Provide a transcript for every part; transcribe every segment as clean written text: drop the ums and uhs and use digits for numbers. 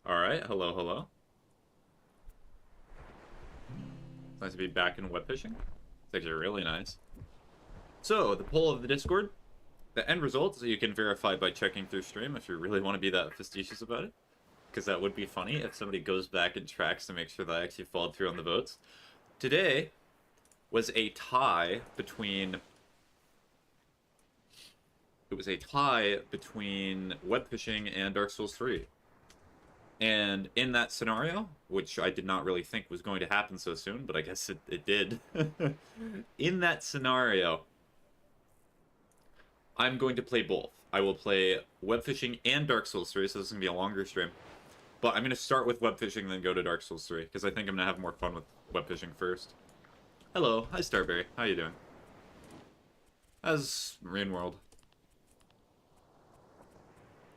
Alright, hello, hello. It's nice to be back in web fishing. It's actually really nice. So, the poll of the Discord, the end result, so you can verify by checking through stream if you really want to be that facetious about it. Because that would be funny if somebody goes back and tracks to make sure that I actually followed through on the votes. Today was a tie between... It was a tie between web fishing and Dark Souls 3. And in that scenario, which I did not really think was going to happen so soon, but I guess it did. In that scenario, I'm going to play both. I will play web fishing and Dark Souls 3, so this is going to be a longer stream. But I'm going to start with web fishing, then go to Dark Souls 3, because I think I'm going to have more fun with web fishing first. Hello, hi Starberry, how you doing? How's Marine World?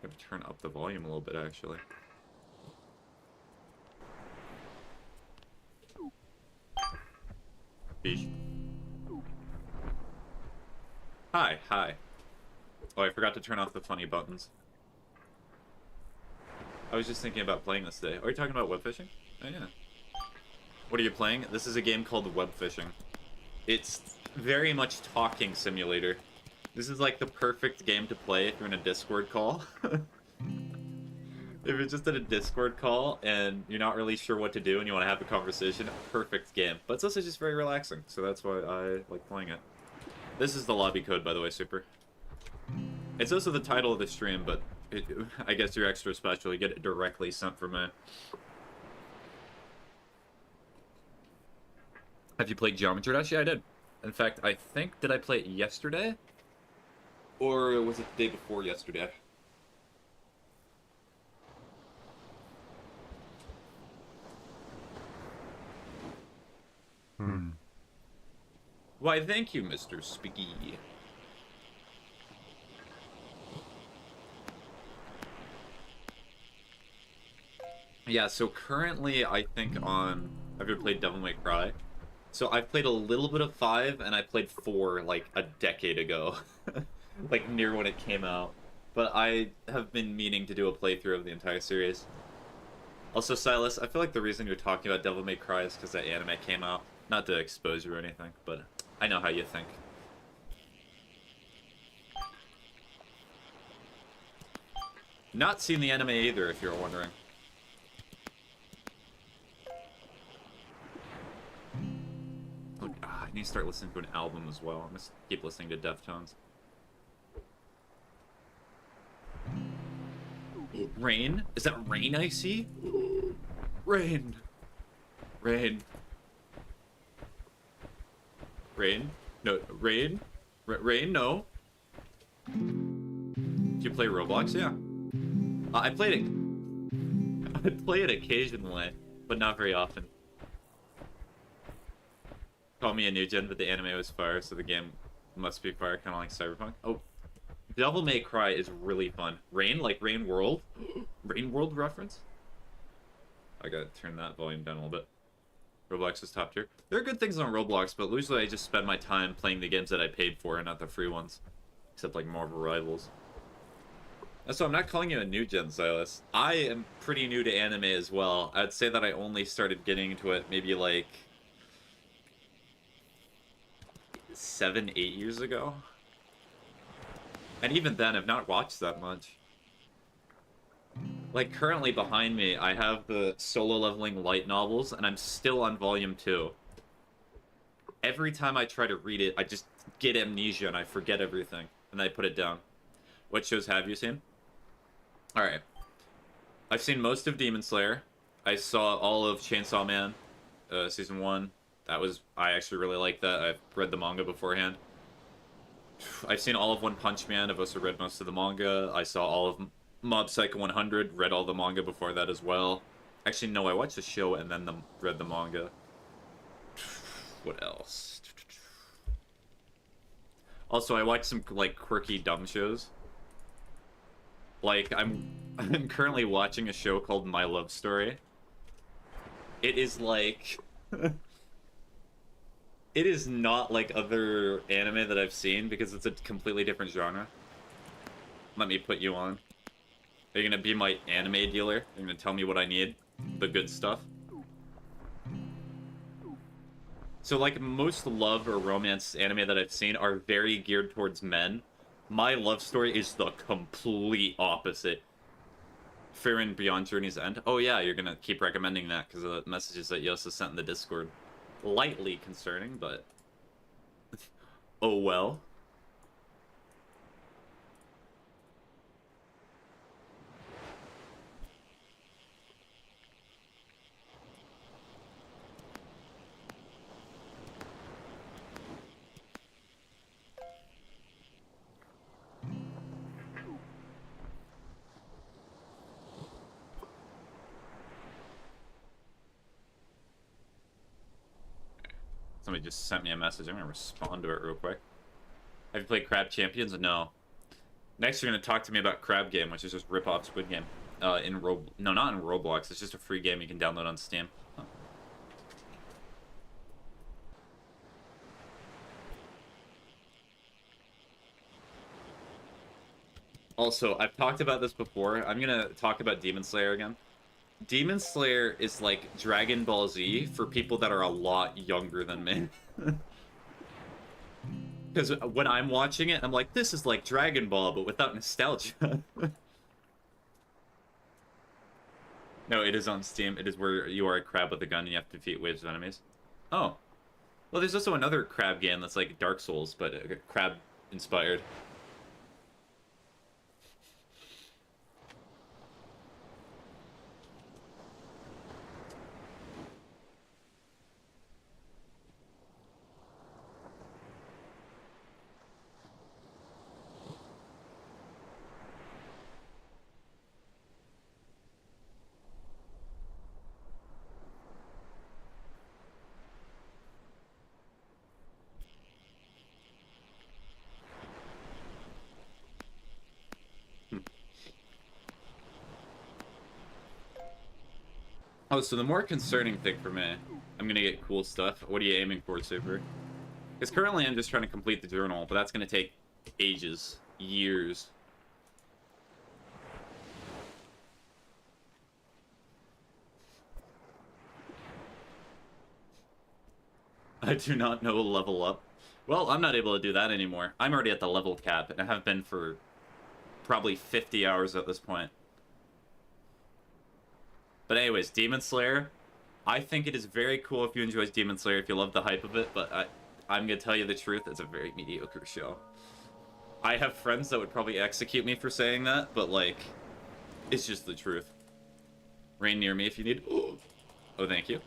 I'm going to turn up the volume a little bit, actually. Beach. Hi, hi. Oh, I forgot to turn off the funny buttons. I was just thinking about playing this today. Are you talking about web fishing? Oh, yeah. What are you playing? This is a game called Web Fishing. It's very much talking simulator. This is like the perfect game to play if you're in a Discord call. If you're just in a Discord call and you're not really sure what to do and you want to have a conversation, perfect game. But it's also just very relaxing, so that's why I like playing it. This is the lobby code, by the way, Super. It's also the title of the stream, but I guess you're extra special. You get it directly sent from me. Have you played Geometry Dash? Yeah, I did. In fact, I think, did I play it yesterday? Or was it the day before yesterday? Why, thank you, Mr. Spiggy. Yeah, so currently, I think on... Have you ever played Devil May Cry? So I've played a little bit of 5, and I played 4, like, a decade ago. Like, near when it came out. But I have been meaning to do a playthrough of the entire series. Also, Silas, I feel like the reason you're talking about Devil May Cry is because that anime came out. Not to expose you or anything, but I know how you think. Not seen the anime either, if you're wondering. Oh, I need to start listening to an album as well. I'm just keep listening to Deftones. Rain? Is that rain I see? Rain. Rain. Rain? No, rain? Rain? No. Do you play Roblox? Yeah. I played it. I play it occasionally, but not very often. Call me a new gen, but the anime was fire, so the game must be fire, kind of like Cyberpunk. Oh, Devil May Cry is really fun. Rain, like Rain World? Rain World reference? I gotta turn that volume down a little bit. Roblox is top tier. There are good things on Roblox, but usually I just spend my time playing the games that I paid for and not the free ones. Except like Marvel Rivals. So I'm not calling you a new gen, Silas. I am pretty new to anime as well. I'd say that I only started getting into it maybe like 7, 8 years ago. And even then, I've not watched that much. Like, currently behind me, I have the Solo Leveling light novels, and I'm still on volume 2. Every time I try to read it, I just get amnesia and I forget everything. And I put it down. What shows have you seen? Alright. I've seen most of Demon Slayer. I saw all of Chainsaw Man, Season 1. I actually really like that. I've read the manga beforehand. I've seen all of One Punch Man. I've also read most of the manga. I saw all of Mob Psycho 100. Read all the manga before that as well. Actually, no, I watched the show and then read the manga. What else? Also, I watched some, like, quirky, dumb shows. Like, I'm currently watching a show called My Love Story. It is, like... It is not like other anime that I've seen because it's a completely different genre. Let me put you on. Are you gonna be my anime dealer? You're gonna tell me what I need? The good stuff? So, like, most love or romance anime that I've seen are very geared towards men. My love story is the complete opposite. Fair Beyond Journey's End. Oh yeah, you're gonna keep recommending that because of the messages that Yosa sent in the Discord. Lightly concerning, but... oh well. Somebody just sent me a message. I'm gonna respond to it real quick. Have you played Crab Champions? No. Next, you're gonna talk to me about Crab Game, which is just rip-off Squid Game. No, not in Roblox. It's just a free game you can download on Steam. Huh. Also, I've talked about this before. I'm gonna talk about Demon Slayer again. Demon Slayer is like Dragon Ball Z for people that are a lot younger than me. Because when I'm watching it, I'm like, this is like Dragon Ball, but without nostalgia. No, it is on Steam. It is where you are a crab with a gun and you have to defeat waves of enemies. Oh. Well, there's also another crab game that's like Dark Souls, but crab-inspired. Oh, so the more concerning thing for me, I'm gonna get cool stuff. What are you aiming for, Super? Because currently I'm just trying to complete the journal, but that's gonna take ages, years. I do not know level up. Well, I'm not able to do that anymore. I'm already at the level cap, and I have been for probably 50 hours at this point. But anyways, Demon Slayer. I think it is very cool if you enjoy Demon Slayer, if you love the hype of it, but I'm gonna tell you the truth, it's a very mediocre show. I have friends that would probably execute me for saying that, but like, it's just the truth. Rain near me if you need. Oh, thank you.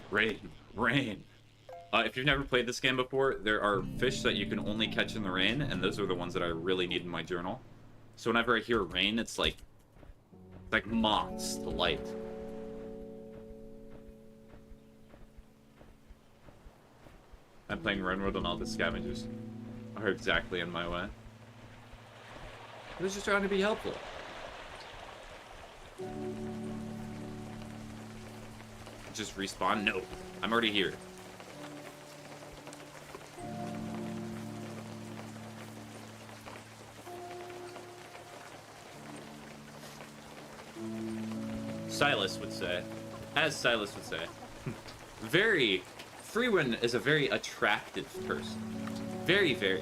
Rain. Rain. If you've never played this game before, there are fish that you can only catch in the rain, and those are the ones that I really need in my journal. So whenever I hear rain, it's like moths to light. I'm playing Runroad and all the scavengers are exactly in my way. I was just trying to be helpful. Just respawn? No. I'm already here. Silas would say. As Silas would say. Freewin is a very attractive person. Very, very.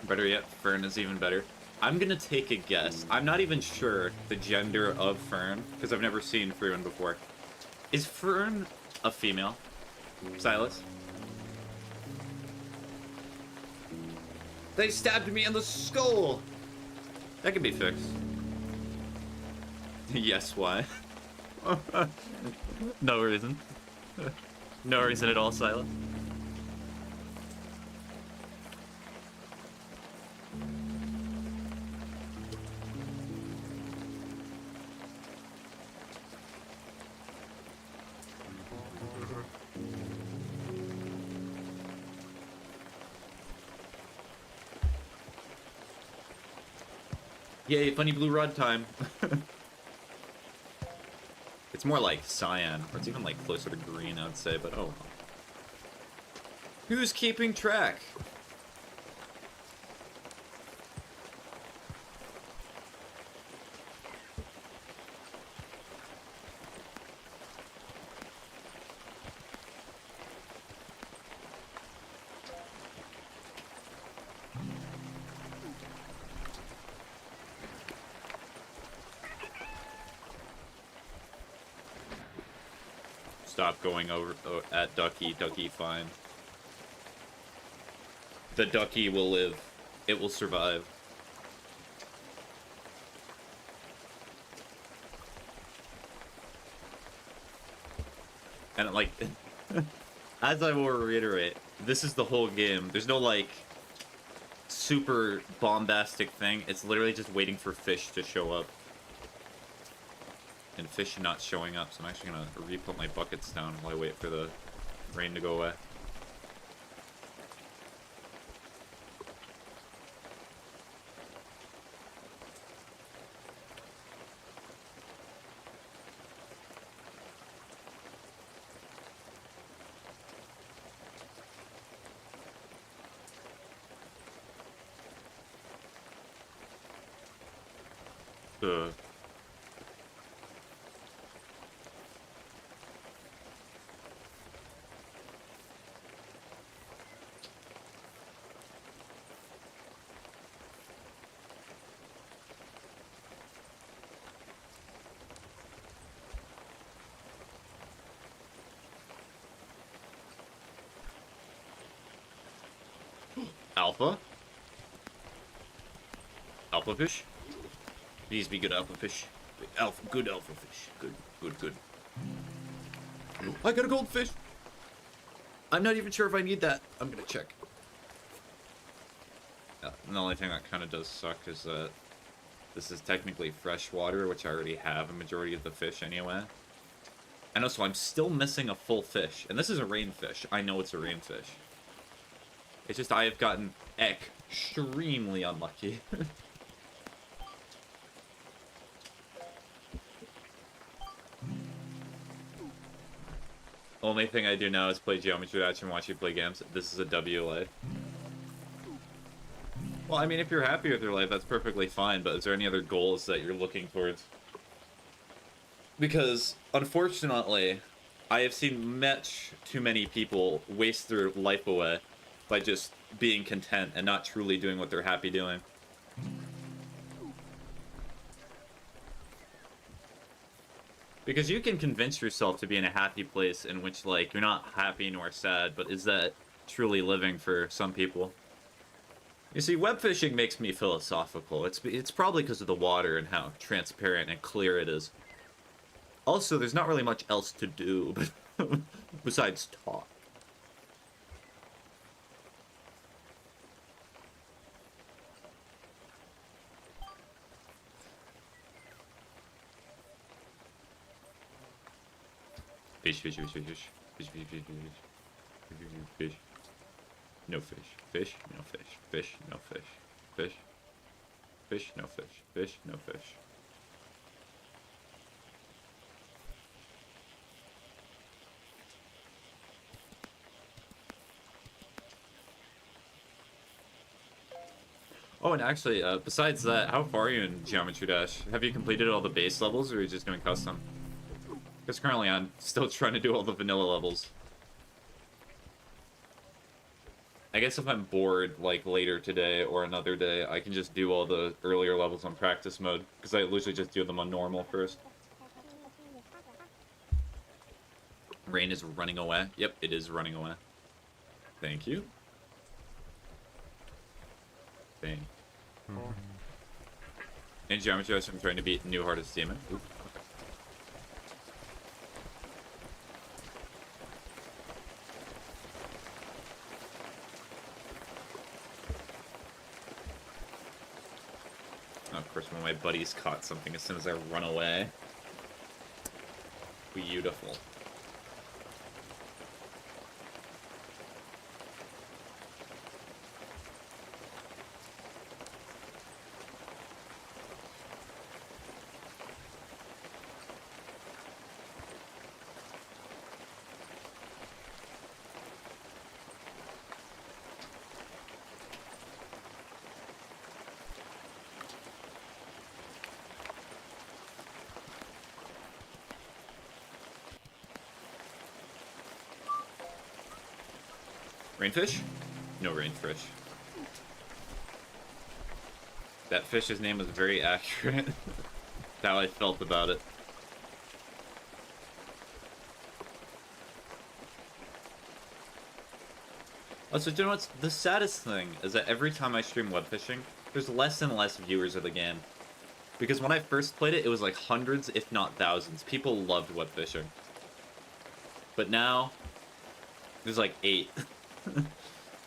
Better yet, Fern is even better. I'm gonna take a guess. I'm not even sure the gender of Fern, because I've never seen Freeman before. Is Fern a female? Silas? They stabbed me in the skull! That can be fixed. Yes, why? No reason. No reason at all, Silas. Yay, funny blue rod time. It's more like cyan, or it's even like closer to green, I would say, but oh. Who's keeping track? Stop going over at Ducky. Ducky, fine. The Ducky will live. It will survive. And like, as I will reiterate, this is the whole game. There's no like super bombastic thing. It's literally just waiting for fish to show up. And fish not showing up, so I'm actually gonna re-put my buckets down while I wait for the rain to go away. Alpha? Alpha fish? These be good alpha fish. Good alpha fish. Good. I got a goldfish! I'm not even sure if I need that. I'm gonna check. Yeah, and the only thing that kind of does suck is that this is technically fresh water, which I already have a majority of the fish anyway. And also, I'm still missing a full fish. And this is a rainfish. I know it's a rainfish. It's just I have gotten extremely unlucky. Only thing I do now is play Geometry Dash and watch you play games. This is a W life. Well, I mean, if you're happy with your life, that's perfectly fine, but is there any other goals that you're looking towards? Because, unfortunately, I have seen much too many people waste their life away by just being content and not truly doing what they're happy doing. Because you can convince yourself to be in a happy place in which, like, you're not happy nor sad, but is that truly living for some people? You see, web fishing makes me philosophical. It's probably because of the water and how transparent and clear it is. Also, there's not really much else to do besides talk. Fish. No fish. Fish, no fish. Fish, no fish. Fish. Fish, no fish. Fish, no fish. Oh, and actually, besides that, how far are you in Geometry Dash? Have you completed all the base levels, or are you just doing custom? Because currently I'm still trying to do all the vanilla levels. I guess if I'm bored, like, later today or another day, I can just do all the earlier levels on practice mode, because I literally just do them on normal first. Rain is running away. Yep, it is running away. Thank you. Bang. In Geometry Dash, I'm trying to beat New Hardest Demon. Oop. Of course, one of my buddies caught something as soon as I run away. Beautiful. Rainfish? No rainfish. That fish's name was very accurate. That's how I felt about it. Also, do you know what's the saddest thing is that every time I stream web fishing, there's less and less viewers of the game. Because when I first played it, it was like hundreds, if not thousands. People loved web fishing. But now, there's like 8.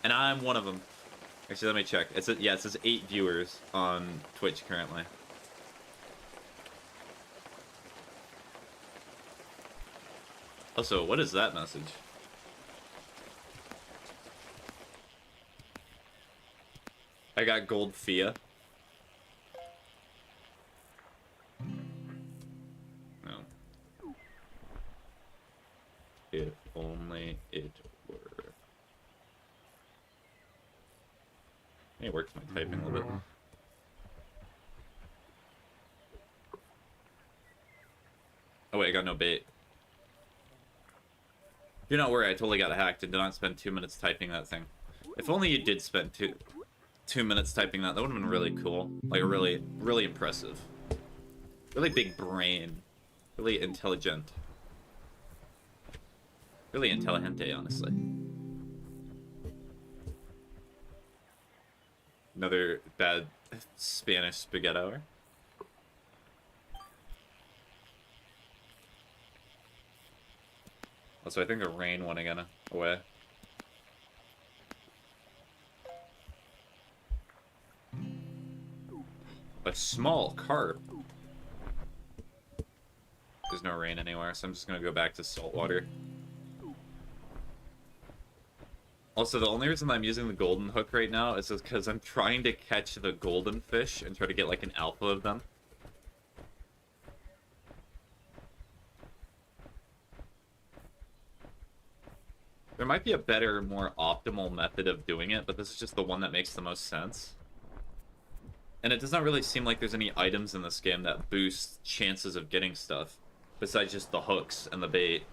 And I'm one of them. Actually, let me check. Yeah, it says 8 viewers on Twitch currently. Also, what is that message? I got gold Fia. No. If only it were. It works my typing a little bit. Oh wait, I got no bait. Do not worry, I totally got hacked and did not spend 2 minutes typing that thing. If only you did spend two minutes typing that would have been really cool. Like, really, really impressive. Really big brain. Really intelligent. Really intelligente, honestly. Another bad Spanish spaghetti hour. Also, I think a rain went again away. A small carp. There's no rain anywhere, so I'm just gonna go back to saltwater. Also, the only reason I'm using the golden hook right now is because I'm trying to catch the golden fish and try to get like an alpha of them. There might be a better, more optimal method of doing it, but this is just the one that makes the most sense. And it does not really seem like there's any items in this game that boost chances of getting stuff, besides just the hooks and the bait.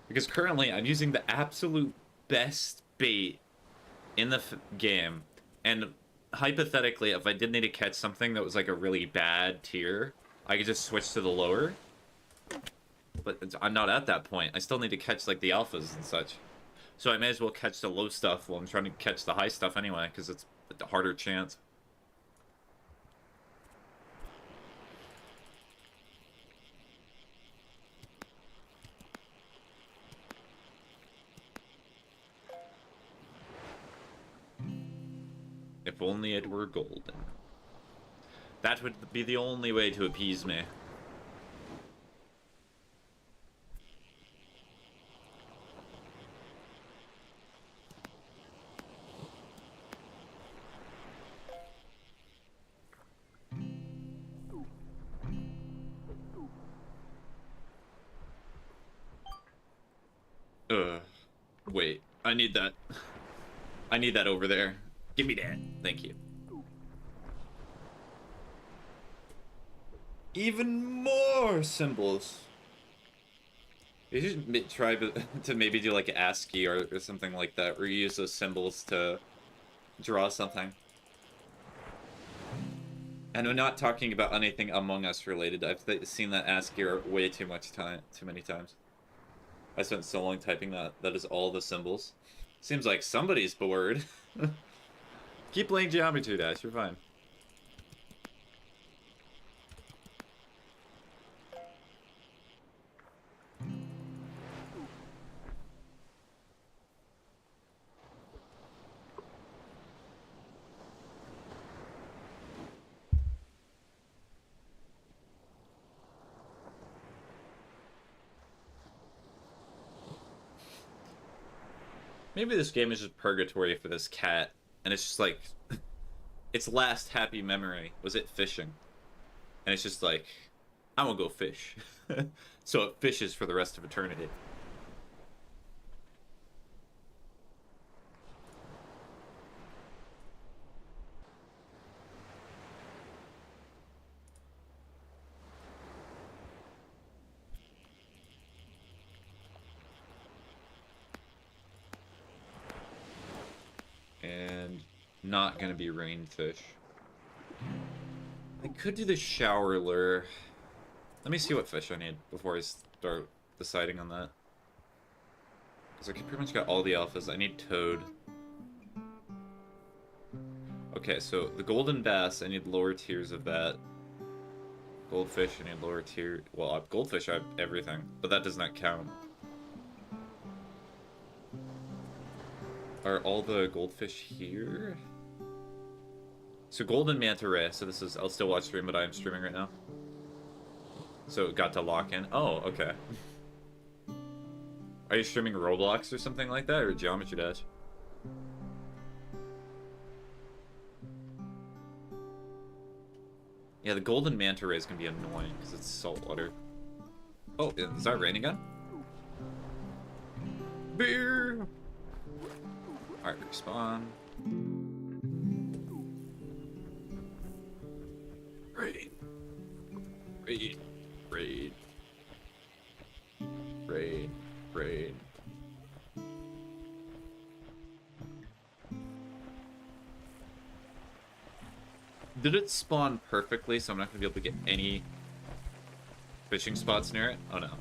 Because currently, I'm using the absolute best bait in the game, and hypothetically, if I did need to catch something that was like a really bad tier, I could just switch to the lower. But I'm not at that point. I still need to catch like the alphas and such. So I may as well catch the low stuff while I'm trying to catch the high stuff anyway, because it's a harder chance. If only it were golden. That would be the only way to appease me. Wait. I need that. I need that over there. Give me that. Thank you. Even more symbols. You should try to maybe do like ASCII or something like that, where you use those symbols to draw something. And I'm not talking about anything Among Us related. I've seen that ASCII way too many times. I spent so long typing that. That is all the symbols. Seems like somebody's bored. Keep playing Geometry Dash, you're fine. Maybe this game is just purgatory for this cat, and it's just like, its last happy memory was it fishing. And it's just like, I'm gonna go fish. So it fishes for the rest of eternity. not gonna be rainfish. I could do the shower lure. Let me see what fish I need before I start deciding on that. Because I pretty much got all the alphas. I need toad. Okay, so the golden bass, I need lower tiers of that. Goldfish, I need lower tier. Well, goldfish, I have everything, but that does not count. Are all the goldfish here? So golden manta ray. So this is, I'll still watch stream, but I am streaming right now. So it got to lock in. Oh, okay. Are you streaming Roblox or something like that, or Geometry Dash? Yeah, the golden manta ray is gonna be annoying because it's saltwater. Oh, is that rain again? Beer! Alright, respawn. Raid. Raid. Raid. Raid. Raid. Did it spawn perfectly so I'm not going to be able to get any fishing spots near it? Oh no.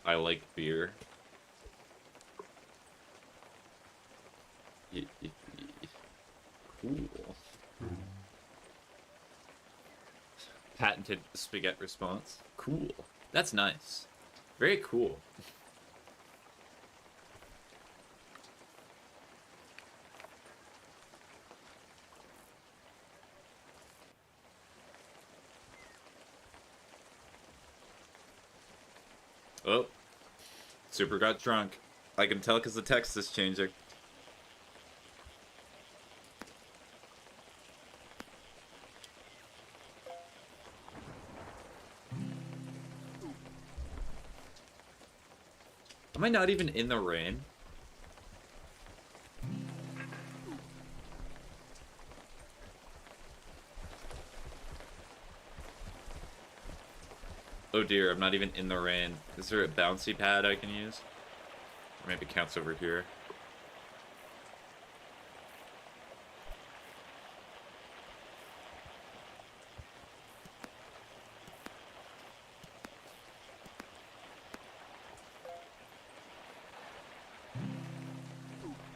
I like beer. Cool. Patented spaghetti response. Cool. That's nice. Very cool. Oh. Super got drunk. I can tell because the text is changing. Am I not even in the rain? Oh dear, I'm not even in the rain. Is there a bouncy pad I can use? Or maybe it counts over here.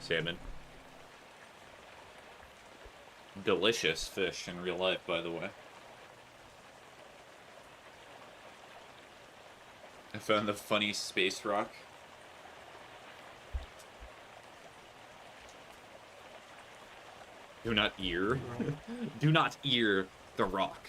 Salmon. Delicious fish in real life, by the way. I found the funny space rock. Do not ear. Do not ear the rock.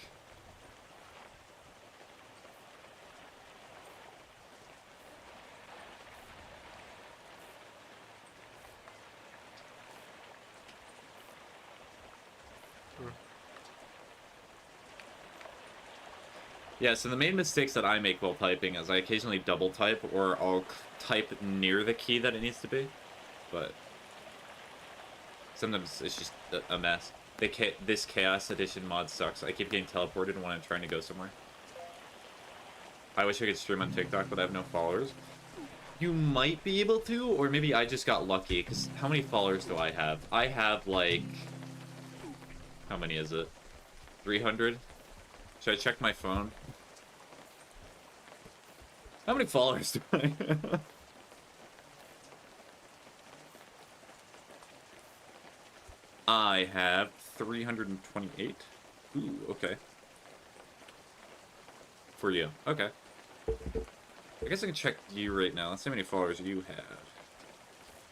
Yeah, so the main mistakes that I make while typing is I occasionally double type, or I'll type near the key that it needs to be, but sometimes it's just a mess. This Chaos Edition mod sucks. I keep getting teleported when I'm trying to go somewhere. I wish I could stream on TikTok, but I have no followers. You might be able to, or maybe I just got lucky, because how many followers do I have? I have, like... How many is it? 300? Should I check my phone? How many followers do I have? I have 328. Ooh, okay. For you. Okay. I guess I can check you right now. Let's see how many followers you have.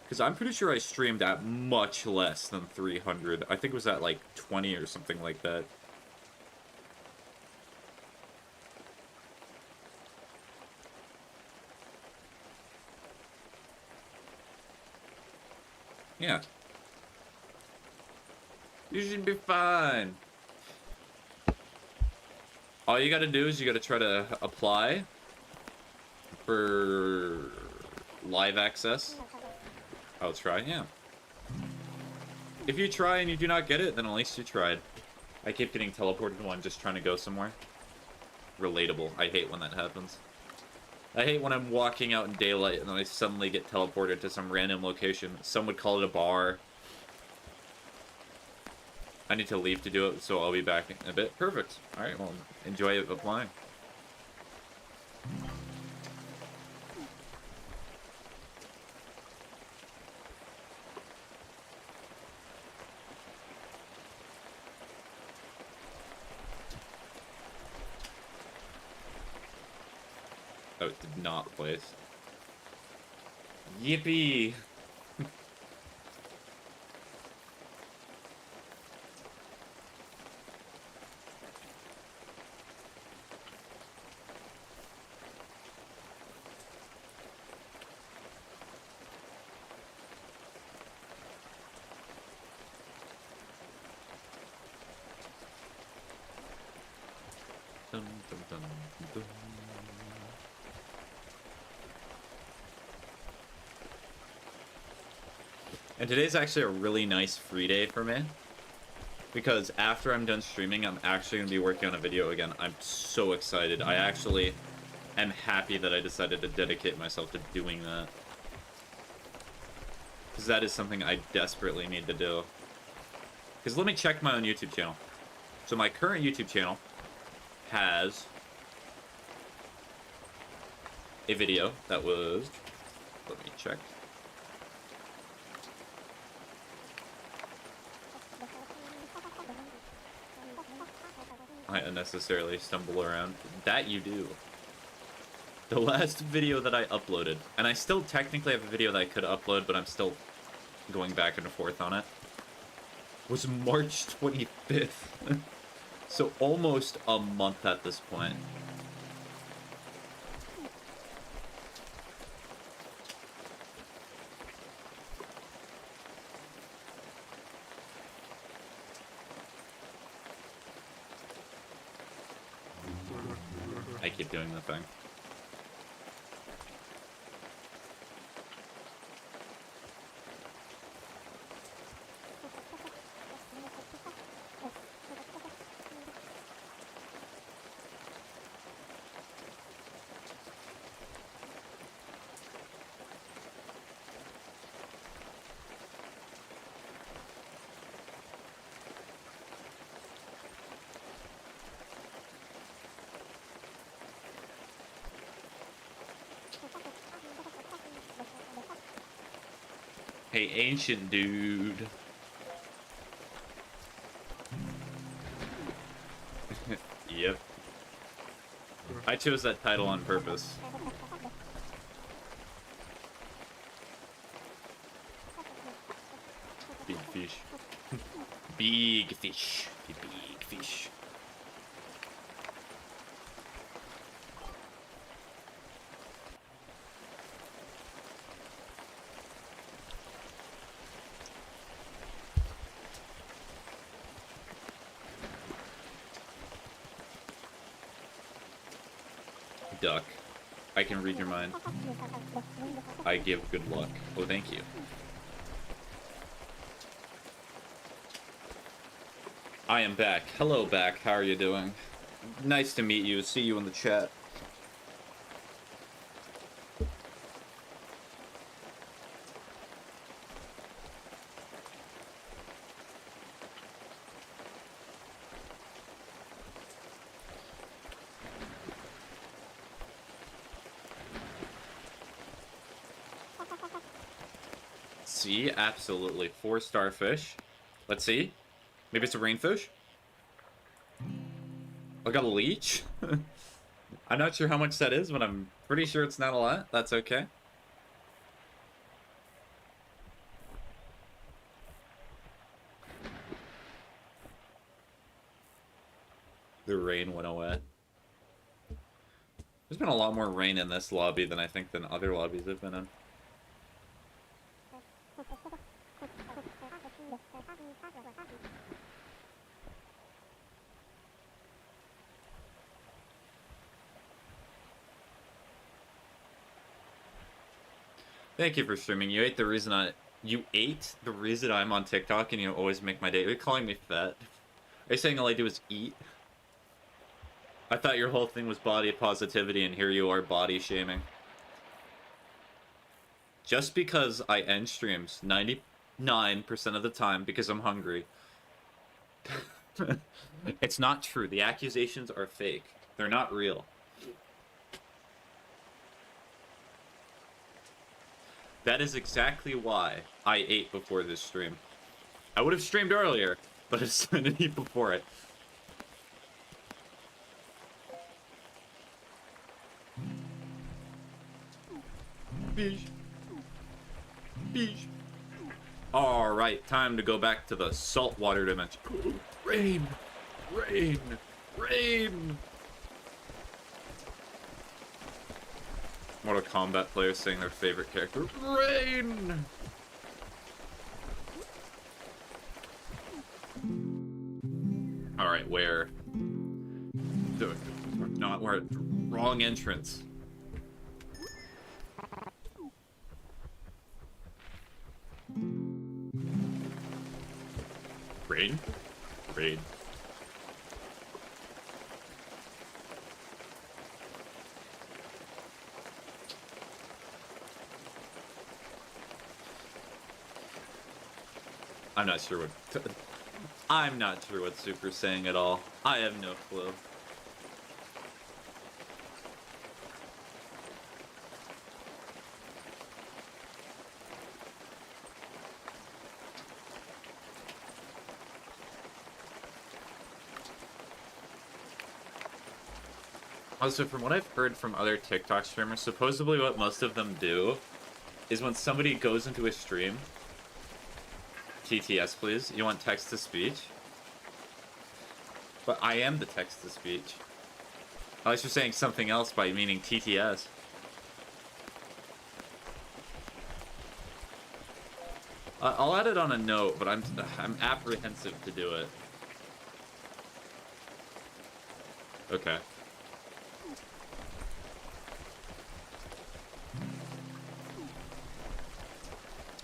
Because I'm pretty sure I streamed at much less than 300. I think it was at like 20 or something like that. Yeah. You should be fine. All you gotta do is you gotta try to apply for live access. I'll try, yeah. If you try and you do not get it, then at least you tried. I keep getting teleported while I'm just trying to go somewhere. Relatable. I hate when that happens. I hate when I'm walking out in daylight and then I suddenly get teleported to some random location. Some would call it a bar. I need to leave to do it, so I'll be back in a bit. Perfect. Alright, well, enjoy applying. Oh, it did not place. Yippee! Dun, dun, dun, dun. And today's actually a really nice free day for me. Because after I'm done streaming, I'm actually going to be working on a video again. I'm so excited. I actually am happy that I decided to dedicate myself to doing that. Because that is something I desperately need to do. Because let me check my own YouTube channel. So my current YouTube channel has a video that was... Let me check. I unnecessarily stumble around. That you do. The last video that I uploaded, and I still technically have a video that I could upload, but I'm still going back and forth on it, was March 25th. So almost a month at this point. I keep doing the thing. Hey, ancient dude. Yep. I chose that title on purpose. Big fish. Big fish. Big fish. Duck. I can read your mind. I give good luck. Oh, thank you. I am back. Hello, back. How are you doing? Nice to meet you. See you in the chat. See, absolutely. 4 starfish. Let's see. Maybe it's a rainfish? I got a leech? I'm not sure how much that is, but I'm pretty sure it's not a lot. That's okay. The rain went away. There's been a lot more rain in this lobby than I think than other lobbies I've been in. Thank you for streaming. You ate the reason I'm on TikTok and you always make my day. You're calling me fat. Are you saying all I do is eat? I thought your whole thing was body positivity, and here you are body shaming. Just because I end streams 99% of the time because I'm hungry. It's not true. The accusations are fake. They're not real. That is exactly why I ate before this stream. I would have streamed earlier, but I just didn't eat before it. Beesh. Beesh. Alright, time to go back to the saltwater dimension. Rain! Rain! Rain! Mortal Kombat players saying their favorite character. Rain! Alright, where? Not where. Wrong entrance. Rain? Rain. I'm not sure what Super's saying at all. I have no clue. Also, from what I've heard from other TikTok streamers, supposedly what most of them do is when somebody goes into a stream, TTS please, you want text-to-speech? But I am the text-to-speech. Unless you're saying something else by meaning TTS. I'll add it on a note, but I'm apprehensive to do it. Okay.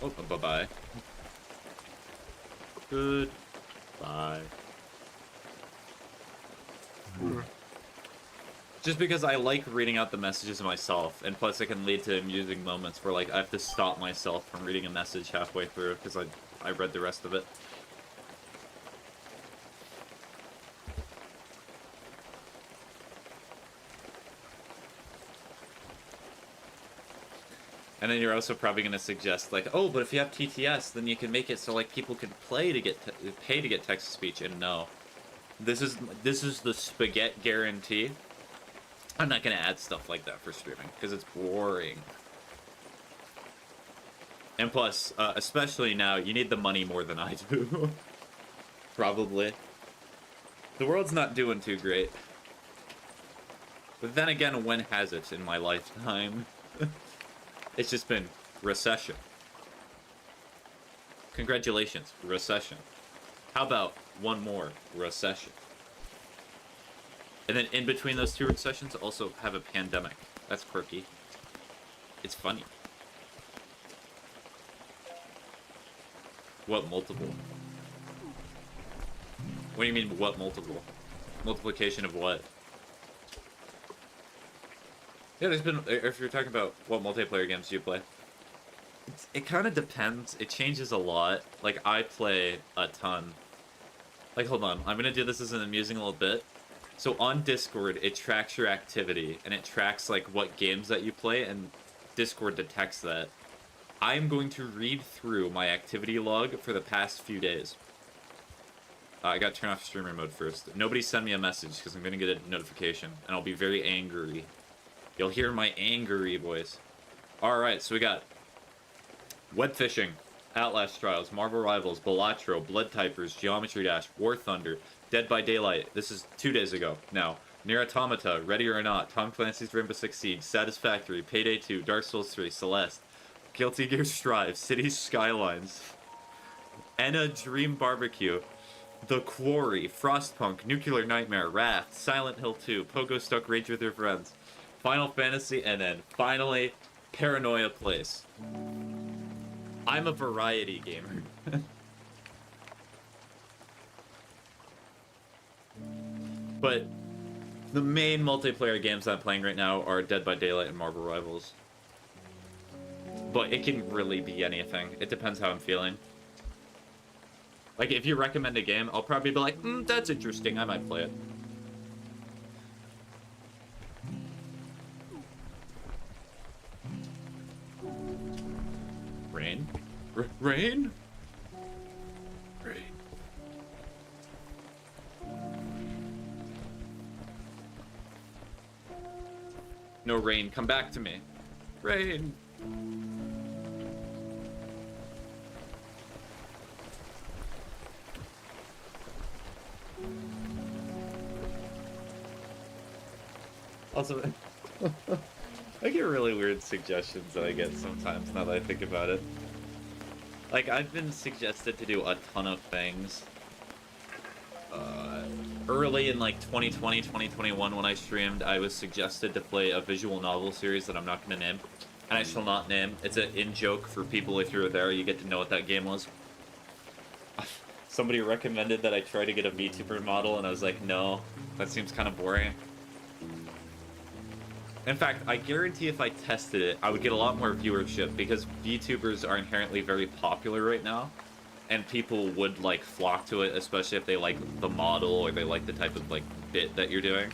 Oh, bye-bye. Goodbye. Just because I like reading out the messages myself, and plus it can lead to amusing moments where, like, I have to stop myself from reading a message halfway through because I read the rest of it. And then you're also probably going to suggest, like, oh, but if you have TTS, then you can make it so, like, people can pay to get text-to-speech, and no. This is the spaghetti guarantee. I'm not going to add stuff like that for streaming, because it's boring. And plus, especially now, you need the money more than I do. Probably. The world's not doing too great. But then again, when has it in my lifetime? It's just been recession. Congratulations, recession. How about one more recession? And then in between those two recessions, also have a pandemic. That's quirky. It's funny. What multiple? What do you mean, what multiple? Multiplication of what? Yeah, there's been, if you're talking about what multiplayer games do you play, it kind of depends. It changes a lot. Like, I play a ton. Like, hold on. I'm going to do this as an amusing little bit. So on Discord, it tracks your activity, and it tracks, like, what games that you play, and Discord detects that. I'm going to read through my activity log for the past few days. I got to turn off streamer mode first. Nobody send me a message, because I'm going to get a notification, and I'll be very angry. You'll hear my angry voice. Alright, so we got Web Fishing, Outlast Trials, Marvel Rivals, Balatro, Blood Typers, Geometry Dash, War Thunder, Dead by Daylight. This is 2 days ago now. Nier Automata, Ready or Not, Tom Clancy's Rainbow Six Siege, Satisfactory, Payday 2, Dark Souls 3, Celeste, Guilty Gear Strive, Cities Skylines, Enna Dream Barbecue, The Quarry, Frostpunk, Nuclear Nightmare, Raft, Silent Hill 2, Pogo Stuck Rage with Your Friends, Final Fantasy, and then finally Paranoia Place. I'm a variety gamer. But The main multiplayer games I'm playing right now are Dead by Daylight and Marvel Rivals. But it can really be anything. It depends how I'm feeling. Like, if you recommend a game, I'll probably be like, that's interesting, I might play it. Rain? Rain? Rain. No, Rain, come back to me. Rain. Also, I get really weird suggestions that I get sometimes now that I think about it. Like, I've been suggested to do a ton of things. Early in, like, 2020, 2021, when I streamed, I was suggested to play a visual novel series that I'm not going to name. And I shall not name. It's an in-joke for people. If you're there, you get to know what that game was. Somebody recommended that I try to get a VTuber model, and I was like, no, that seems kind of boring. In fact, I guarantee if I tested it, I would get a lot more viewership, because VTubers are inherently very popular right now. And people would, like, flock to it, especially if they like the model or they like the type of, like, bit that you're doing.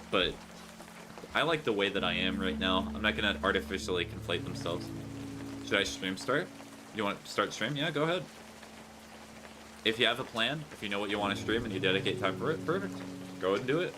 But I like the way that I am right now. I'm not gonna artificially conflate themselves. Should I stream start? You want to start stream? Yeah, go ahead. If you have a plan, if you know what you want to stream and you dedicate time for it, perfect. Go ahead and do it.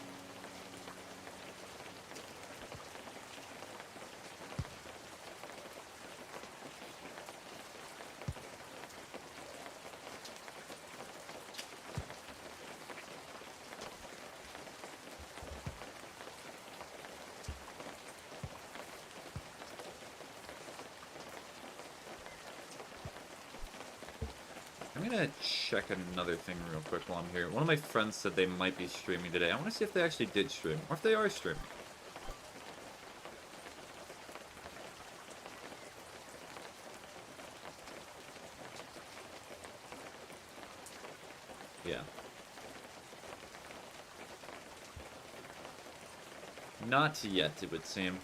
I'm gonna check another thing real quick while I'm here. One of my friends said they might be streaming today. I want to see if they actually did stream, or if they are streaming. Yeah. Not yet, it would seem.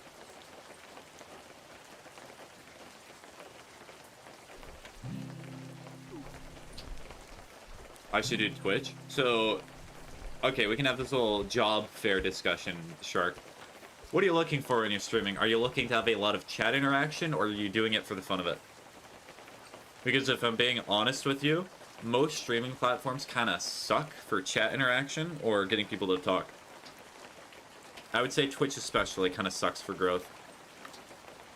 I should do Twitch. So, okay, we can have this little job fair discussion, Shark. What are you looking for when you're streaming? Are you looking to have a lot of chat interaction, or are you doing it for the fun of it? Because if I'm being honest with you, most streaming platforms kind of suck for chat interaction or getting people to talk. I would say Twitch especially kind of sucks for growth.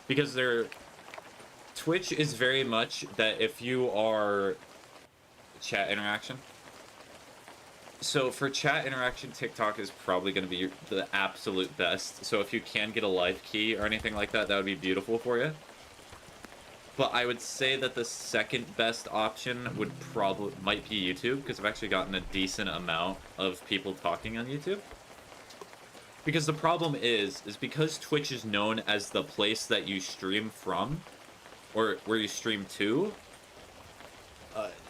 Because Twitch is very much that if you are... Chat interaction. So for chat interaction, TikTok is probably going to be the absolute best. So if you can get a live key or anything like that, that would be beautiful for you. But I would say that the second best option might be YouTube, because I've actually gotten a decent amount of people talking on YouTube. Because the problem is because Twitch is known as the place that you stream from, or where you stream to,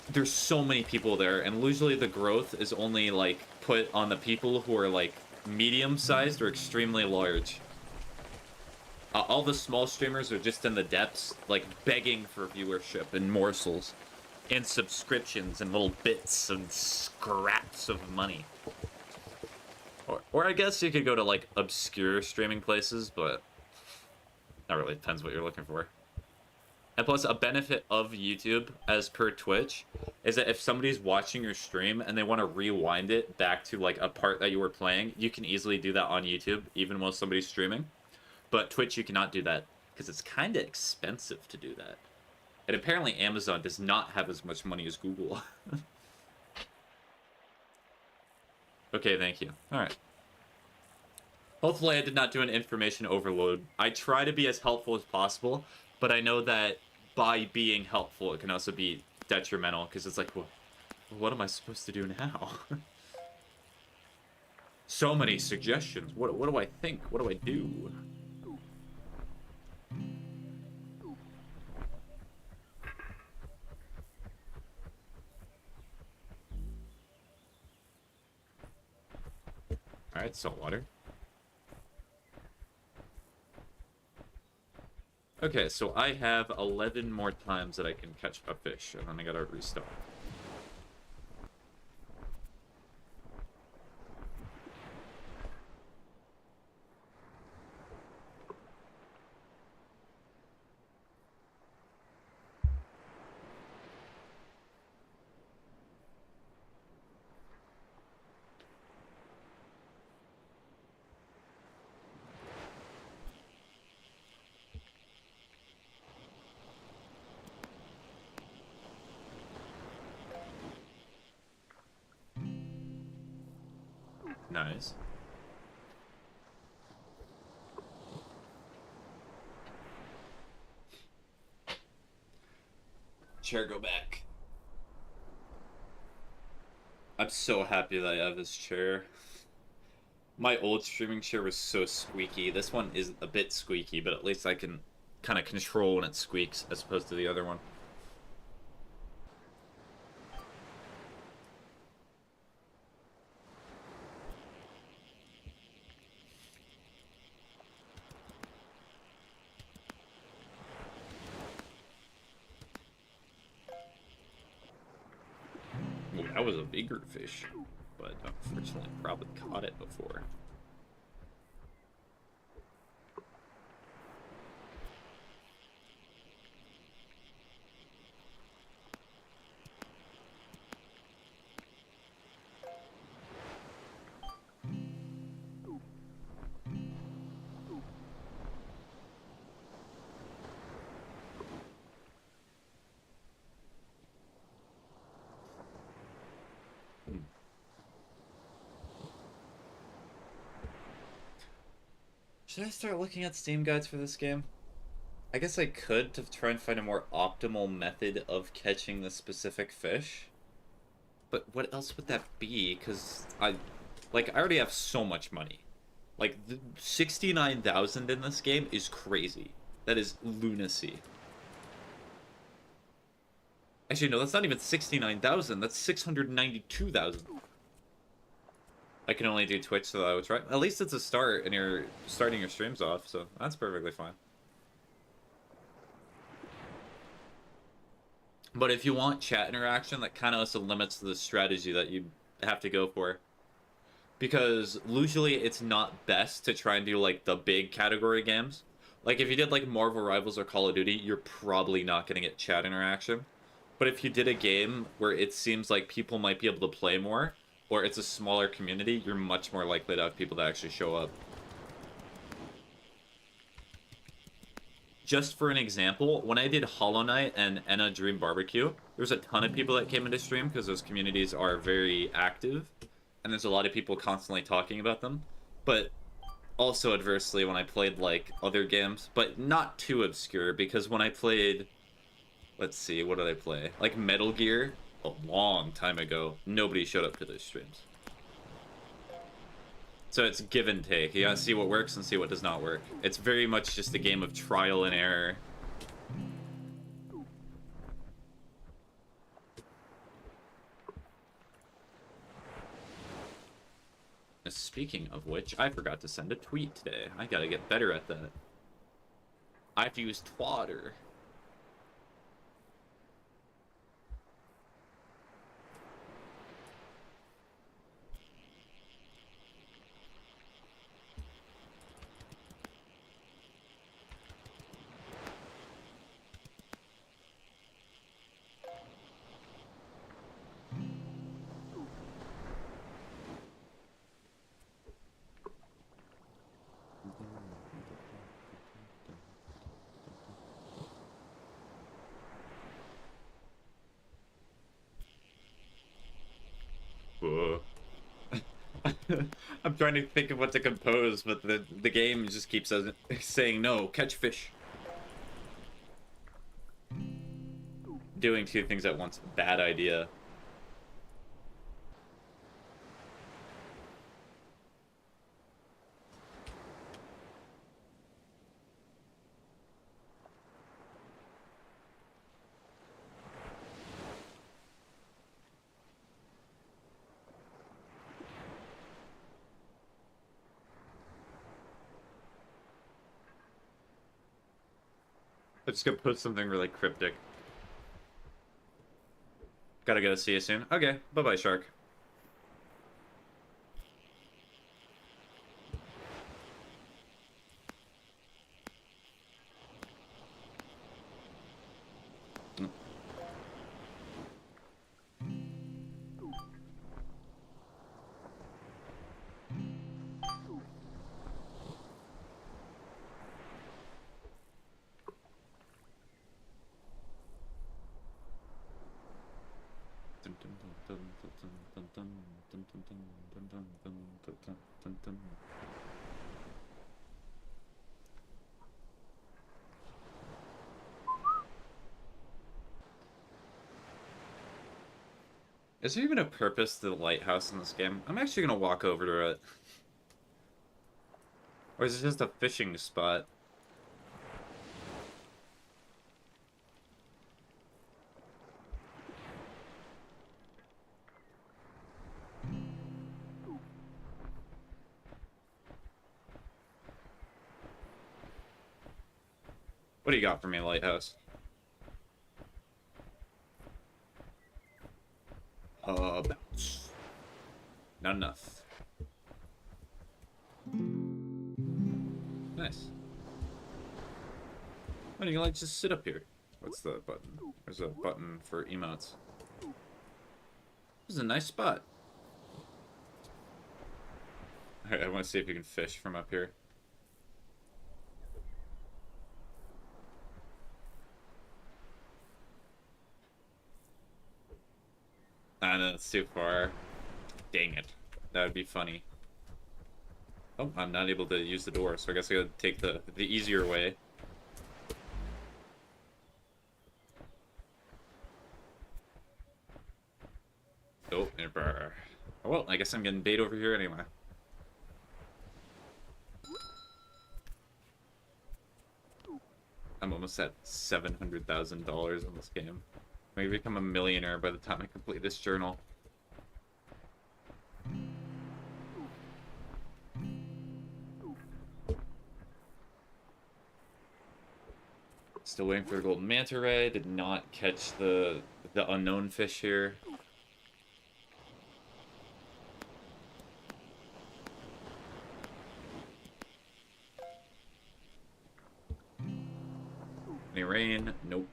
there's so many people there, and usually the growth is only, like, put on the people who are, like, medium-sized or extremely large. All the small streamers are just in the depths, like, begging for viewership and morsels, and subscriptions and little bits and scraps of money. Or I guess you could go to, like, obscure streaming places, but that really depends what you're looking for. And plus, a benefit of YouTube, as per Twitch, is that if somebody's watching your stream and they want to rewind it back to, like, a part that you were playing, you can easily do that on YouTube, even while somebody's streaming. But Twitch, you cannot do that, because it's kind of expensive to do that. And apparently Amazon does not have as much money as Google. Okay, thank you. Alright. Hopefully I did not do an information overload. I try to be as helpful as possible, but I know that by being helpful, it can also be detrimental, because it's like, well, what am I supposed to do now? So many suggestions. What do I think? What do I do? Alright, saltwater. Okay, so I have 11 more times that I can catch a fish, and then I gotta restart. Nice. Chair, go back. I'm so happy that I have this chair. My old streaming chair was so squeaky. This one is a bit squeaky, but at least I can kind of control when it squeaks as opposed to the other one. Well, that was a bigger fish, but unfortunately probably caught it before. Should I start looking at Steam guides for this game? I guess I could to try and find a more optimal method of catching the specific fish. But what else would that be? Because I already have so much money. Like, 69,000 in this game is crazy. That is lunacy. Actually, no, that's not even 69,000. That's 692,000. I can only do Twitch, so I would try. At least it's a start, and you're starting your streams off, so that's perfectly fine. But if you want chat interaction, that kind of also limits the strategy that you have to go for. Because usually it's not best to try and do, like, the big category games. Like, if you did, like, Marvel Rivals or Call of Duty, you're probably not going to get chat interaction. But if you did a game where it seems like people might be able to play more, or it's a smaller community, you're much more likely to have people that actually show up. Just for an example, when I did Hollow Knight and Enna Dream Barbecue, there's a ton of people that came into stream because those communities are very active, and there's a lot of people constantly talking about them. But also adversely when I played, like, other games, but not too obscure, because when I played, let's see, what did I play? Like Metal Gear, a long time ago, nobody showed up to those streams. So it's give and take. You gotta see what works and see what does not work. It's very much just a game of trial and error. Speaking of which, I forgot to send a tweet today. I gotta get better at that. I have to use Twitter. I'm trying to think of what to compose, but the game just keeps saying no, catch fish. Doing two things at once, bad idea. I'm just gonna post something really cryptic. Gotta go. See you soon. Okay. Bye-bye, shark. Is there even a purpose to the lighthouse in this game? I'm actually gonna walk over to it. Or is it just a fishing spot? What do you got for me, lighthouse? Bounce. Not enough. Nice. Why don't you like just sit up here? What's the button? There's a button for emotes. This is a nice spot. Alright, I want to see if you can fish from up here. Ah, no, it's too far. Dang it. That would be funny. Oh, I'm not able to use the door, so I guess I gotta take the easier way. Oh, well, I guess I'm getting bait over here anyway. I'm almost at $700,000 in this game. I'm gonna become a millionaire by the time I complete this journal. Still waiting for the golden manta ray. Did not catch the unknown fish here. Any rain? Nope.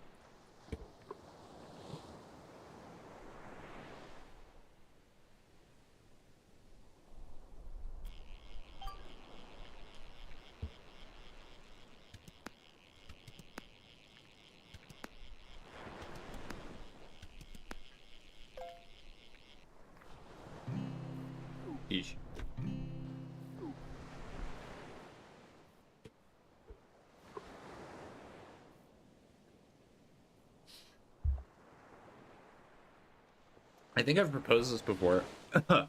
Eesh. I think I've proposed this before. Ugh,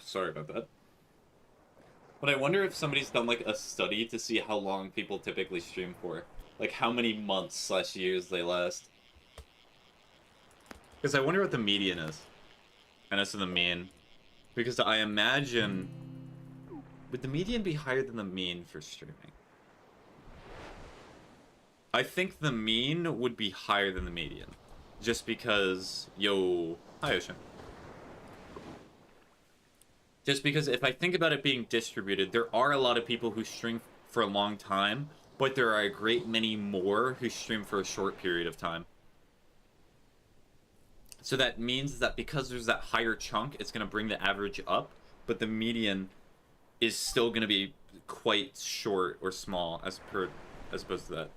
sorry about that. But I wonder if somebody's done like a study to see how long people typically stream for. Like how many months/years they last. Because I wonder what the median is. And that's the mean. Because I imagine... Would the median be higher than the mean for streaming? I think the mean would be higher than the median. Just because... Yo... Hi, Ocean. Just because if I think about it being distributed, there are a lot of people who stream for a long time, but there are a great many more who stream for a short period of time. So that means that because there's that higher chunk, it's going to bring the average up, but the median is still going to be quite short or small as opposed to that.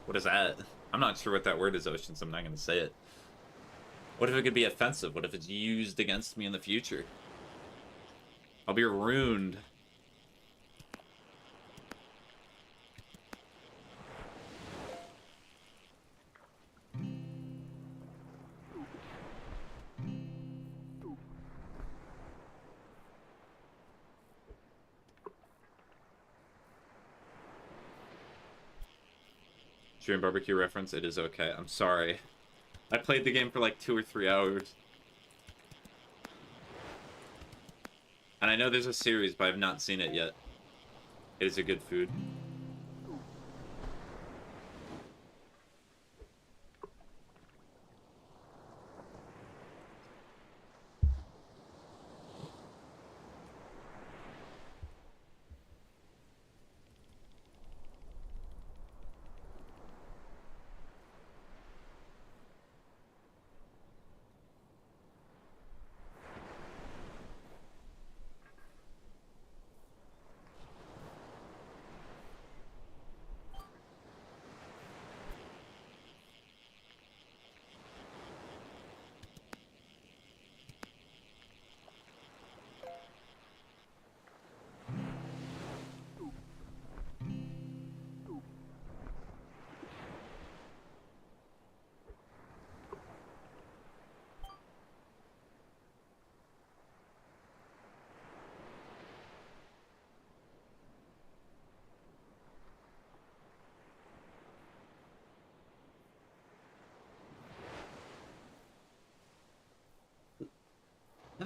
What is that? I'm not sure what that word is, Ocean, so I'm not going to say it. What if it could be offensive? What if it's used against me in the future? I'll be ruined. Stream barbecue reference, it is okay. I'm sorry. I played the game for like 2 or 3 hours. And I know there's a series, but I've not seen it yet. It is a good food.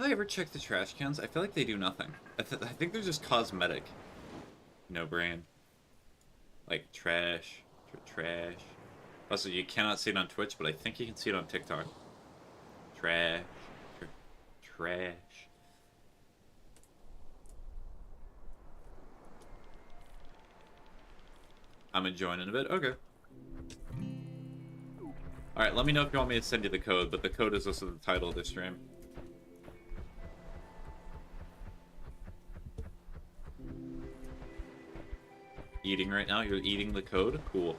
Have I ever checked the trash cans? I feel like they do nothing. I think they're just cosmetic. No brain. Like trash. Trash. Also, you cannot see it on Twitch, but I think you can see it on TikTok. Trash. Trash. I'm enjoying it a bit. Okay. Alright, let me know if you want me to send you the code, but the code is also the title of the stream. Eating right now? You're eating the code? Cool.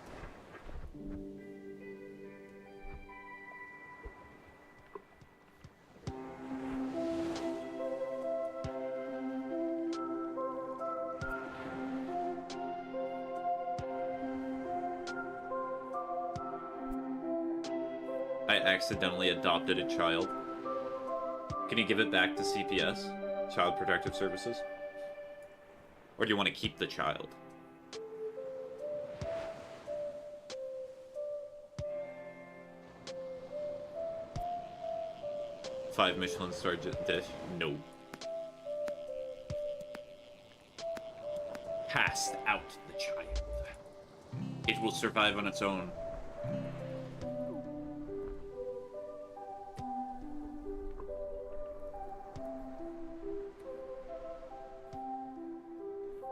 I accidentally adopted a child. Can you give it back to CPS? Child Protective Services? Or do you want to keep the child? Five Michelin star dish? No. Cast out the child. It will survive on its own.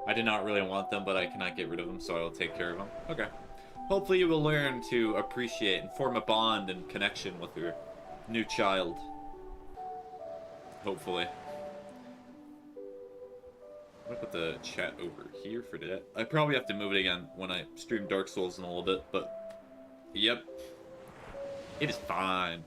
I did not really want them, but I cannot get rid of them, so I will take care of them. Okay. Hopefully you will learn to appreciate and form a bond and connection with your new child. Hopefully. I'm gonna put the chat over here for today. I probably have to move it again when I stream Dark Souls in a little bit, but... Yep. It is fine.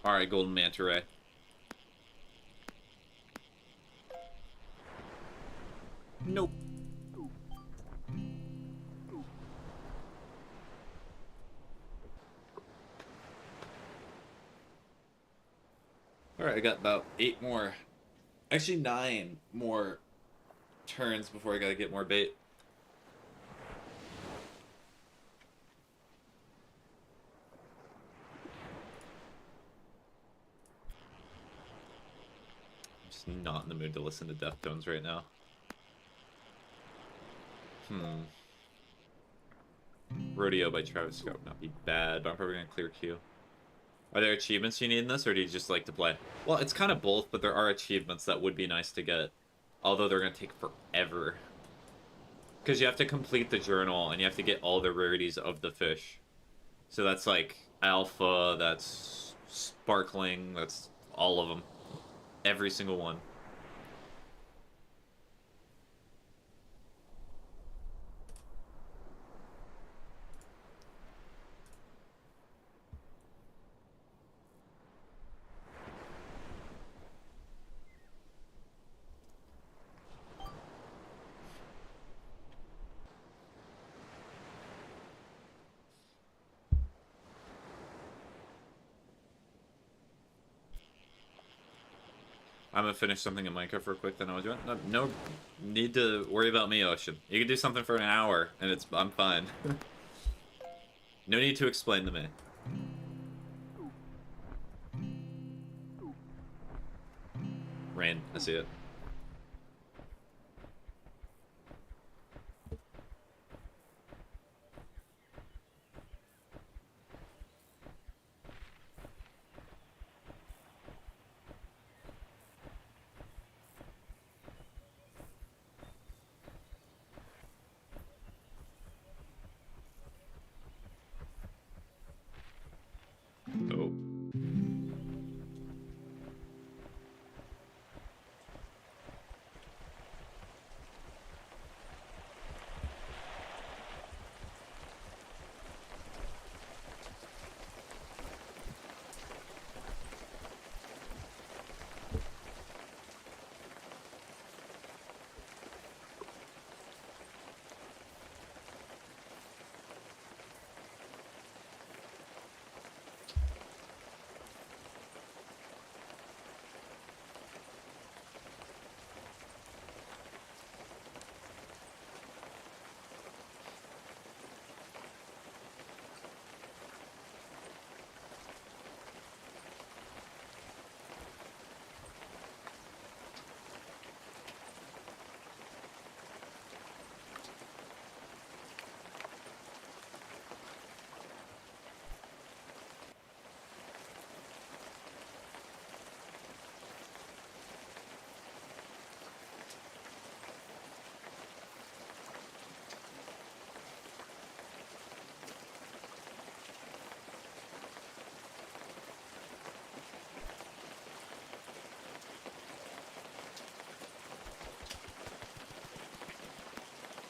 Alright, Golden Manta Ray. Nope. Alright, I got about 8 more. Actually, 9 more turns before I gotta get more bait. I'm just not in the mood to listen to Deftones right now. Rodeo by Travis Scott would not be bad, but I'm probably gonna clear queue. Are there achievements you need in this, or do you just like to play? Well, it's kind of both, but there are achievements that would be nice to get. Although they're gonna take forever. Because you have to complete the journal, and you have to get all the rarities of the fish. So that's like alpha, that's sparkling, that's all of them. Every single one. I'm gonna finish something in Minecraft real quick, then I'll do it. No need to worry about me, Ocean. You can do something for an hour, and I'm fine. No need to explain to me. Rain, I see it. Oh.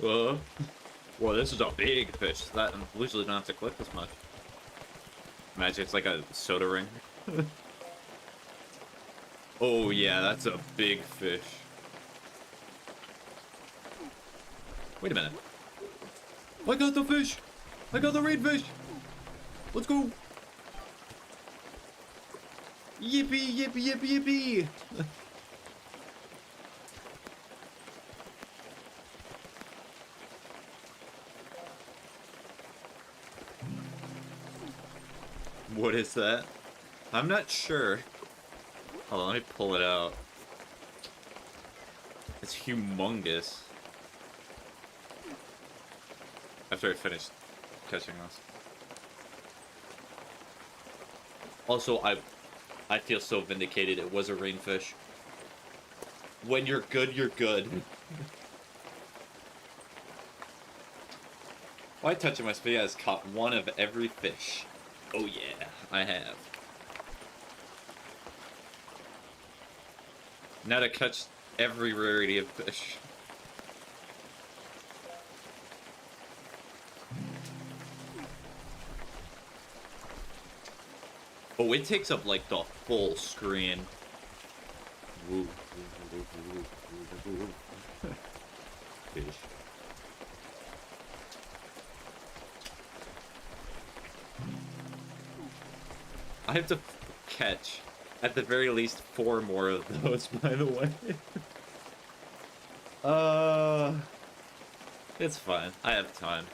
Uh, well, this is a big fish. That usually don't have to click this much. Imagine it's like a soda ring. Oh yeah, that's a big fish. Wait a minute. I got the fish! I got the rain fish! Let's go! Yippee, yippee, yippee, yippee! What is that? I'm not sure. Hold on, let me pull it out. It's humongous. After I finish catching this. Also, I feel so vindicated. It was a rainfish. When you're good, you're good. Why touching my spaghetti has caught one of every fish. Oh yeah, I have. Now to catch every rarity of fish. Oh, it takes up like the full screen. Fish. I have to catch, at the very least, 4 more of those, by the way. It's fine. I have time.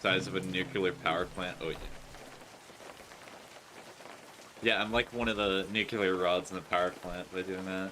Size of a nuclear power plant. Oh yeah. Yeah, I'm like one of the nuclear rods in the power plant by doing that.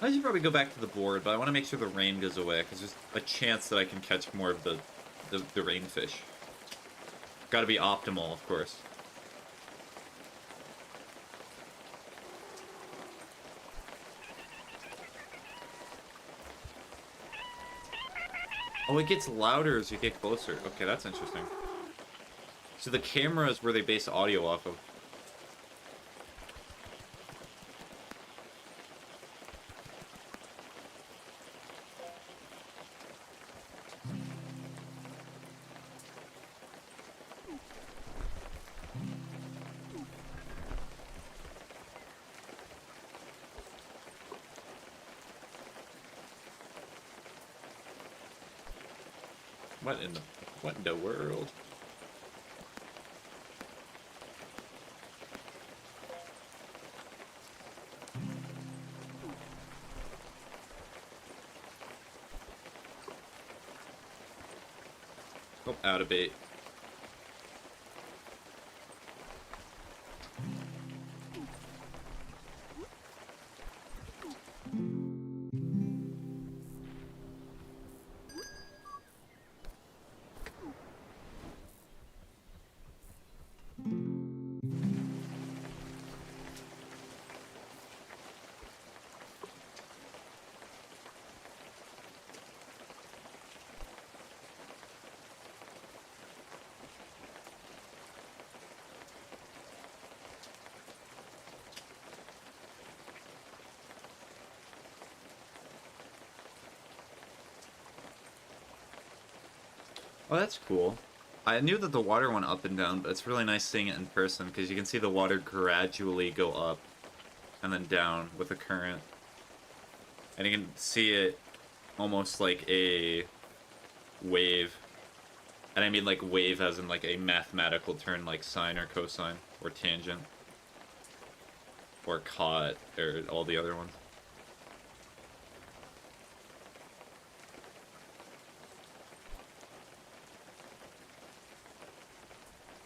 I should probably go back to the board, but I want to make sure the rain goes away, because there's a chance that I can catch more of the rainfish. Gotta be optimal, of course. Oh, it gets louder as you get closer. Okay, that's interesting. So the camera is where they base audio off of. What in the world? Oh, out of bait. Oh, that's cool. I knew that the water went up and down, but it's really nice seeing it in person, because you can see the water gradually go up and then down with a current. And you can see it almost like a wave. And I mean like wave as in like a mathematical term like sine or cosine or tangent. Or cot or all the other ones.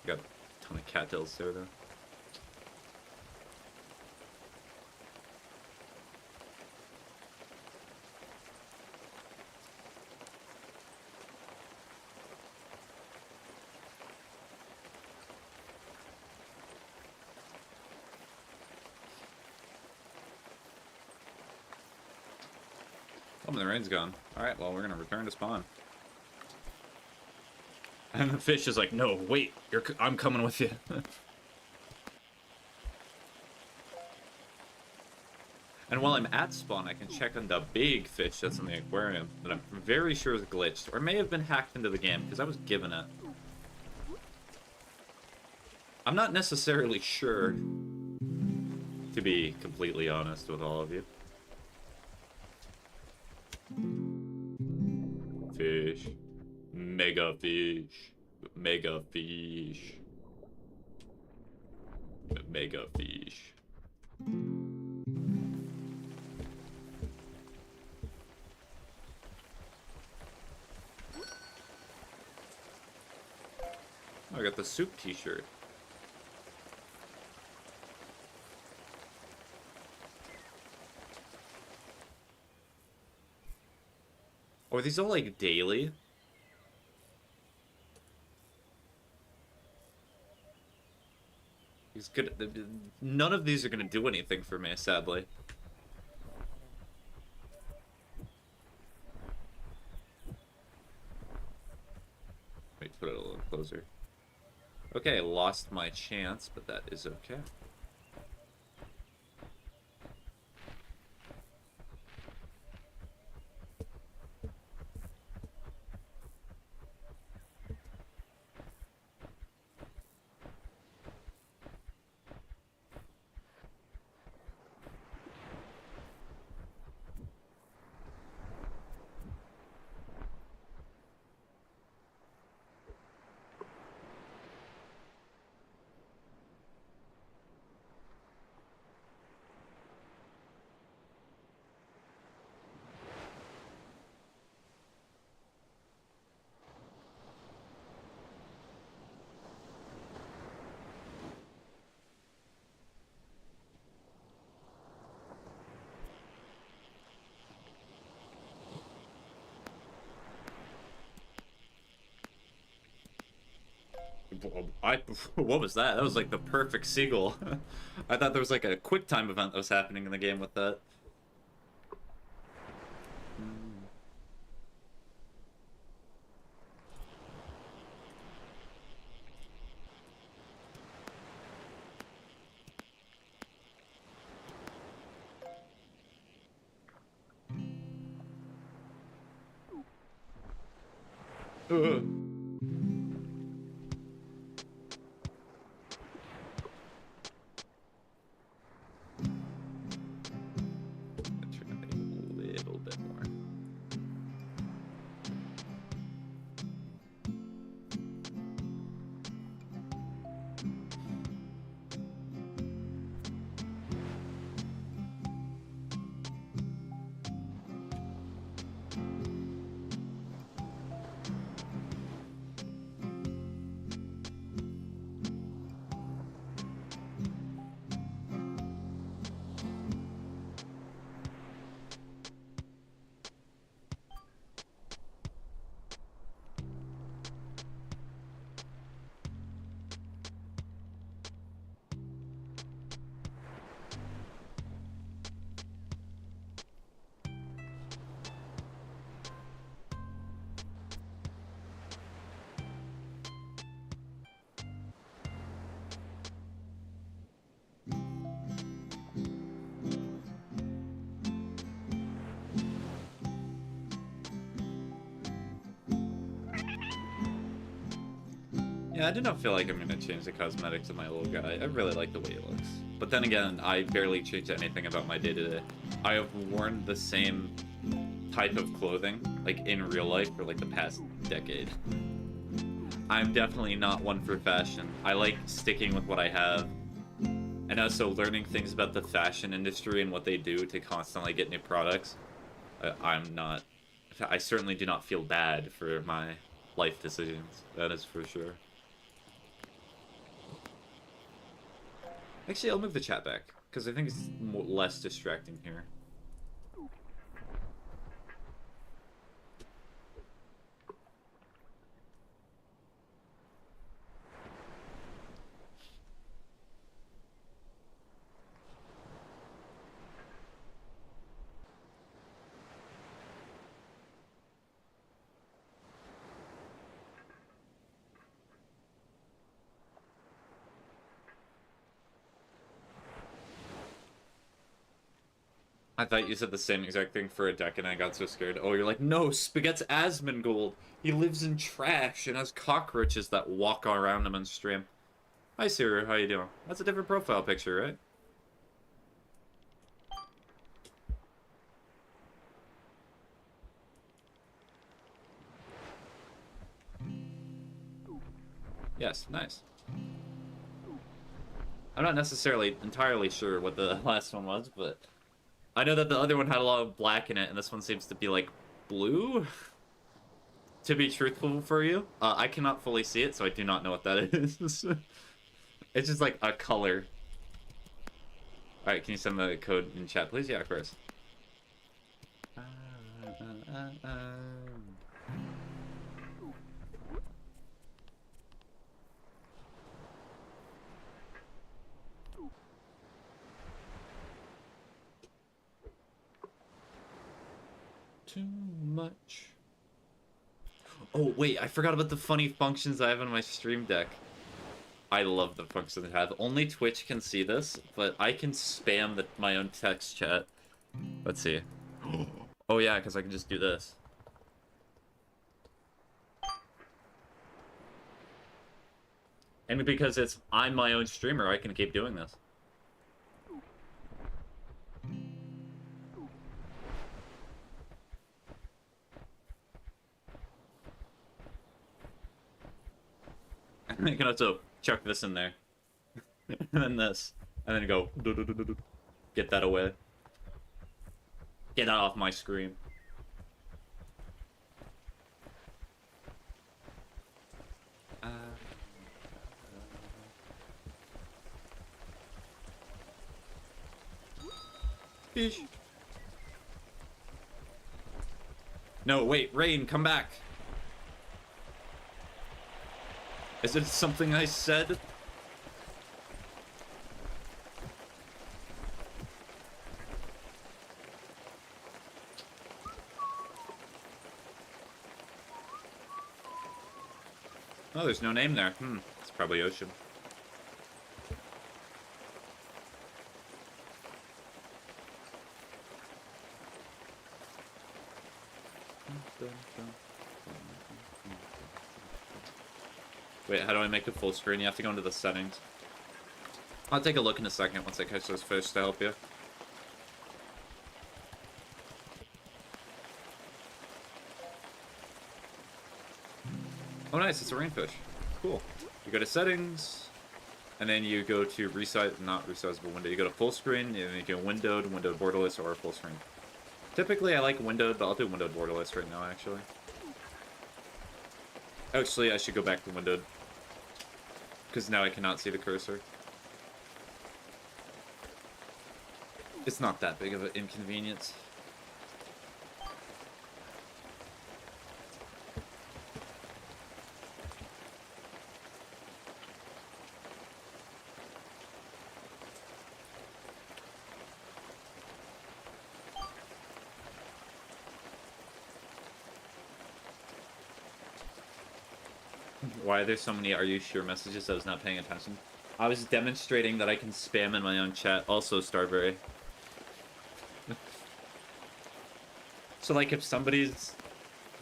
Got a ton of cattails there though. Oh, the rain's gone. Alright, well, we're gonna return to spawn. And the fish is like, no, wait, I'm coming with you. And while I'm at spawn, I can check on the big fish that's in the aquarium that I'm very sure is glitched, or may have been hacked into the game, because I was given it. I'm not necessarily sure, to be completely honest with all of you. Fish. Mega fish. Mega fish. Mega fish. Oh, I got the soup t-shirt. Oh, are these all like daily? He's good. None of these are gonna do anything for me, sadly. Wait, put it a little closer. Okay, lost my chance, but that is okay. What was that? That was like the perfect seagull. I thought there was like a quick time event that was happening in the game with that. Ugh. Turn it a little bit more. Yeah, I do not feel like I'm gonna change the cosmetics of my little guy. I really like the way he looks. But then again, I barely change anything about my day-to-day. I have worn the same type of clothing, like, in real life for, like, the past decade. I'm definitely not one for fashion. I like sticking with what I have. And also learning things about the fashion industry and what they do to constantly get new products. I'm not... I certainly do not feel bad for my life decisions. That is for sure. Actually, I'll move the chat back, because I think it's less distracting here. I thought you said the same exact thing for a deck, and I got so scared. Oh, you're like, no, Spaghett's Asmongold. He lives in trash and has cockroaches that walk around him on stream. Hi, Siri, how you doing? That's a different profile picture, right? Yes, nice. I'm not necessarily entirely sure what the last one was, but I know that the other one had a lot of black in it, and this one seems to be, like, blue? To be truthful for you, I cannot fully see it, so I do not know what that is. It's just, like, a color. Alright, can you send the code in chat, please? Yeah, of course. Too much. Oh, wait, I forgot about the funny functions I have on my stream deck. I love the functions I have. Only Twitch can see this, but I can spam my own text chat. Let's see. Oh, yeah, because I can just do this. And because I'm my own streamer, I can keep doing this. I can also chuck this in there. And then this. And then go... Get that away. Get that off my screen. Fish. No, wait, Rain, come back. Is it something I said? Oh, there's no name there. It's probably Ocean. Wait, how do I make it full screen? You have to go into the settings. I'll take a look in a second once I catch those fish to help you. Oh nice, it's a rainfish. Cool. You go to settings, and then you go to not resizable window. You go to full screen, and then you go windowed borderless, or full screen. Typically I like windowed, but I'll do windowed borderless right now actually. Actually, I should go back to windowed. Because now I cannot see the cursor. It's not that big of an inconvenience. Why are there so many "are you sure" messages? I was not paying attention. I was demonstrating that I can spam in my own chat. Also, Starberry. So, like, if somebody's...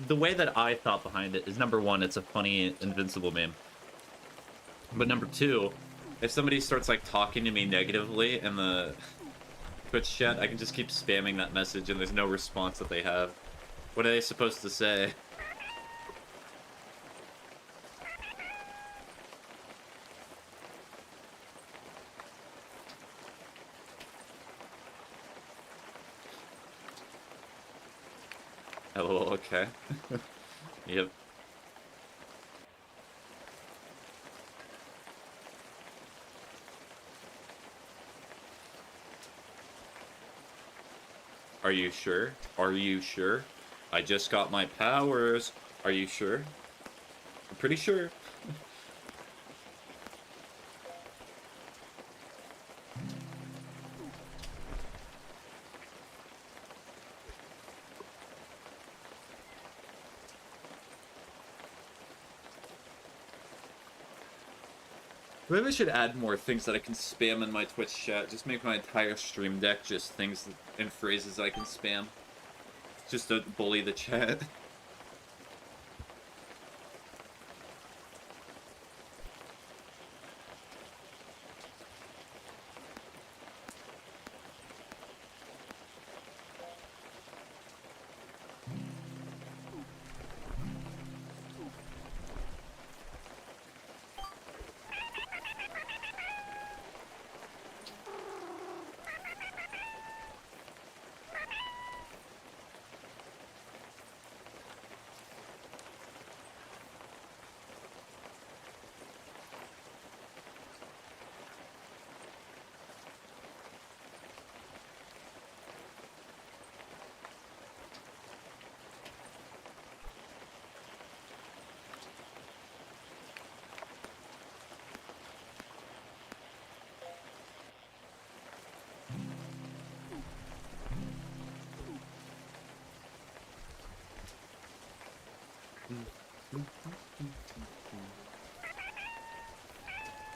The way that I thought behind it is, number one, it's a funny Invincible meme. But number two, if somebody starts like talking to me negatively in the Twitch chat, I can just keep spamming that message and there's no response that they have. What are they supposed to say? Oh, okay. Yep. Are you sure? Are you sure? I just got my powers. Are you sure? I'm pretty sure. Maybe I should add more things that I can spam in my Twitch chat. Just make my entire stream deck just things and phrases I can spam. Just to bully the chat.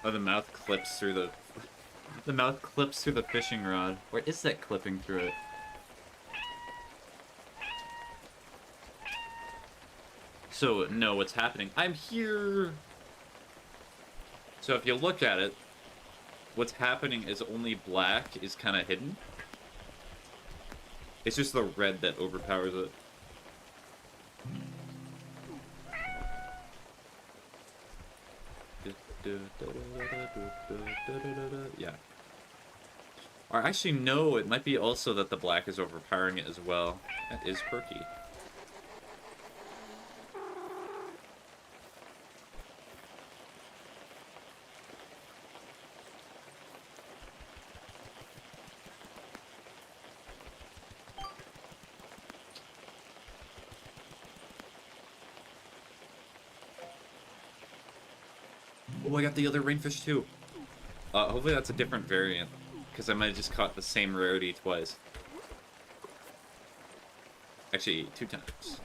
Oh, the mouth clips through the... The mouth clips through the fishing rod. Where is that clipping through it? So, no, what's happening? I'm here! So if you look at it, what's happening is only black is kind of hidden. It's just the red that overpowers it. Yeah. Or actually, no, it might be also that the black is overpowering it as well. That is perky. Oh, I got the other rainfish too. Hopefully that's a different variant, because I might have just caught the same rarity twice. Actually, 2 times.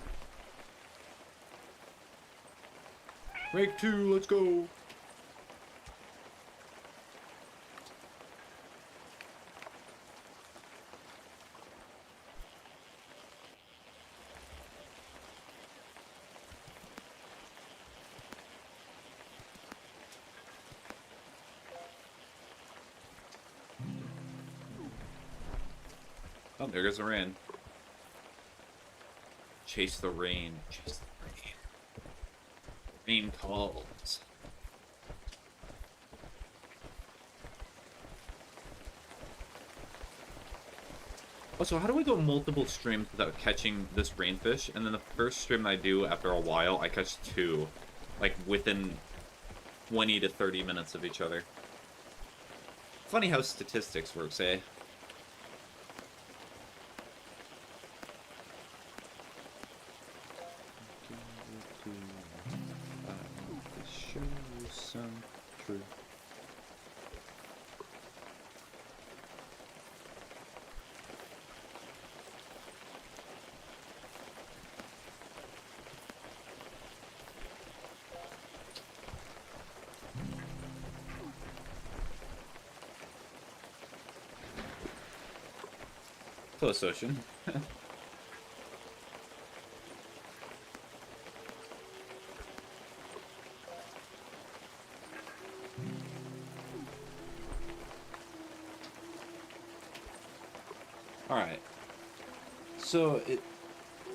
Break 2, let's go! Oh, there goes the rain. Chase the rain. Chase the rain. Rain calls. Also, how do I go multiple streams without catching this rainfish? And then the first stream I do, after a while, I catch 2. Like, within 20 to 30 minutes of each other. Funny how statistics works, eh? Close ocean. Alright. So,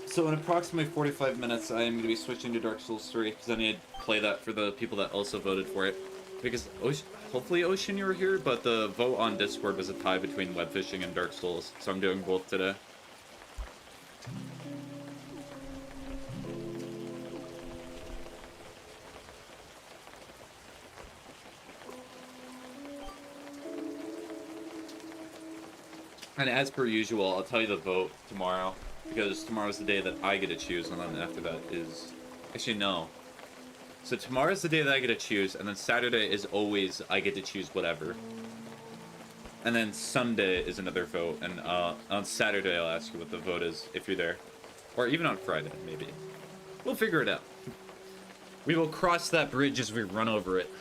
so in approximately 45 minutes, I am going to be switching to Dark Souls 3, because I need to play that for the people that also voted for it. Because, hopefully, Ocean, you were here, but the vote on Discord was a tie between Web Fishing and Dark Souls, so I'm doing both today. And as per usual, I'll tell you the vote tomorrow, because tomorrow's the day that I get to choose, and then after that is... Actually, no. So tomorrow's the day that I get to choose, and then Saturday is always I get to choose whatever. And then Sunday is another vote, and on Saturday I'll ask you what the vote is, if you're there. Or even on Friday, maybe. We'll figure it out. We will cross that bridge as we run over it.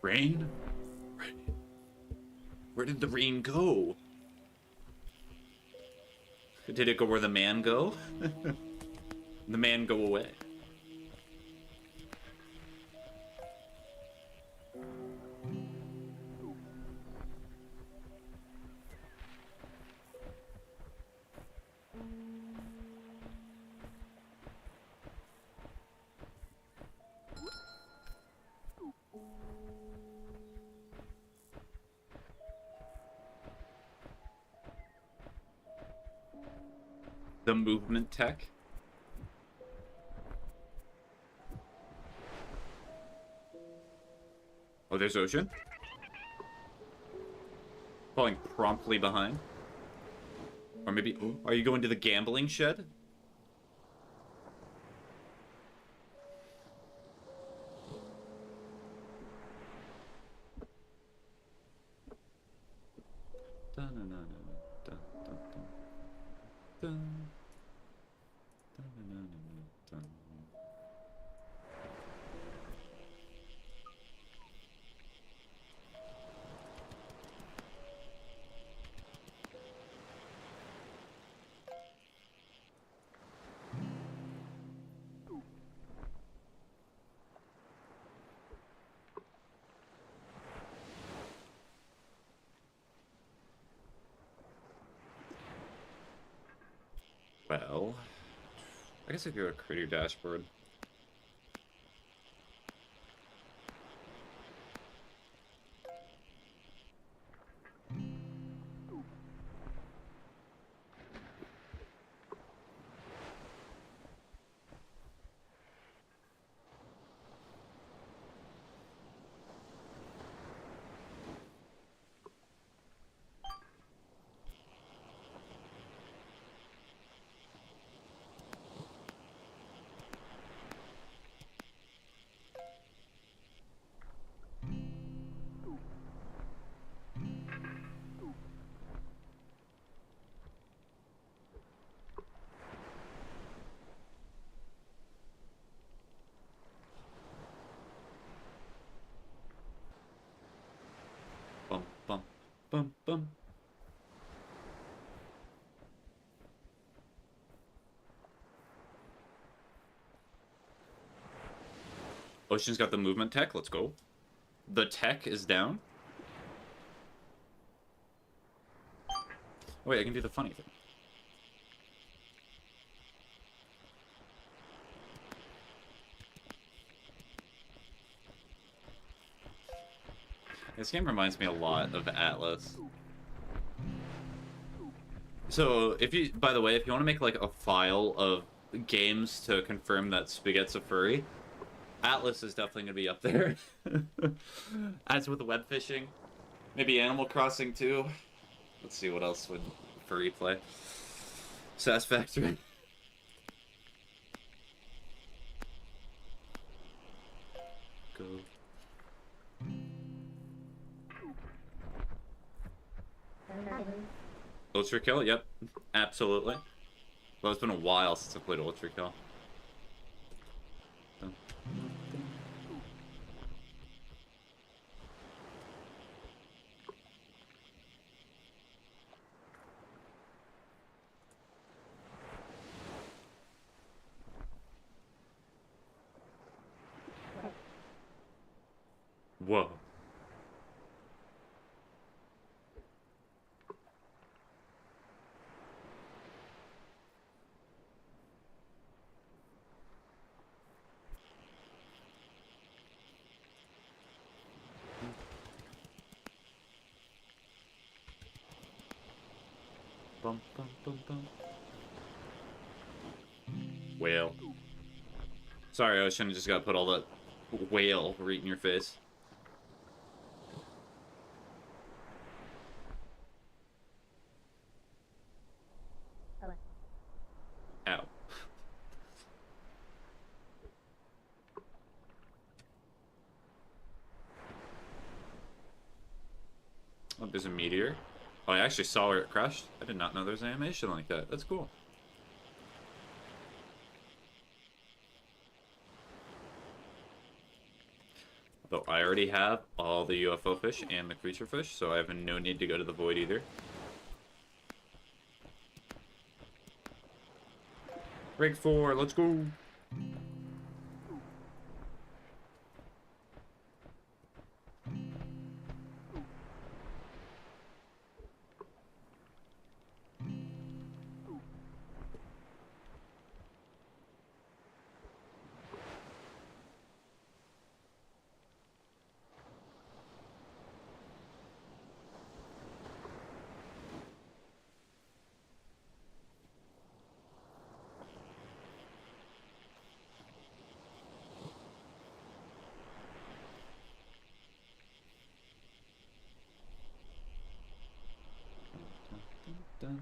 Rain? Where did the rain go? Did it go where the man go? The man go away. The movement tech. Oh, there's Ocean. Falling promptly behind. Or maybe... Are you going to the gambling shed? Well, I guess I could go create your dashboard. Bum, bum, bum, bum. Ocean's got the movement tech. Let's go. The tech is down. Oh, wait, I can do the funny thing. This game reminds me a lot of Atlas. So, if you, by the way, if you want to make like a file of games to confirm that Spaghetti's a furry, Atlas is definitely going to be up there. As with web fishing. Maybe Animal Crossing too. Let's see, what else would furry play? Satisfactory. Go. Ultra Kill? Yep. Absolutely. Well, it's been a while since I played Ultra Kill. Bum, bum, bum, bum. Whale. Sorry, I shouldn't have just got to put all that whale right in your face. Ow. Oh, there's a meteor. Oh, I actually saw where it crashed. I did not know there was animation like that. That's cool. Though I already have all the UFO fish and the creature fish, so I have no need to go to the void either. Break 4, let's go! Dun.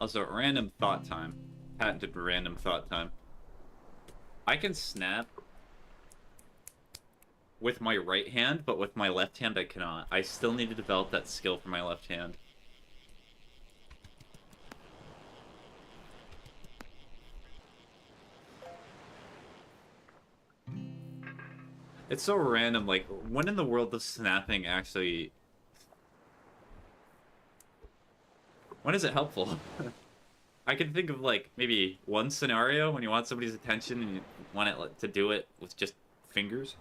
Also, random thought time. Patented random thought time. I can snap with my right hand, but with my left hand I cannot. I still need to develop that skill for my left hand. It's so random, like, when in the world does snapping actually... When is it helpful? I can think of, like, maybe one scenario when you want somebody's attention and you want it like, to do it with just fingers.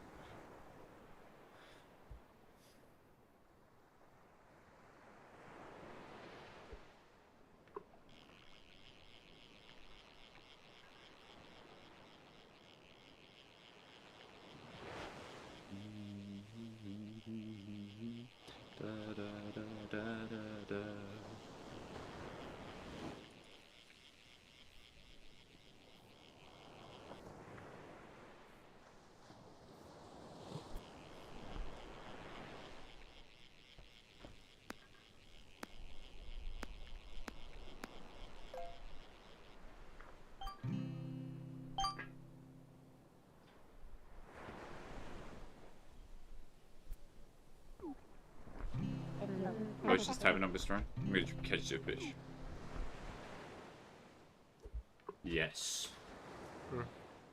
Da, da, da, da, da, da. Oh, she's typing up a story. I'm gonna catch the fish. Yes.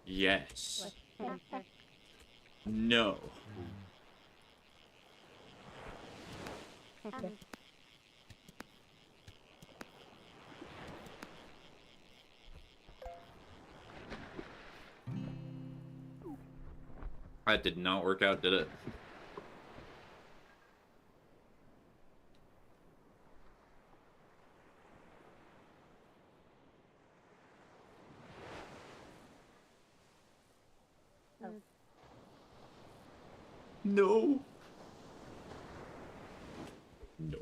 Yes. No. That did not work out, did it? No. No.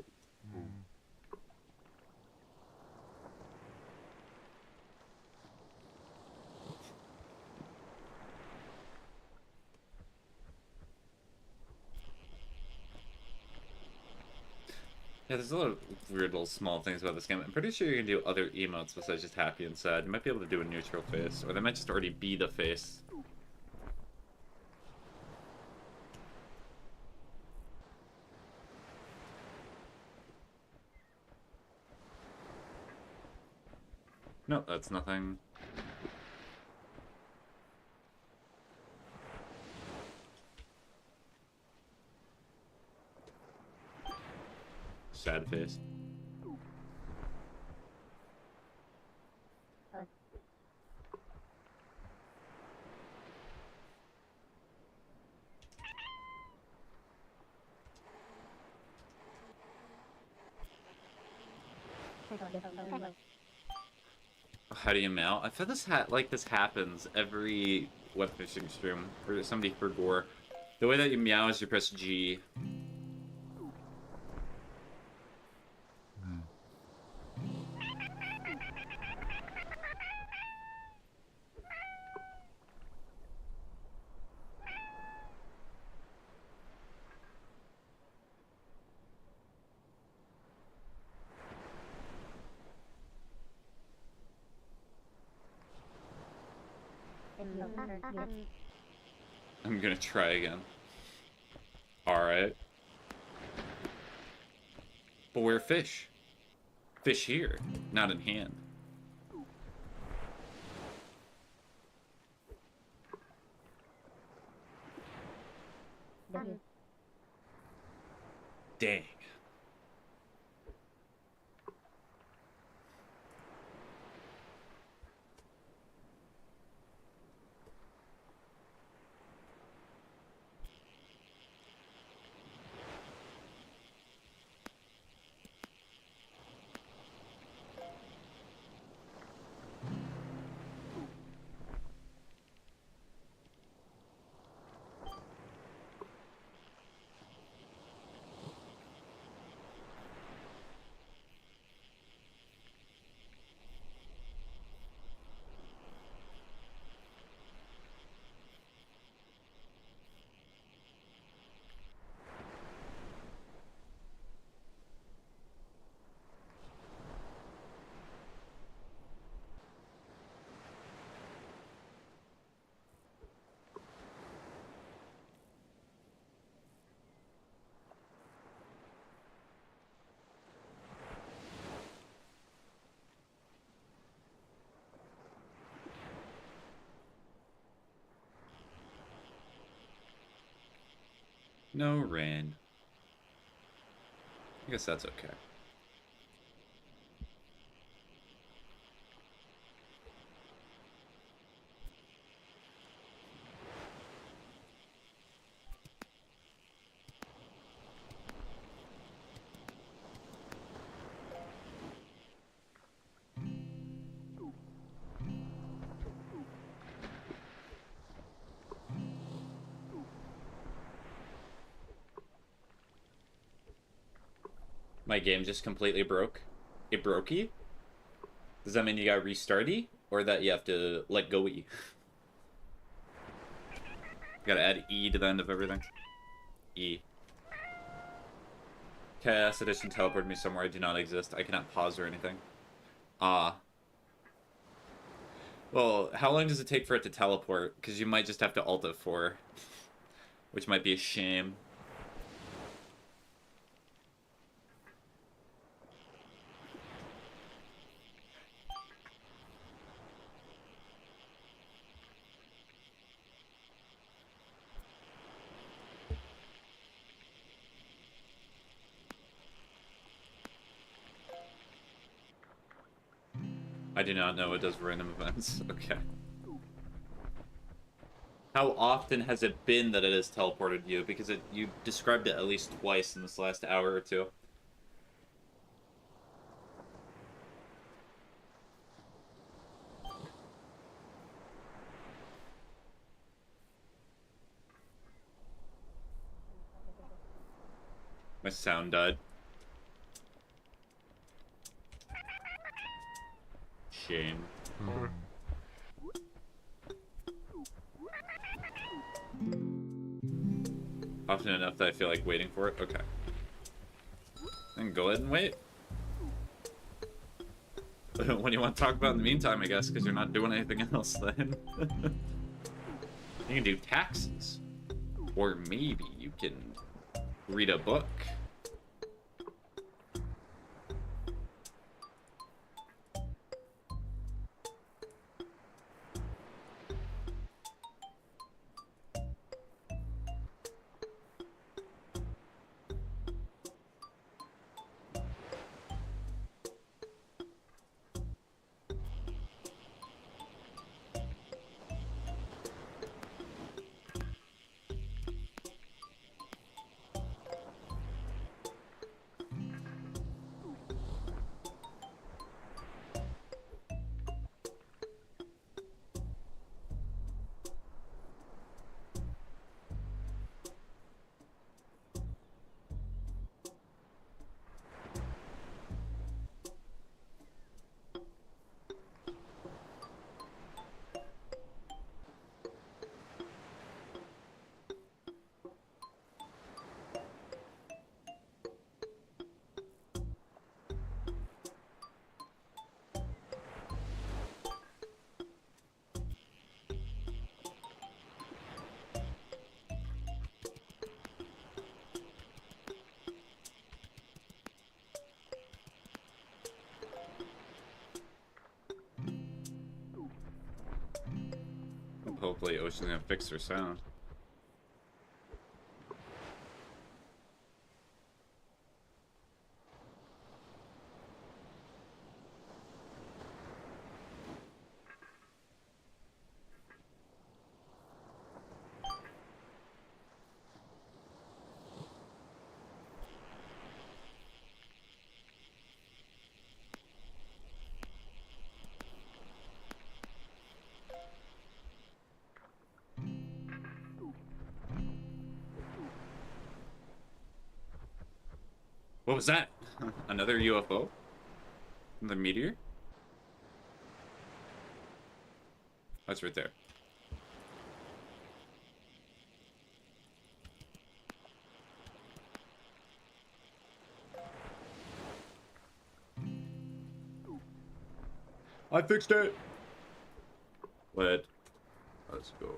Yeah, there's a lot of weird little small things about this game. I'm pretty sure you can do other emotes besides just happy and sad. You might be able to do a neutral face, or they might just already be the face. No, that's nothing. Sad face. How do you mount? I feel this this happens every web fishing stream or somebody for gore. The way that you meow is you press G. I'm gonna try again. Alright. But where fish? Fish here, not in hand. Dang. No rain. I guess that's okay. My game just completely broke. It brokey? Does that mean you got restarty? Or that you have to let go-y? Gotta add E to the end of everything. E. Chaos Edition teleported me somewhere I do not exist. I cannot pause or anything. Ah. Well, how long does it take for it to teleport? Because you might just have to alt F4. Which might be a shame. I do not know it does random events. Okay. How often has it been that it has teleported you? Because you described it at least twice in this last hour or two. My sound died. Shame. Often enough that I feel like waiting for it. Okay. And go ahead and wait. What do you want to talk about in the meantime, I guess, because you're not doing anything else then. You can do taxes. Or maybe you can read a book. Hopefully Ocean's gonna fix her sound. What was that? Another UFO? The meteor? That's right there. I fixed it! Let's go.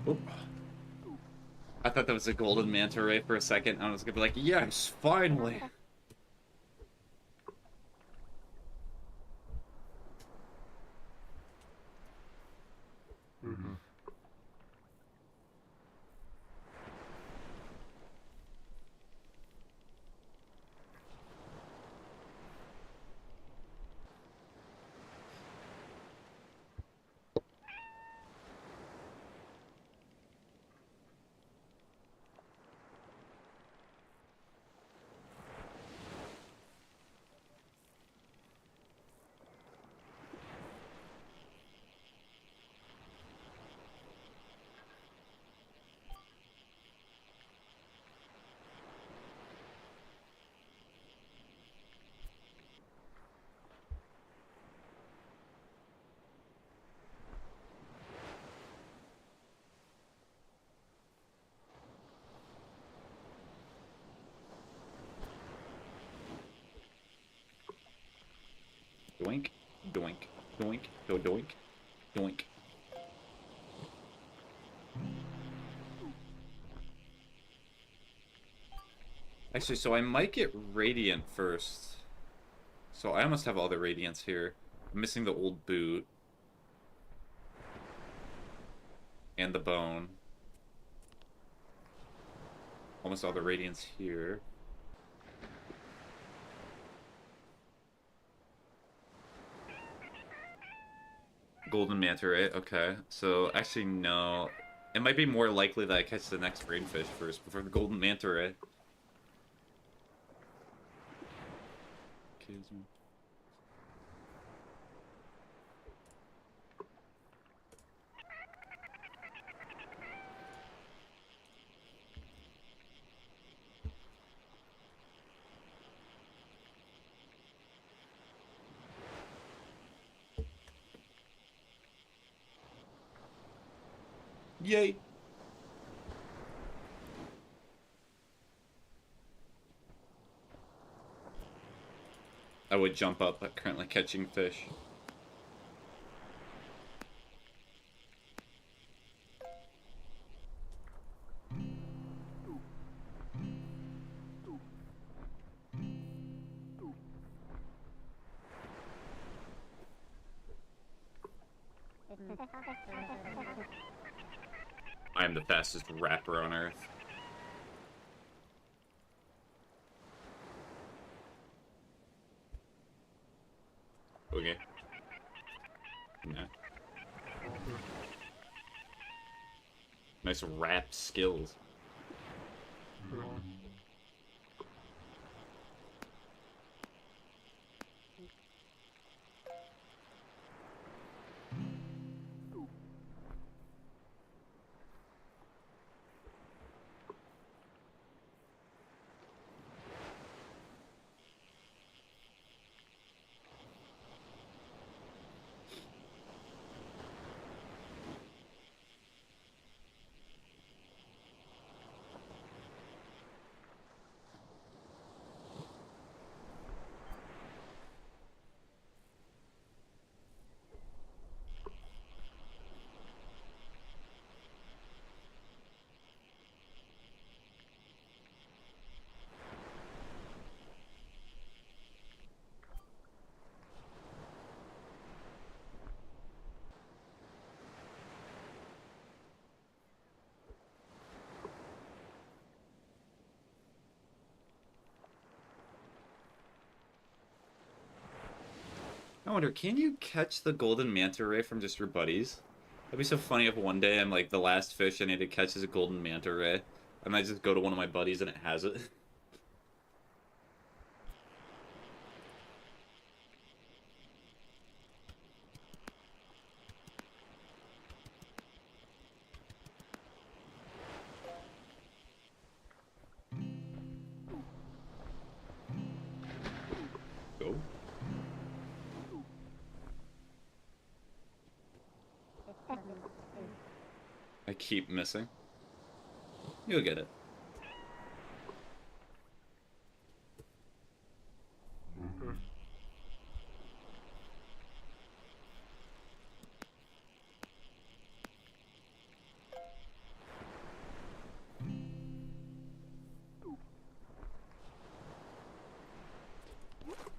Oop. I thought that was a golden manta ray for a second. I was gonna be like, yes, finally. Doink, doink, doink, do doink, doink. Actually, so I might get Radiant first. So I almost have all the Radiants here. I'm missing the old boot. And the bone. Almost all the Radiants here. Golden Manta Ray, okay. So, actually, no. It might be more likely that I catch the next Rainfish first before the Golden Manta Ray. Yay! I would jump up, but currently catching fish. I am the fastest rapper on Earth. Okay. Nah. Nice rap skills. I wonder, can you catch the golden manta ray from just your buddies? That'd be so funny if one day I'm like, the last fish I need to catch is a golden manta ray. I might just go to one of my buddies and it has it. Go. I keep missing. You'll get it.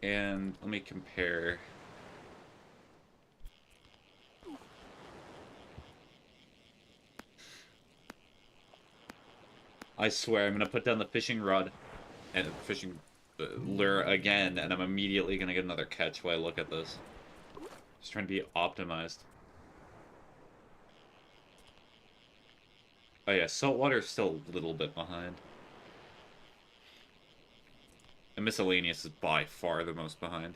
And let me compare. I swear I'm gonna put down the fishing rod and fishing lure again, and I'm immediately gonna get another catch while I look at this. Just trying to be optimized. Oh yeah, saltwater is still a little bit behind. And miscellaneous is by far the most behind.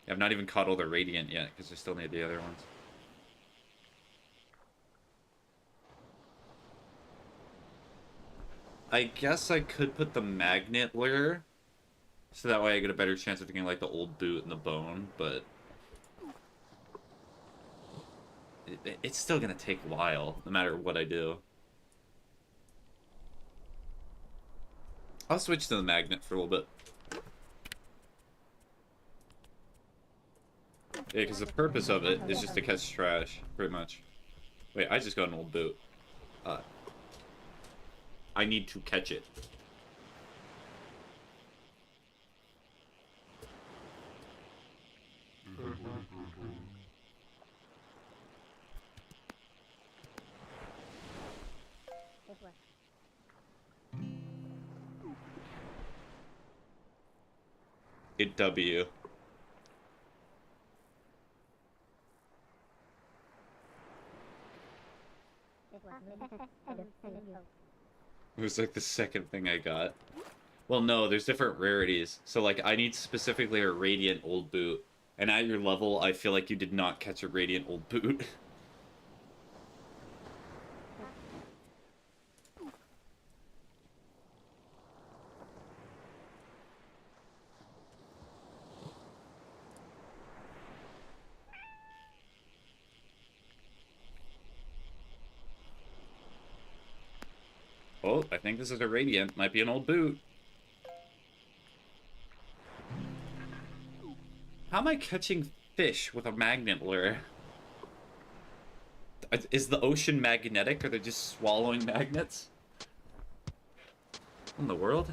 I've not even caught all the radiant yet, because I still need the other ones. I guess I could put the magnet lure, so that way I get a better chance of getting like the old boot and the bone, but it's still gonna take a while, no matter what I do. I'll switch to the magnet for a little bit. Yeah, because the purpose of it is just to catch trash, pretty much. Wait, I just got an old boot. I need to catch it. It W. It was like the second thing I got. Well, no, there's different rarities. So, like, I need specifically a Radiant Old Boot. And at your level, I feel like you did not catch a Radiant Old Boot. Oh, I think this is a Radiant. Might be an old boot. How am I catching fish with a magnet lure? Is the ocean magnetic? Or are they just swallowing magnets? What in the world?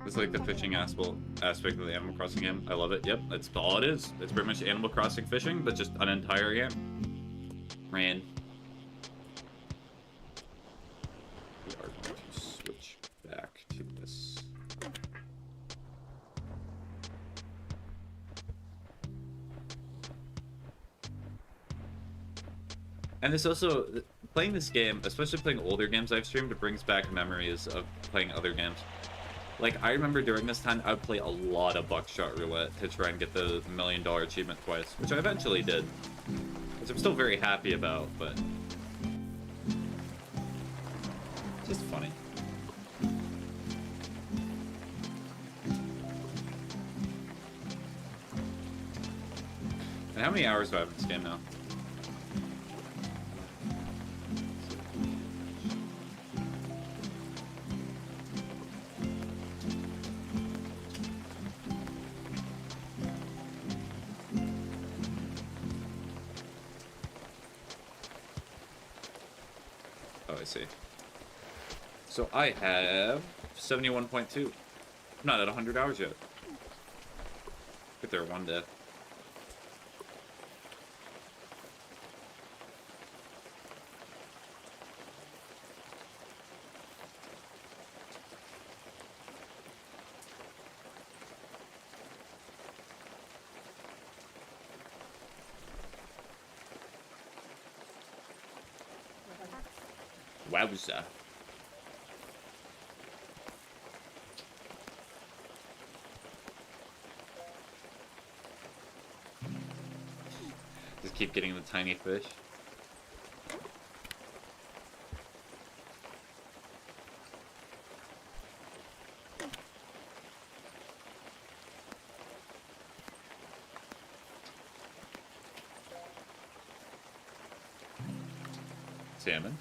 It's like the fishing aspect of the Animal Crossing game. I love it. Yep, that's all it is. It's pretty much Animal Crossing fishing, but just an entire game. Ran. We are going to switch back to this. And this also, playing this game, especially playing older games I've streamed, brings back memories of playing other games. Like, I remember during this time, I would play a lot of Buckshot Roulette to try and get the $1 million achievement twice, which I eventually did. Which I'm still very happy about, but... it's just funny. And how many hours do I have in this game now? I see. So I have 71.2. I'm not at 100 hours yet. Get there one day. Wowza. Just keep getting the tiny fish. Salmon.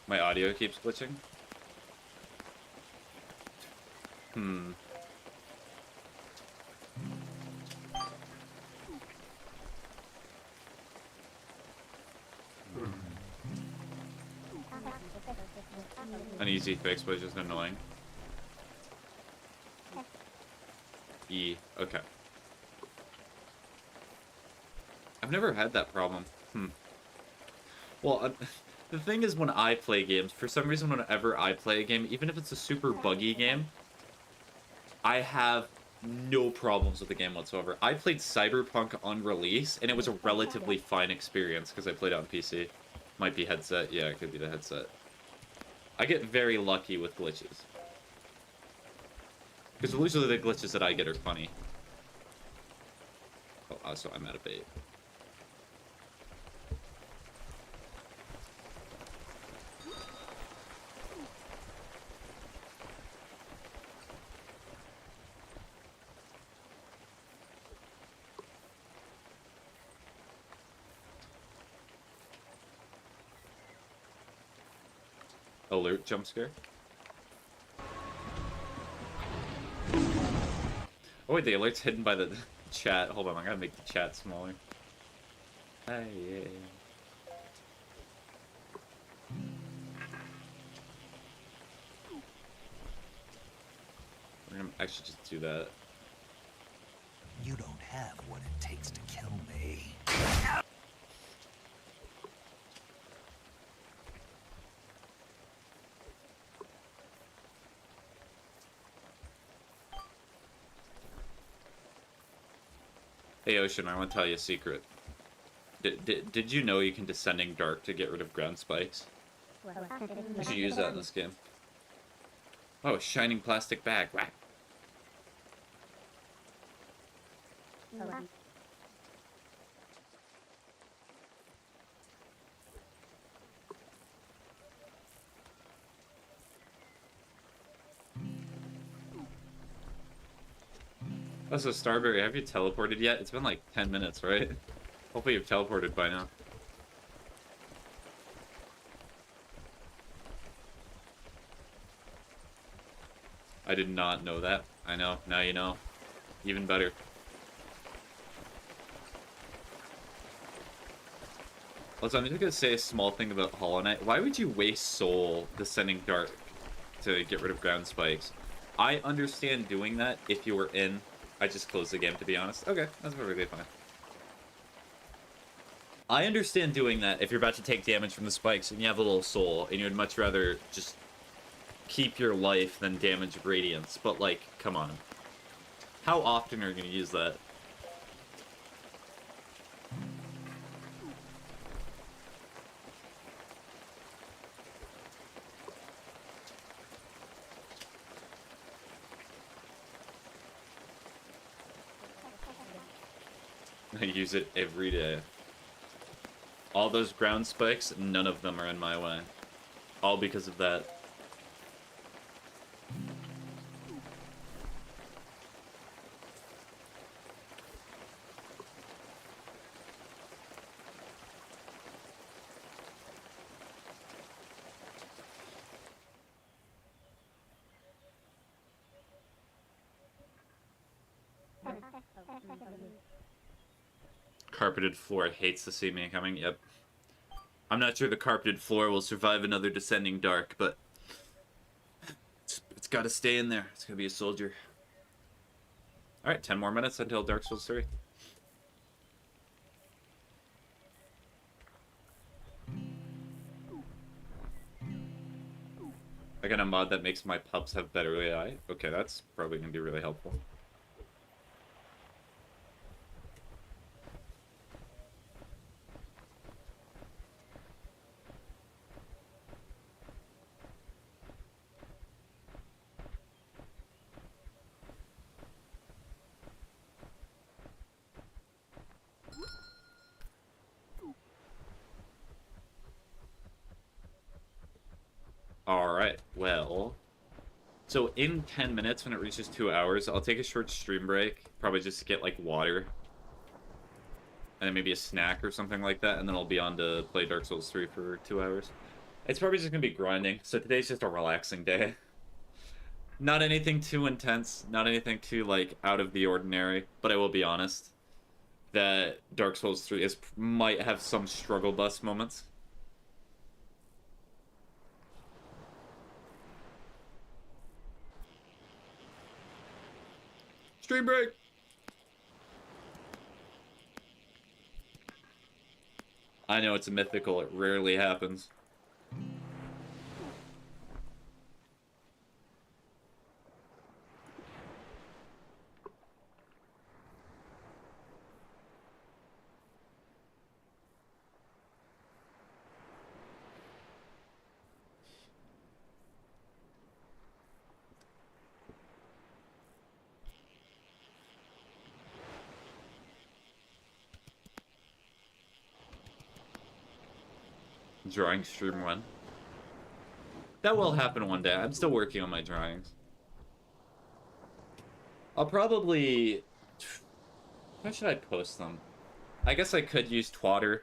My audio keeps glitching. An easy fix, but it's just annoying. E. Okay. I've never had that problem. Well, the thing is, when I play games, for some reason, whenever I play a game, even if it's a super buggy game, I have no problems with the game whatsoever. I played Cyberpunk on release, and it was a relatively fine experience because I played it on PC. Might be headset. Yeah, it could be the headset. I get very lucky with glitches. Because usually the glitches that I get are funny. Oh, also, I'm out of bait. Alert jump scare. Oh wait, the alert's hidden by the chat. Hold on, I gotta make the chat smaller. Hey, yeah. We're gonna actually just do that. You don't have what it takes to kill me. Hey Ocean, I want to tell you a secret. Did you know you can Descending Dark to get rid of ground spikes? I should use that in this game. Oh, shining plastic bag. Whack. Oh, so Starberry, have you teleported yet? It's been like 10 minutes, right? Hopefully you've teleported by now. I did not know that. I know. Now you know. Even better. Also, I'm just gonna say a small thing about Hollow Knight. Why would you waste Soul Descending Dark to get rid of ground spikes? I understand doing that if you were in. I just closed the game, to be honest. Okay, that's perfectly fine. I understand doing that if you're about to take damage from the spikes and you have a little soul, and you'd much rather just keep your life than damage Radiance. But, like, come on. How often are you going to use that? I use it every day. All those ground spikes, none of them are in my way. All because of that. Carpeted floor hates to see me coming. Yep. I'm not sure the carpeted floor will survive another Descending Dark, but it's got to stay in there. It's gonna be a soldier. All right, 10 more minutes until Dark Souls 3. I got a mod that makes my pups have better AI. Okay, that's probably gonna be really helpful. Alright, well... So in 10 minutes, when it reaches 2 hours, I'll take a short stream break. Probably just to get, like, water. And then maybe a snack or something like that. And then I'll be on to play Dark Souls 3 for 2 hours. It's probably just gonna be grinding. So today's just a relaxing day. Not anything too intense. Not anything too, like, out of the ordinary. But I will be honest that Dark Souls 3 might have some struggle bus moments. Stream break! I know it's a mythical, it rarely happens. Drawing stream 1. That will happen one day. I'm still working on my drawings. I'll probably... How should I post them? I guess I could use Twatter,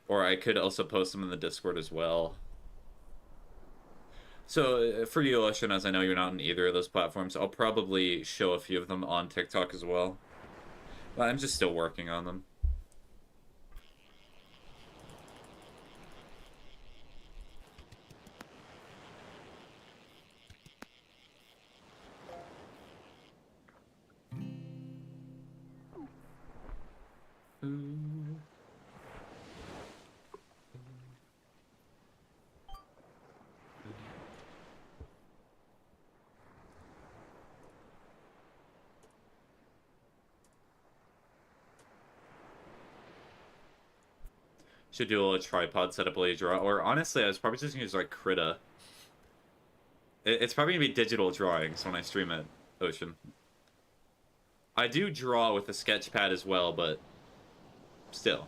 or I could also post them in the Discord as well. So, for you, Ocean, as I know you're not on either of those platforms, I'll probably show a few of them on TikTok as well. But I'm just still working on them. Should do a little tripod setup while you draw. Or honestly, I was probably just gonna use like Krita. It's probably gonna be digital drawings when I stream it, Ocean. I do draw with a sketch pad as well, but still.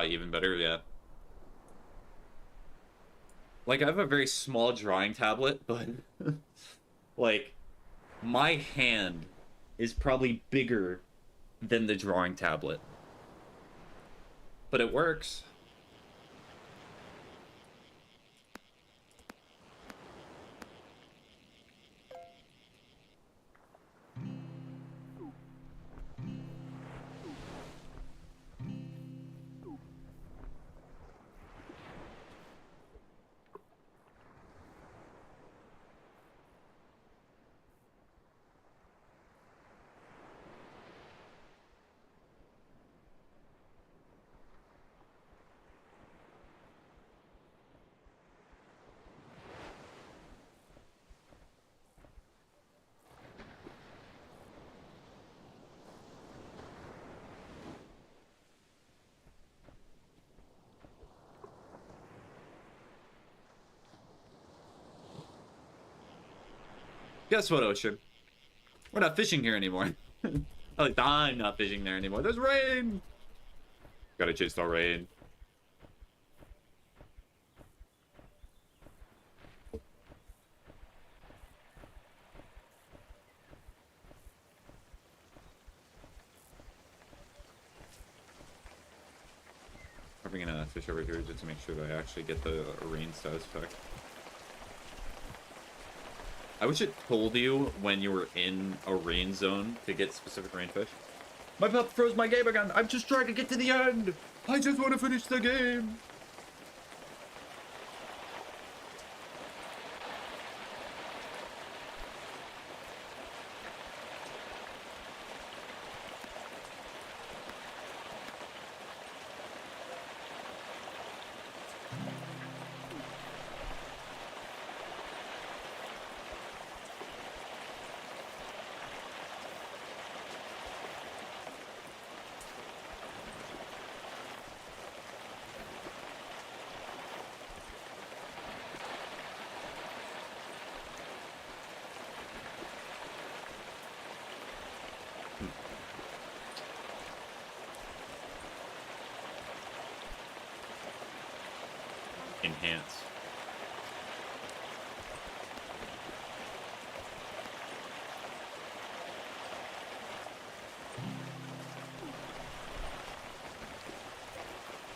Even better, yeah. Like, I have a very small drawing tablet, but like, my hand is probably bigger than the drawing tablet. But it works. Guess what, Ocean? We're not fishing here anymore. At least I'm not fishing there anymore. There's rain! Gotta chase the rain. I'm bringing a fish over here just to make sure that I actually get the rain status effect. I wish it told you when you were in a rain zone to get specific rain fish. My pup froze my game again. I'm just trying to get to the end. I just want to finish the game. Enhance.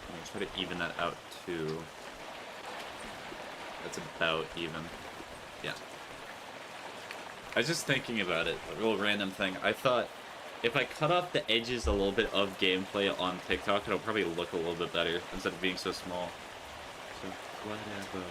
I'm gonna try to even that out too. That's about even. Yeah. I was just thinking about it, a real random thing. I thought if I cut off the edges a little bit of gameplay on TikTok, it'll probably look a little bit better instead of being so small. So, whatever.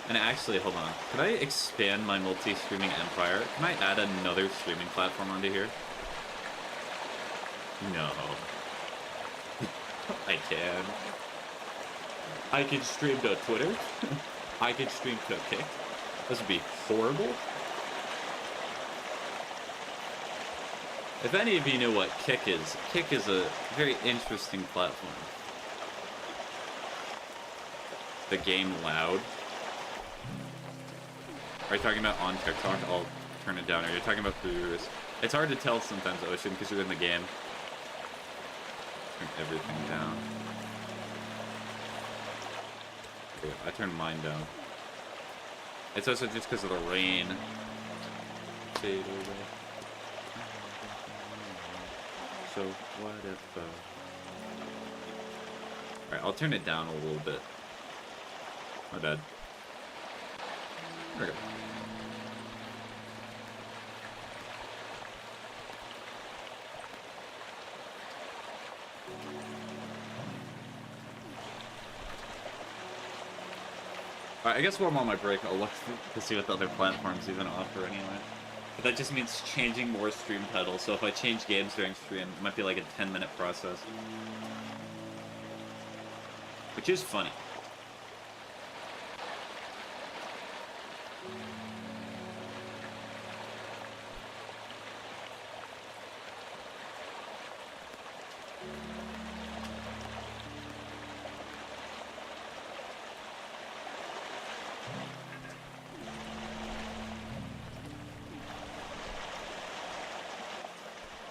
And actually, hold on. Could I expand my multi-streaming empire? Can I add another streaming platform onto here? No. I can. I can stream to Twitter. I can stream to Kick. This would be horrible. If any of you know what Kick is a very interesting platform. The game Loud. Are you talking about on TikTok? I'll turn it down. Are you talking about the viewers? It's hard to tell sometimes, Ocean, because you're in the game. Turn everything down. Okay, I turned mine down. It's also just because of the rain. So, whatever. Alright, I'll turn it down a little bit. My bad. There we go. Alright, I guess while I'm on my break, I'll look to see what the other platforms even offer anyway. But that just means changing more stream titles, so if I change games during stream, it might be like a 10-minute process. Which is funny.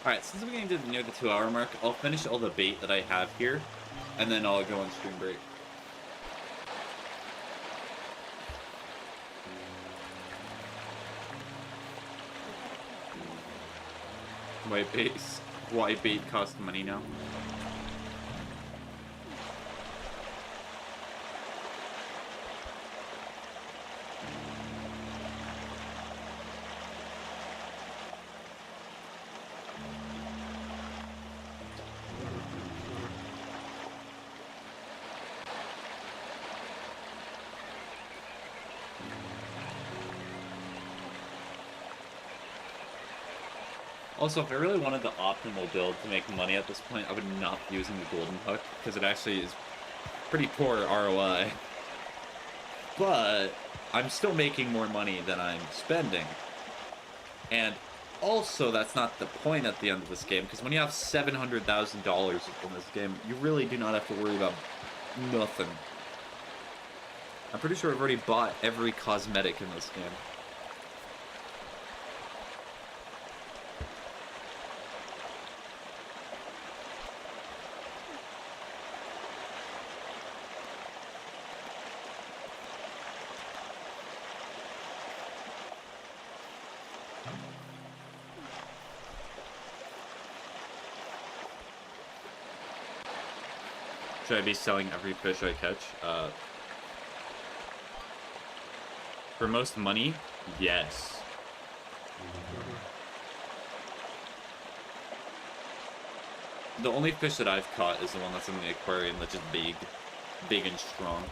Alright, since I'm getting to near the 2-hour mark, I'll finish all the bait that I have here, and then I'll go on stream break. Why bait costs money now? Also, if I really wanted the optimal build to make money at this point, I would not be using the golden hook, because it actually is pretty poor ROI. But I'm still making more money than I'm spending. And also, that's not the point at the end of this game, because when you have $700,000 in this game, you really do not have to worry about nothing. I'm pretty sure I've already bought every cosmetic in this game. Should I be selling every fish I catch? For most money, yes. The only fish that I've caught is the one that's in the aquarium that's just big. Big and strong.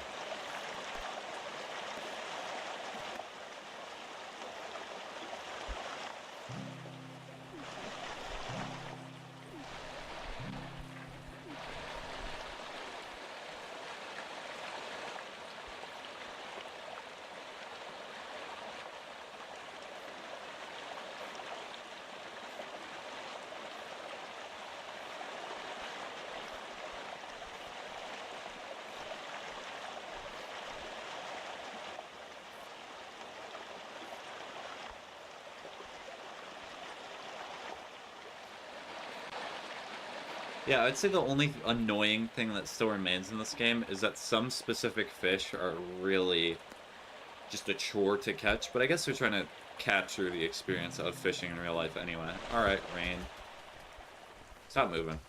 Yeah, I'd say the only annoying thing that still remains in this game is that some specific fish are really just a chore to catch, but I guess they're trying to capture the experience of fishing in real life anyway. Alright, rain. Stop moving.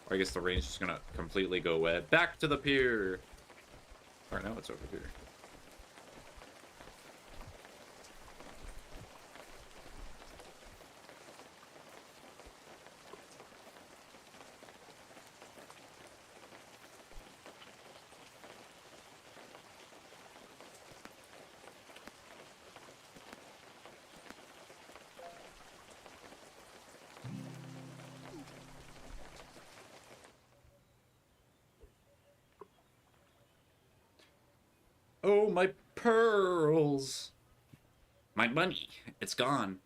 Or I guess the rain's just gonna completely go away. Back to the pier! Or no, it's over here. Oh, my pearls! My money, it's gone.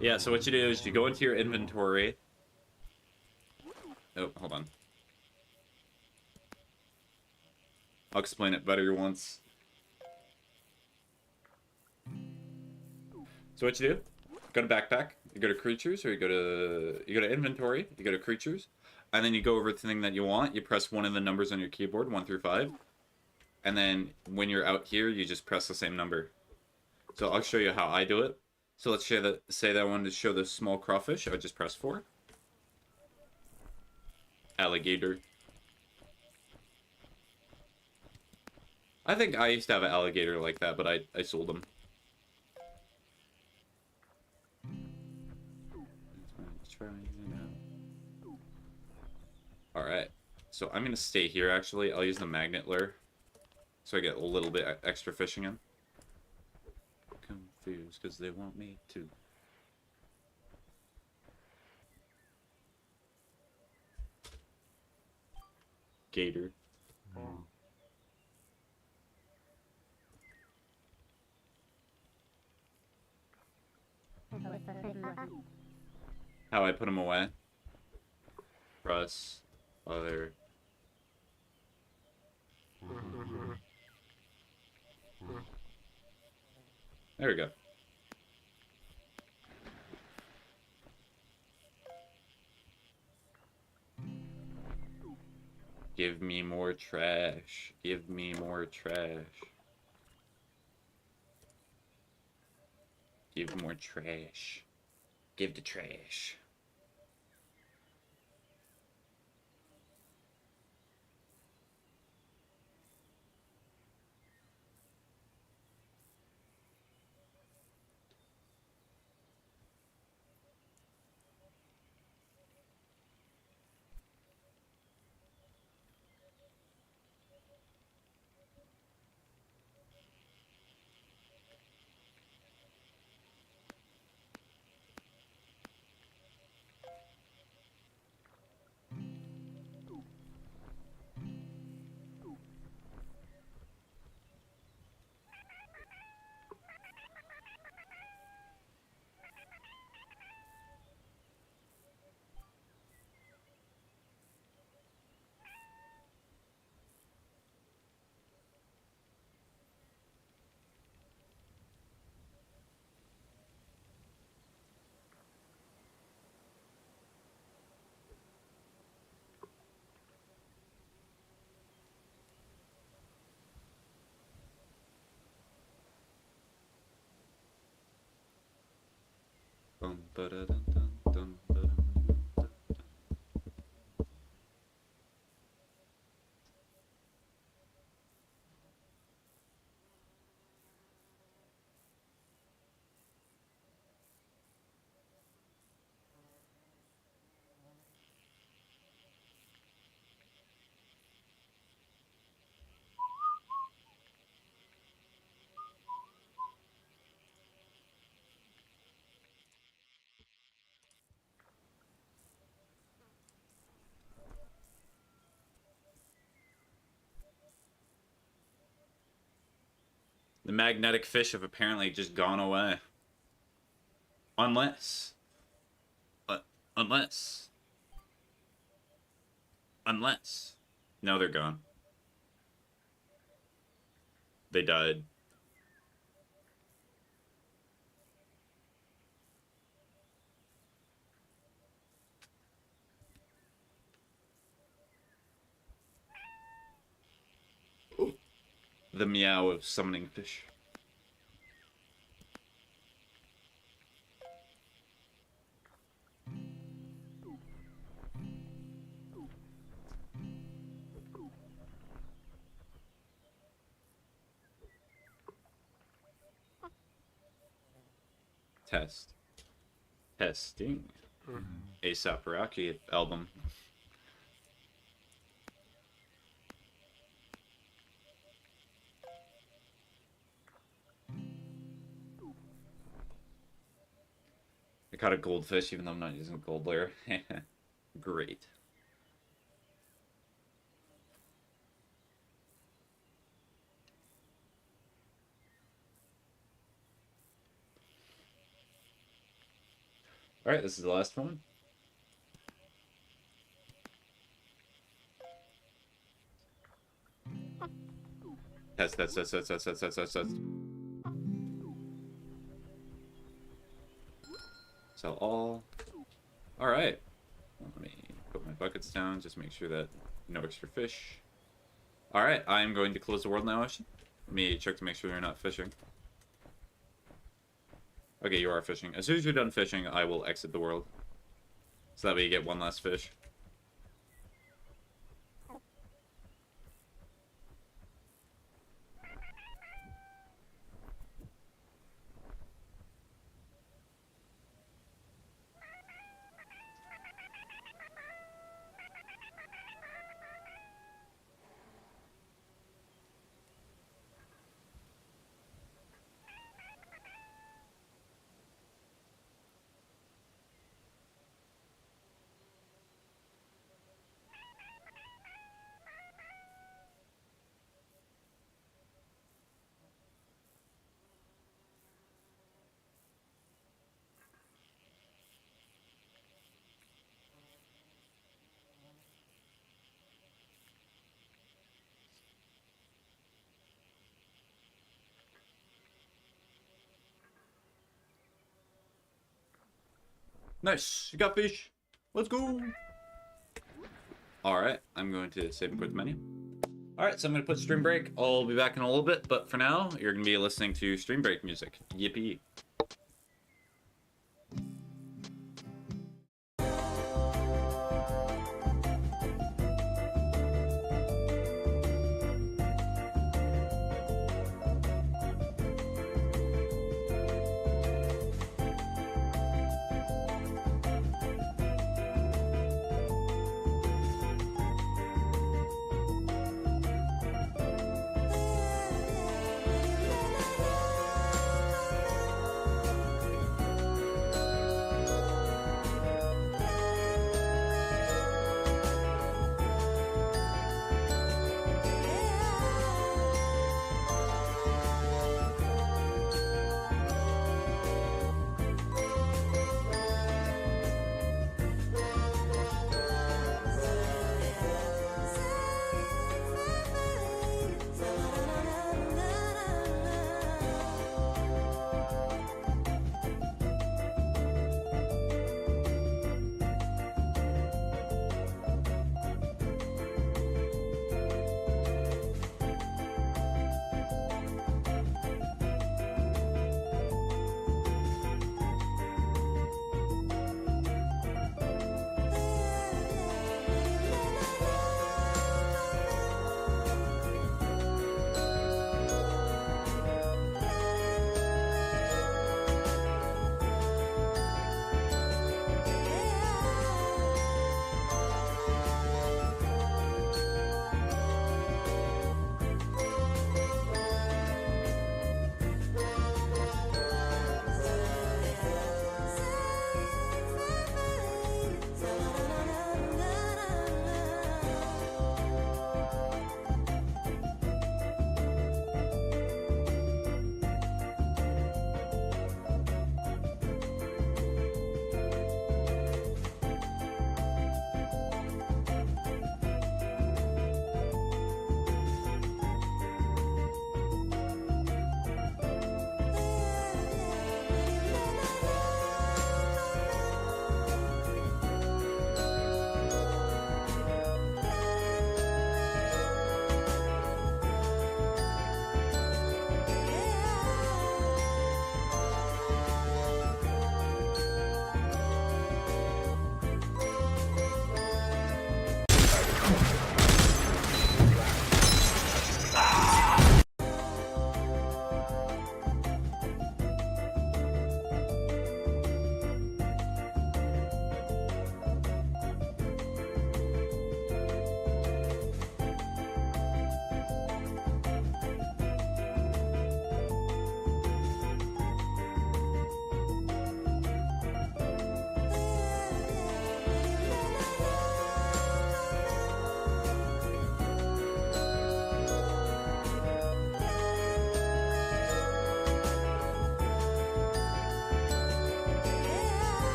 Yeah, so what you do is you go into your inventory. Oh, hold on. I'll explain it better once. So what you do? Go to backpack, you go to creatures, or you go to inventory, you go to creatures, and then you go over the thing that you want. You press one of the numbers on your keyboard, 1 through 5, and then when you're out here, you just press the same number. So I'll show you how I do it. So let's say that I wanted to show the small crawfish. I would just press 4. Alligator. I think I used to have an alligator like that, but I sold him. Alright, so I'm going to stay here actually. I'll use the magnet lure, so I get a little bit extra fishing in. Confused because they want me to. Gator. How I put them away. Press other. There we go. Give me more trash. Give me more trash. Give more trash. Give the trash. Bum, ba-da-dum, dum, dum, ba-dum, dum. The magnetic fish have apparently just gone away. Unless. Unless. Unless. No, they're gone. They died. The meow of summoning fish. Test. Testing. A$AP Rocky album. I caught a goldfish even though I'm not using gold layer. Great. Alright, this is the last one. Test, test, test, test, test, test, test, test, test. Sell all. Alright. Let me put my buckets down, just make sure that no extra fish. Alright, I'm going to close the world now, Ocean. Let me check to make sure you're not fishing. Okay, you are fishing. As soon as you're done fishing, I will exit the world. So that way you get one last fish. Nice, you got fish. Let's go. Alright, I'm going to save and quit the menu. Alright, so I'm going to put stream break. I'll be back in a little bit, but for now, you're going to be listening to stream break music. Yippee.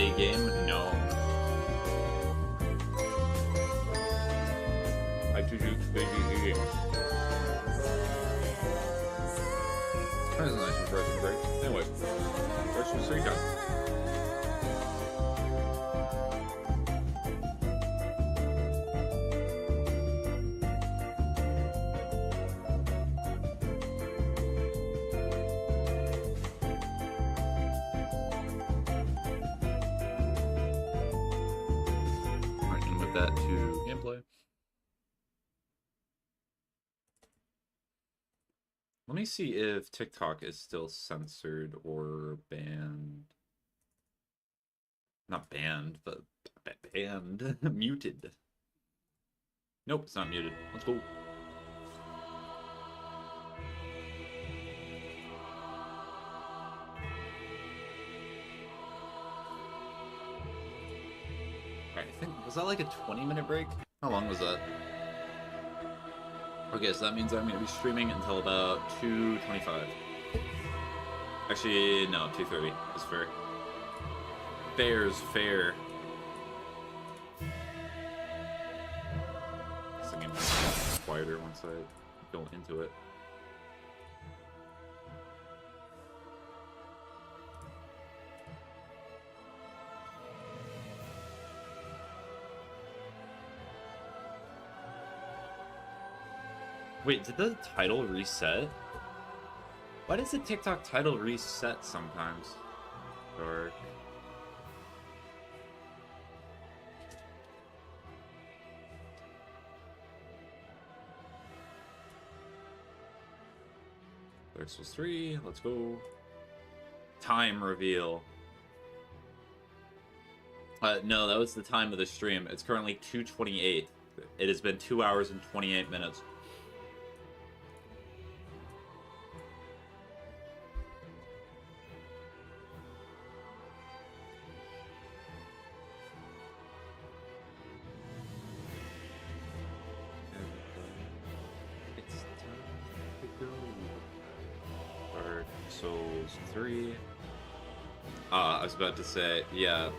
A game? No. I do eating. That was a nice refreshing break. Anyway, first one, 3 time. Alright, and with that to gameplay. Let me see if TikTok is still censored or banned. Not banned, but banned. Muted. Nope, it's not muted. Let's go. Alright, I think, was that like a 20-minute break? How long was that? Okay, so that means I'm going to be streaming until about 2:25. Actually, no, 2:30 is fair. Fair's fair. This game is quieter once I go into it. Wait, did the title reset? Why does the TikTok title reset sometimes? Or... Dark Souls 3, let's go. Time reveal. No, that was the time of the stream. It's currently 2:28. It has been 2 hours and 28 minutes. Souls 3. I was about to say, yeah.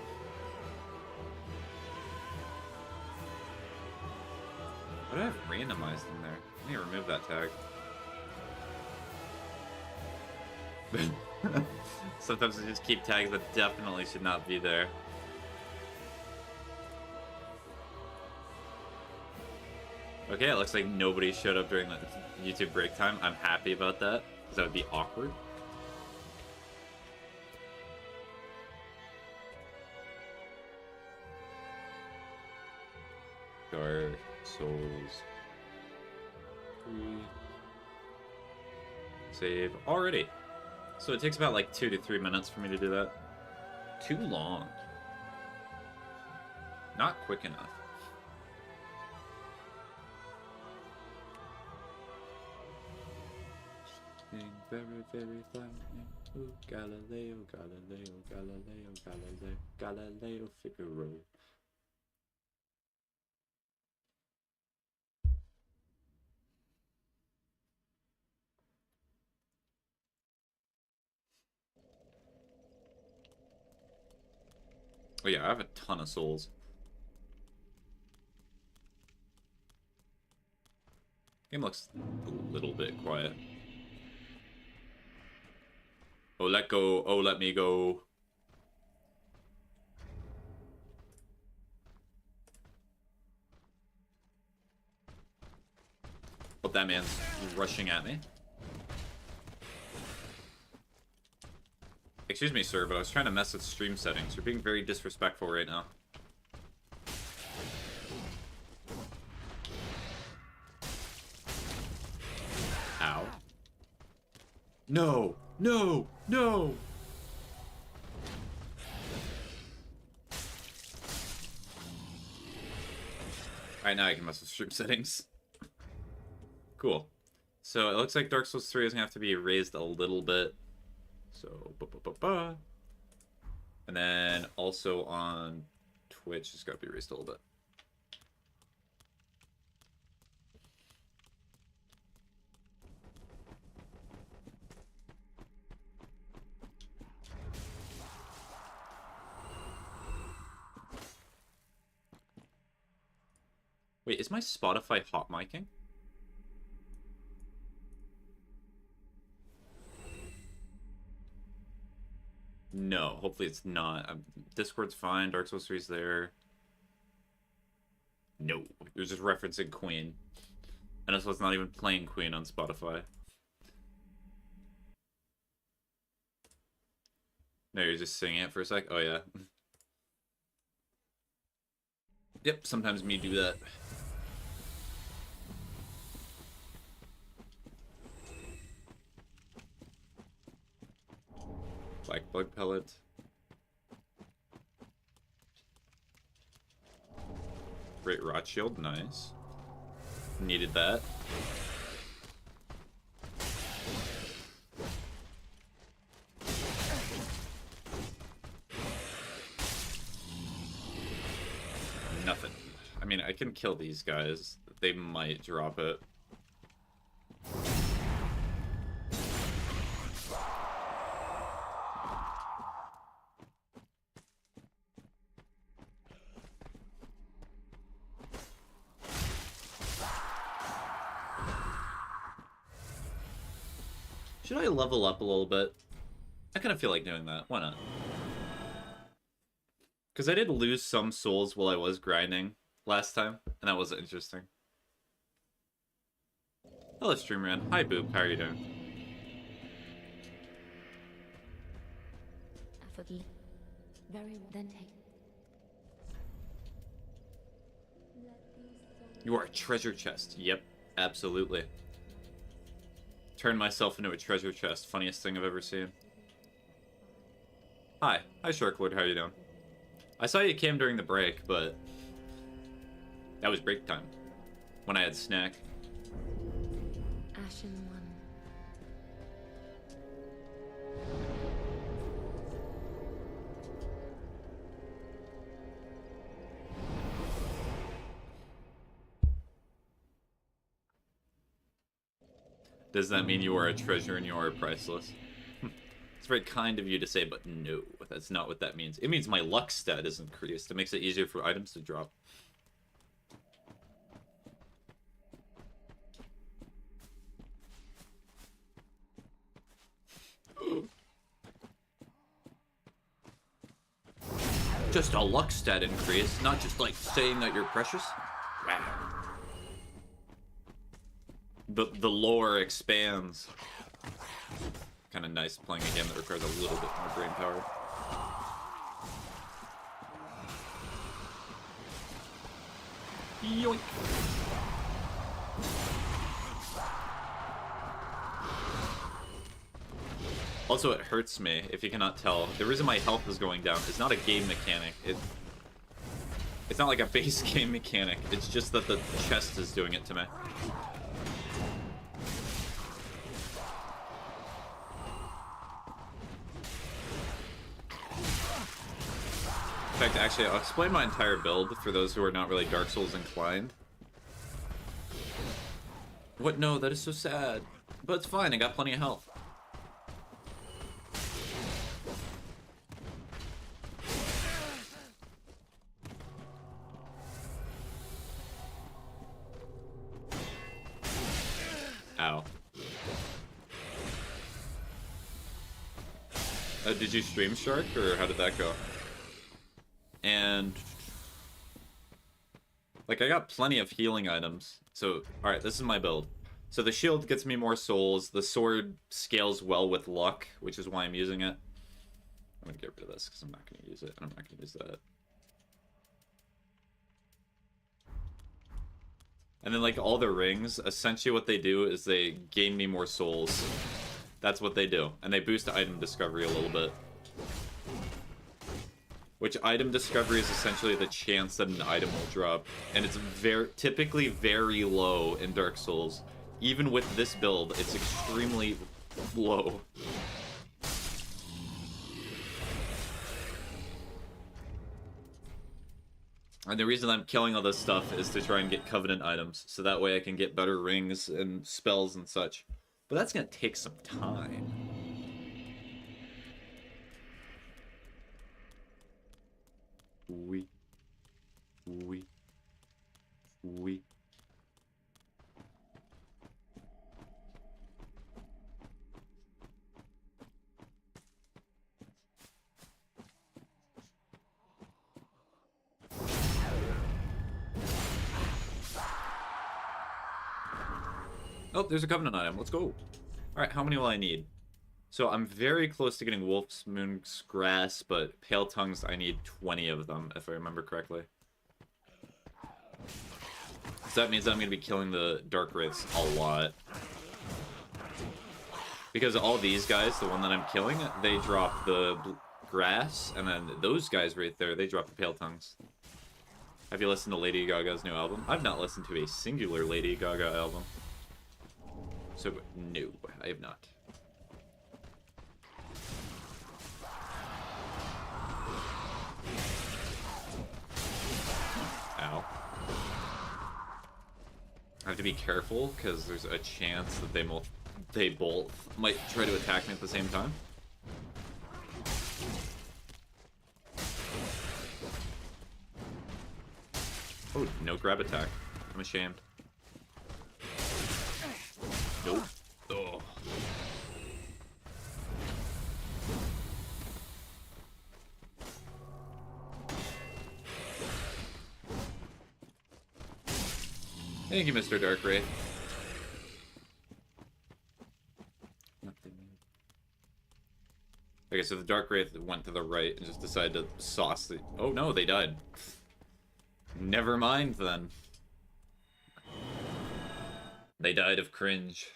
What do I have randomized in there? Let me remove that tag. Sometimes I just keep tags that definitely should not be there. Okay, it looks like nobody showed up during the YouTube break time. I'm happy about that, because that would be awkward. Dark Souls 3. Save already. So it takes about like 2 to 3 minutes for me to do that. Too long. Not quick enough. Very, very fine. Ooh, Galileo, Galileo, Galileo, Galileo, Galileo Figaro. Oh yeah, I have a ton of souls. Game looks a little bit quiet. Oh, let go. Oh, let me go. Oh, that man's rushing at me. Excuse me, sir, but I was trying to mess with stream settings. You're being very disrespectful right now. Ow. No! No! No! Alright, now I can mess with stream settings. Cool. So it looks like Dark Souls 3 is going to have to be raised a little bit. So, and then also on Twitch, it's got to be raised a little bit. Wait, is my Spotify hot micing? No, hopefully it's not. Discord's fine. Dark Souls 3's there. No, it was just referencing Queen. And also it's not even playing Queen on Spotify. No, you're just singing it for a sec? Oh, yeah. Yep, sometimes me do that. Black bug pellet. Great rot shield, nice. Needed that. Nothing. I mean, I can kill these guys. They might drop it. Should I level up a little bit? I kind of feel like doing that. Why not? Because I did lose some souls while I was grinding last time, and that was interesting. Hello, Streamran. Hi, Boop. How are you doing? Very then take. You are a treasure chest. Yep, absolutely. Turn myself into a treasure chest. Funniest thing I've ever seen. Hi. Hi, Sharklord. How are you doing? I saw you came during the break, but that was break time. When I had snack. Ashen one. Does that mean you are a treasure and you are priceless? It's very kind of you to say, but no, that's not what that means. It means my luck stat is increased. It makes it easier for items to drop. Just a luck stat increase, not just like saying that you're precious. Wow. The lore expands. Kind of nice playing a game that requires a little bit more brain power. Yoink. Also, it hurts me, if you cannot tell. The reason my health is going down is not a game mechanic. It's not like a base game mechanic. It's just that the chest is doing it to me. In fact, actually, I'll explain my entire build for those who are not really Dark Souls inclined. What? No, that is so sad. But it's fine, I got plenty of health. Ow. Did you stream Shark, or how did that go? And like, I got plenty of healing items. So, alright, this is my build. So the shield gets me more souls. The sword scales well with luck, which is why I'm using it. I'm gonna get rid of this because I'm not gonna use it, and I'm not gonna use that. And then, like, all the rings, essentially what they do is they gain me more souls. That's what they do. And they boost item discovery a little bit. Which item discovery is essentially the chance that an item will drop. And it's typically very low in Dark Souls. Even with this build, it's extremely low. And the reason I'm killing all this stuff is to try and get Covenant items. So that way I can get better rings and spells and such. But that's gonna take some time. We. Oh, there's a Covenant item. Let's go. Alright, how many will I need? So I'm very close to getting Wolf's Moon's Grass, but Pale Tongues, I need 20 of them, if I remember correctly. So that means I'm going to be killing the Dark Wraiths a lot. Because all these guys, the one that I'm killing, they drop the grass, and then those guys right there, they drop the Pale Tongues. Have you listened to Lady Gaga's new album? I've not listened to a singular Lady Gaga album. So, no, I have not. Ow. I have to be careful, because there's a chance that they both might try to attack me at the same time. Oh, no grab attack. I'm ashamed. Nope. Oh. Thank you, Mr. Dark Wraith. Nothing. Okay, so the Dark Wraith went to the right and just decided to sauce the... Oh no, they died. Never mind then. They died of cringe.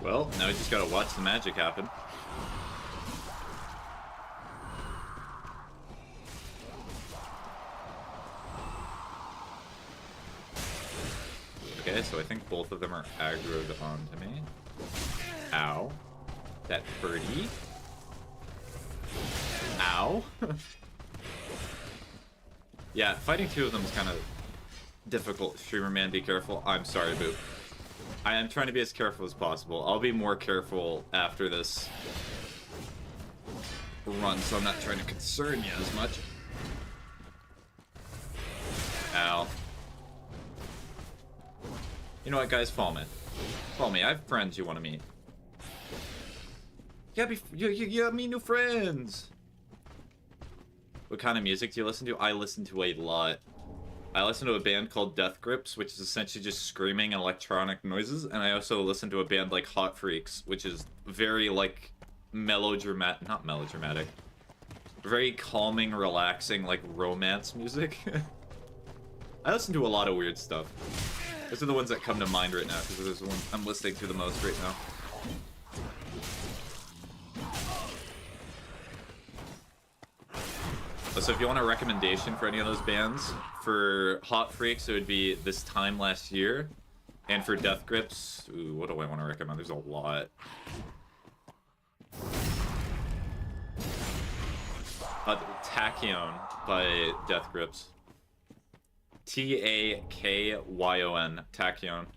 Well, now we just gotta watch the magic happen. Okay, so I think both of them are aggroed onto me. Ow. That birdie. Ow. Yeah, fighting two of them is kind of difficult. Streamer man, be careful. I'm sorry, Boo. I am trying to be as careful as possible. I'll be more careful after this run, so I'm not trying to concern you as much. Ow. You know what, guys? Follow me. Follow me. I have friends you want to meet. You got me new friends. What kind of music do you listen to? I listen to a lot. I listen to a band called Death Grips, which is essentially just screaming and electronic noises, and I also listen to a band like Hot Freaks, which is very, like, melodramatic, not melodramatic, very calming, relaxing, like, romance music. I listen to a lot of weird stuff. Those are the ones that come to mind right now, because those are the ones I'm listening to the most right now. So if you want a recommendation for any of those bands, for Hot Freaks, it would be This Time Last Year. And for Death Grips, ooh, what do I want to recommend? There's a lot. Tachyon by Death Grips. T-A-K-Y-O-N. Tachyon.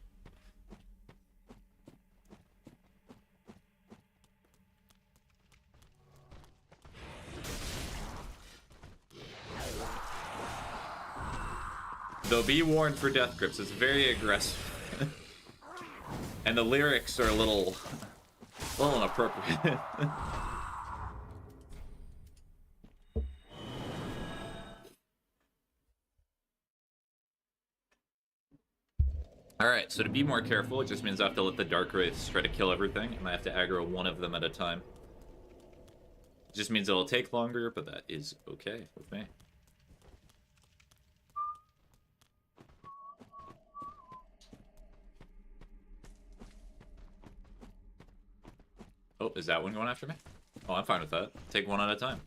Though be warned for Death Grips, it's very aggressive. And the lyrics are a little inappropriate. Alright, so to be more careful, it just means I have to let the Dark Wraiths try to kill everything, and I have to aggro one of them at a time. Just means it'll take longer, but that is okay with me. Oh, is that one going after me? Oh, I'm fine with that. Take one at a time.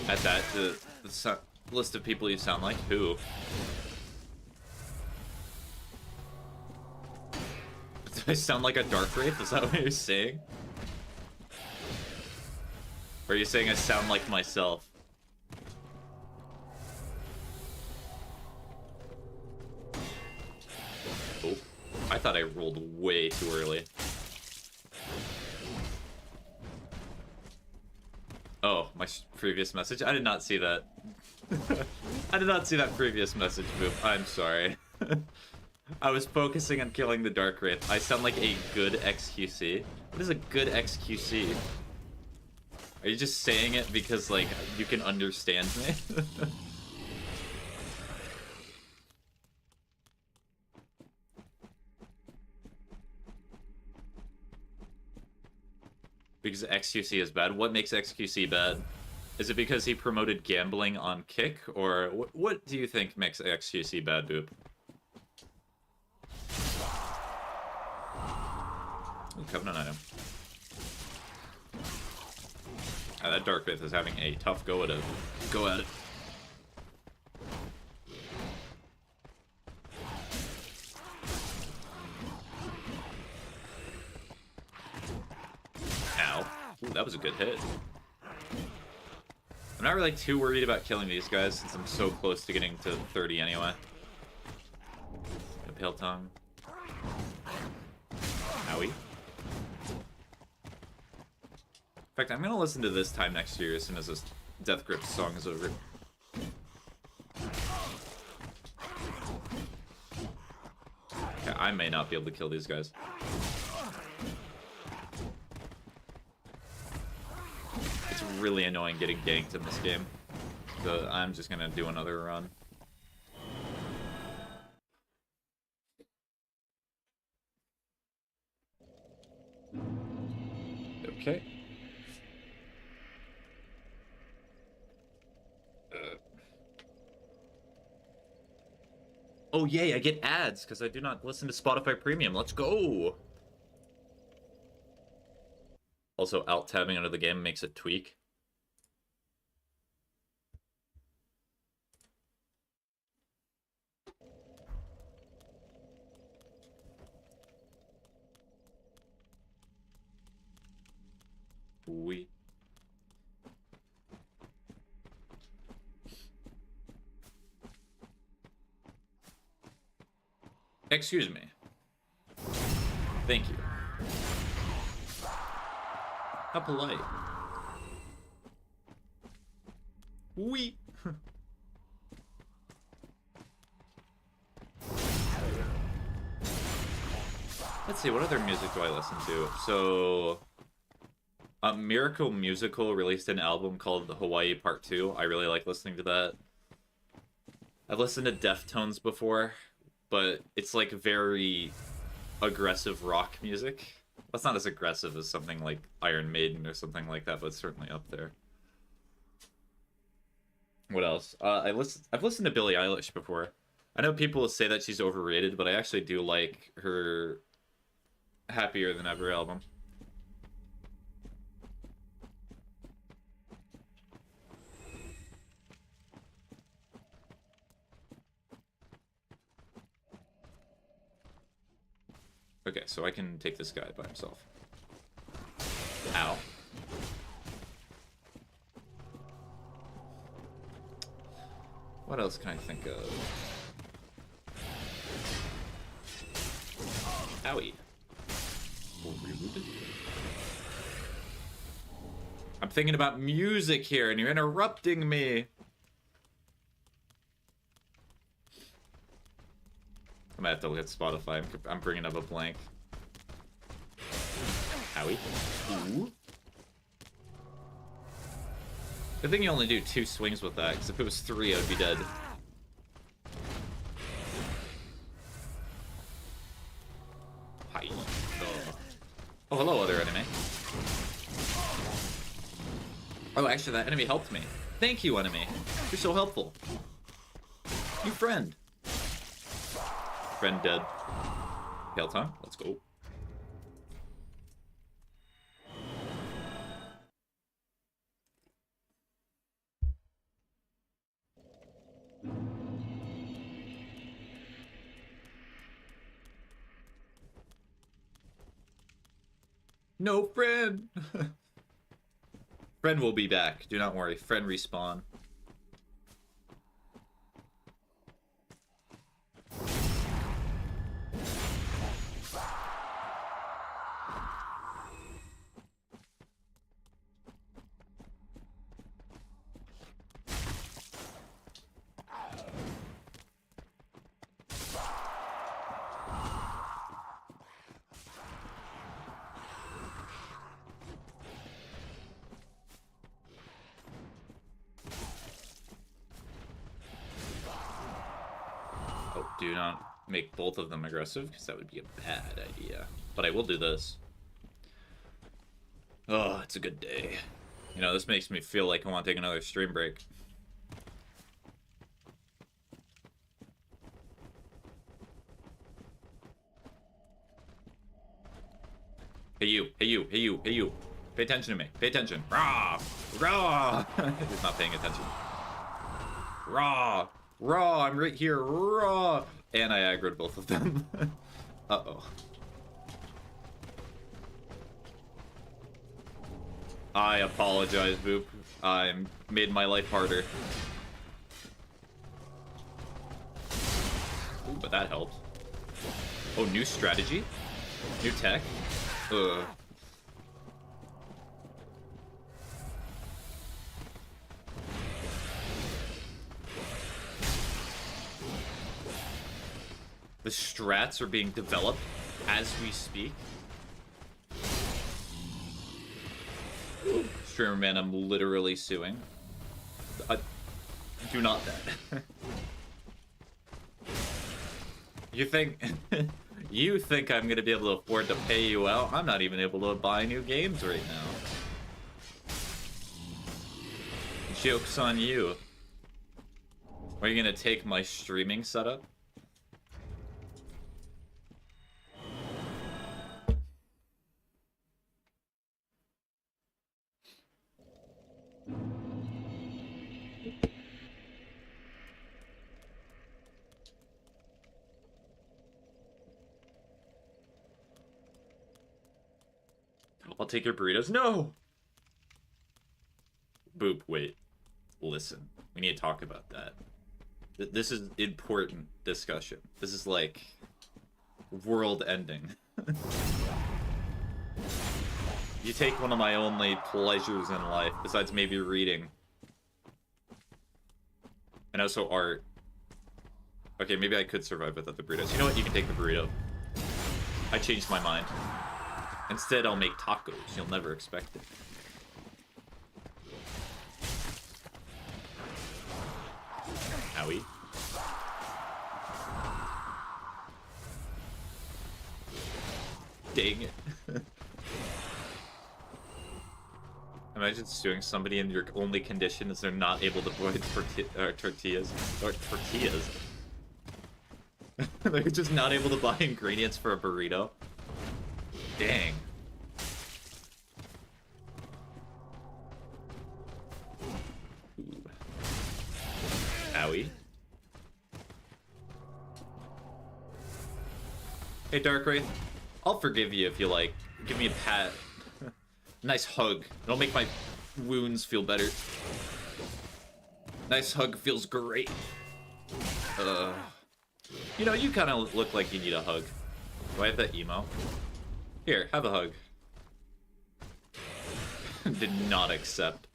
Add that to the list of people you sound like. Who? Do I sound like a Dark Wraith? Is that what you're saying? Or are you saying I sound like myself? Oh, I thought I rolled way too early. Oh, my previous message? I did not see that. I did not see that previous message, Boop. I'm sorry. I was focusing on killing the Dark Wraith. I sound like a good XQC. What is a good XQC? Are you just saying it because, like, you can understand me? Because XQC is bad? What makes XQC bad? Is it because he promoted gambling on Kick? Or what do you think makes XQC bad, Boop? Ooh, Covenant item. Ah, that Dark Wraith is having a tough go at it. Go at it. Ow. Ooh, that was a good hit. I'm not really too worried about killing these guys since I'm so close to getting to 30 anyway. A Pale Tongue. Owie. In fact, I'm gonna listen to this time next year as soon as this Death Grip song is over. Okay, I may not be able to kill these guys. It's really annoying getting ganked in this game. So I'm just gonna do another run. Okay. Oh yay, I get ads because I do not listen to Spotify Premium. Let's go! Also, alt-tabbing under the game makes it tweak. We. Excuse me. Thank you. How polite. We. Let's see, what other music do I listen to? So, Miracle Musical released an album called Hawaii Part 2. I really like listening to that. I've listened to Deftones before, but it's like very aggressive rock music. That's not as aggressive as something like Iron Maiden or something like that, but it's certainly up there. What else? I've listened to Billie Eilish before. I know people say that she's overrated, but I actually do like her Happier Than Ever album. Okay, so I can take this guy by himself. Ow. What else can I think of? Owie. I'm thinking about music here, and you're interrupting me. I might have to look at Spotify. I'm bringing up a blank. Owie. Ooh. Good thing you only do 2 swings with that, because if it was 3, I would be dead. Hi. Oh. hello, other enemy. Oh, actually, that enemy helped me. Thank you, enemy. You're so helpful. You friend. Friend dead. Hail time. Let's go. No friend. Friend will be back. Do not worry. Friend respawn. Do not make both of them aggressive, because that would be a bad idea. But I will do this. Oh, it's a good day. You know, this makes me feel like I want to take another stream break. Hey you, hey you, hey you, hey you. Pay attention to me. Pay attention. Rah! Rah! He's not paying attention. Rah! Raw, I'm right here, raw! And I aggroed both of them. Uh-oh. I apologize, Boop. I made my life harder. Ooh, but that helped. Oh, new strategy? New tech? Ugh. The strats are being developed as we speak. Streamer man, I'm literally suing. Do not that. You think you think I'm gonna be able to afford to pay you out? I'm not even able to buy new games right now. Joke's on you. Are you gonna take my streaming setup? I'll take your burritos. No! Boop, wait. Listen. We need to talk about that. This is important discussion. This is like world ending. You take one of my only pleasures in life, besides maybe reading. And also art. Okay, maybe I could survive without the burritos. You know what? You can take the burrito. I changed my mind. Instead, I'll make tacos. You'll never expect it. Owie. Dang it. Imagine suing somebody and your only condition is they're not able to avoid tortillas. Or tortillas. They're just not able to buy ingredients for a burrito. Dang. Ooh. Owie. Hey, Dark Wraith. I'll forgive you if you, like, give me a pat. Nice hug. It'll make my wounds feel better. Nice hug feels great. You know, you kind of look like you need a hug. Do I have that emo? Here, have a hug. Did not accept.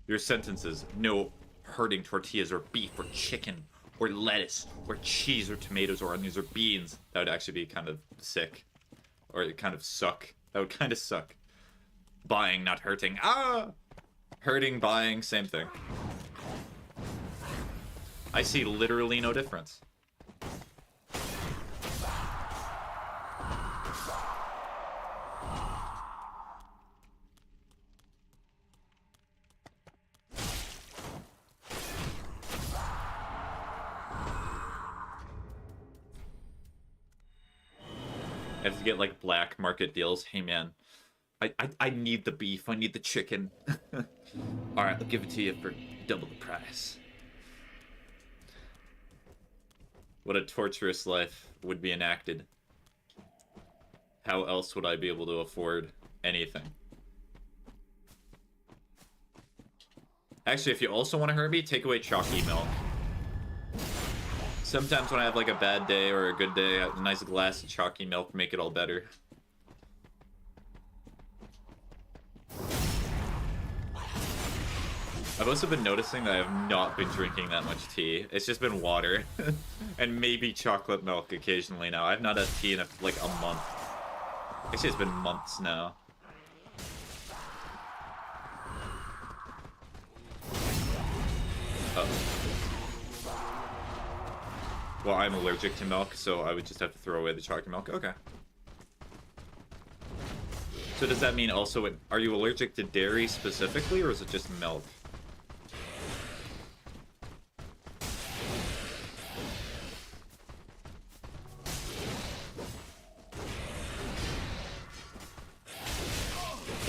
Your sentences: no hurting tortillas or beef or chicken or lettuce or cheese or tomatoes or onions or beans. That would actually be kind of sick. Or it kind of suck. That would kind of suck. Buying, not hurting. Ah! Hurting, buying, same thing. I see literally no difference. I have to get like black market deals. Hey man, I need the beef. I need the chicken. All right, I'll give it to you for double the price. What a torturous life would be enacted. How else would I be able to afford anything? Actually, if you also want a Herbie, take away chalky milk. Sometimes when I have like a bad day or a good day, a nice glass of chalky milk make it all better. I've also been noticing that I have not been drinking that much tea. It's just been water. And maybe chocolate milk occasionally now. I've not had tea in like a month. Actually, it's been months now. Well, I'm allergic to milk, so I would just have to throw away the chocolate milk. Okay. So does that mean also, are you allergic to dairy specifically, or is it just milk?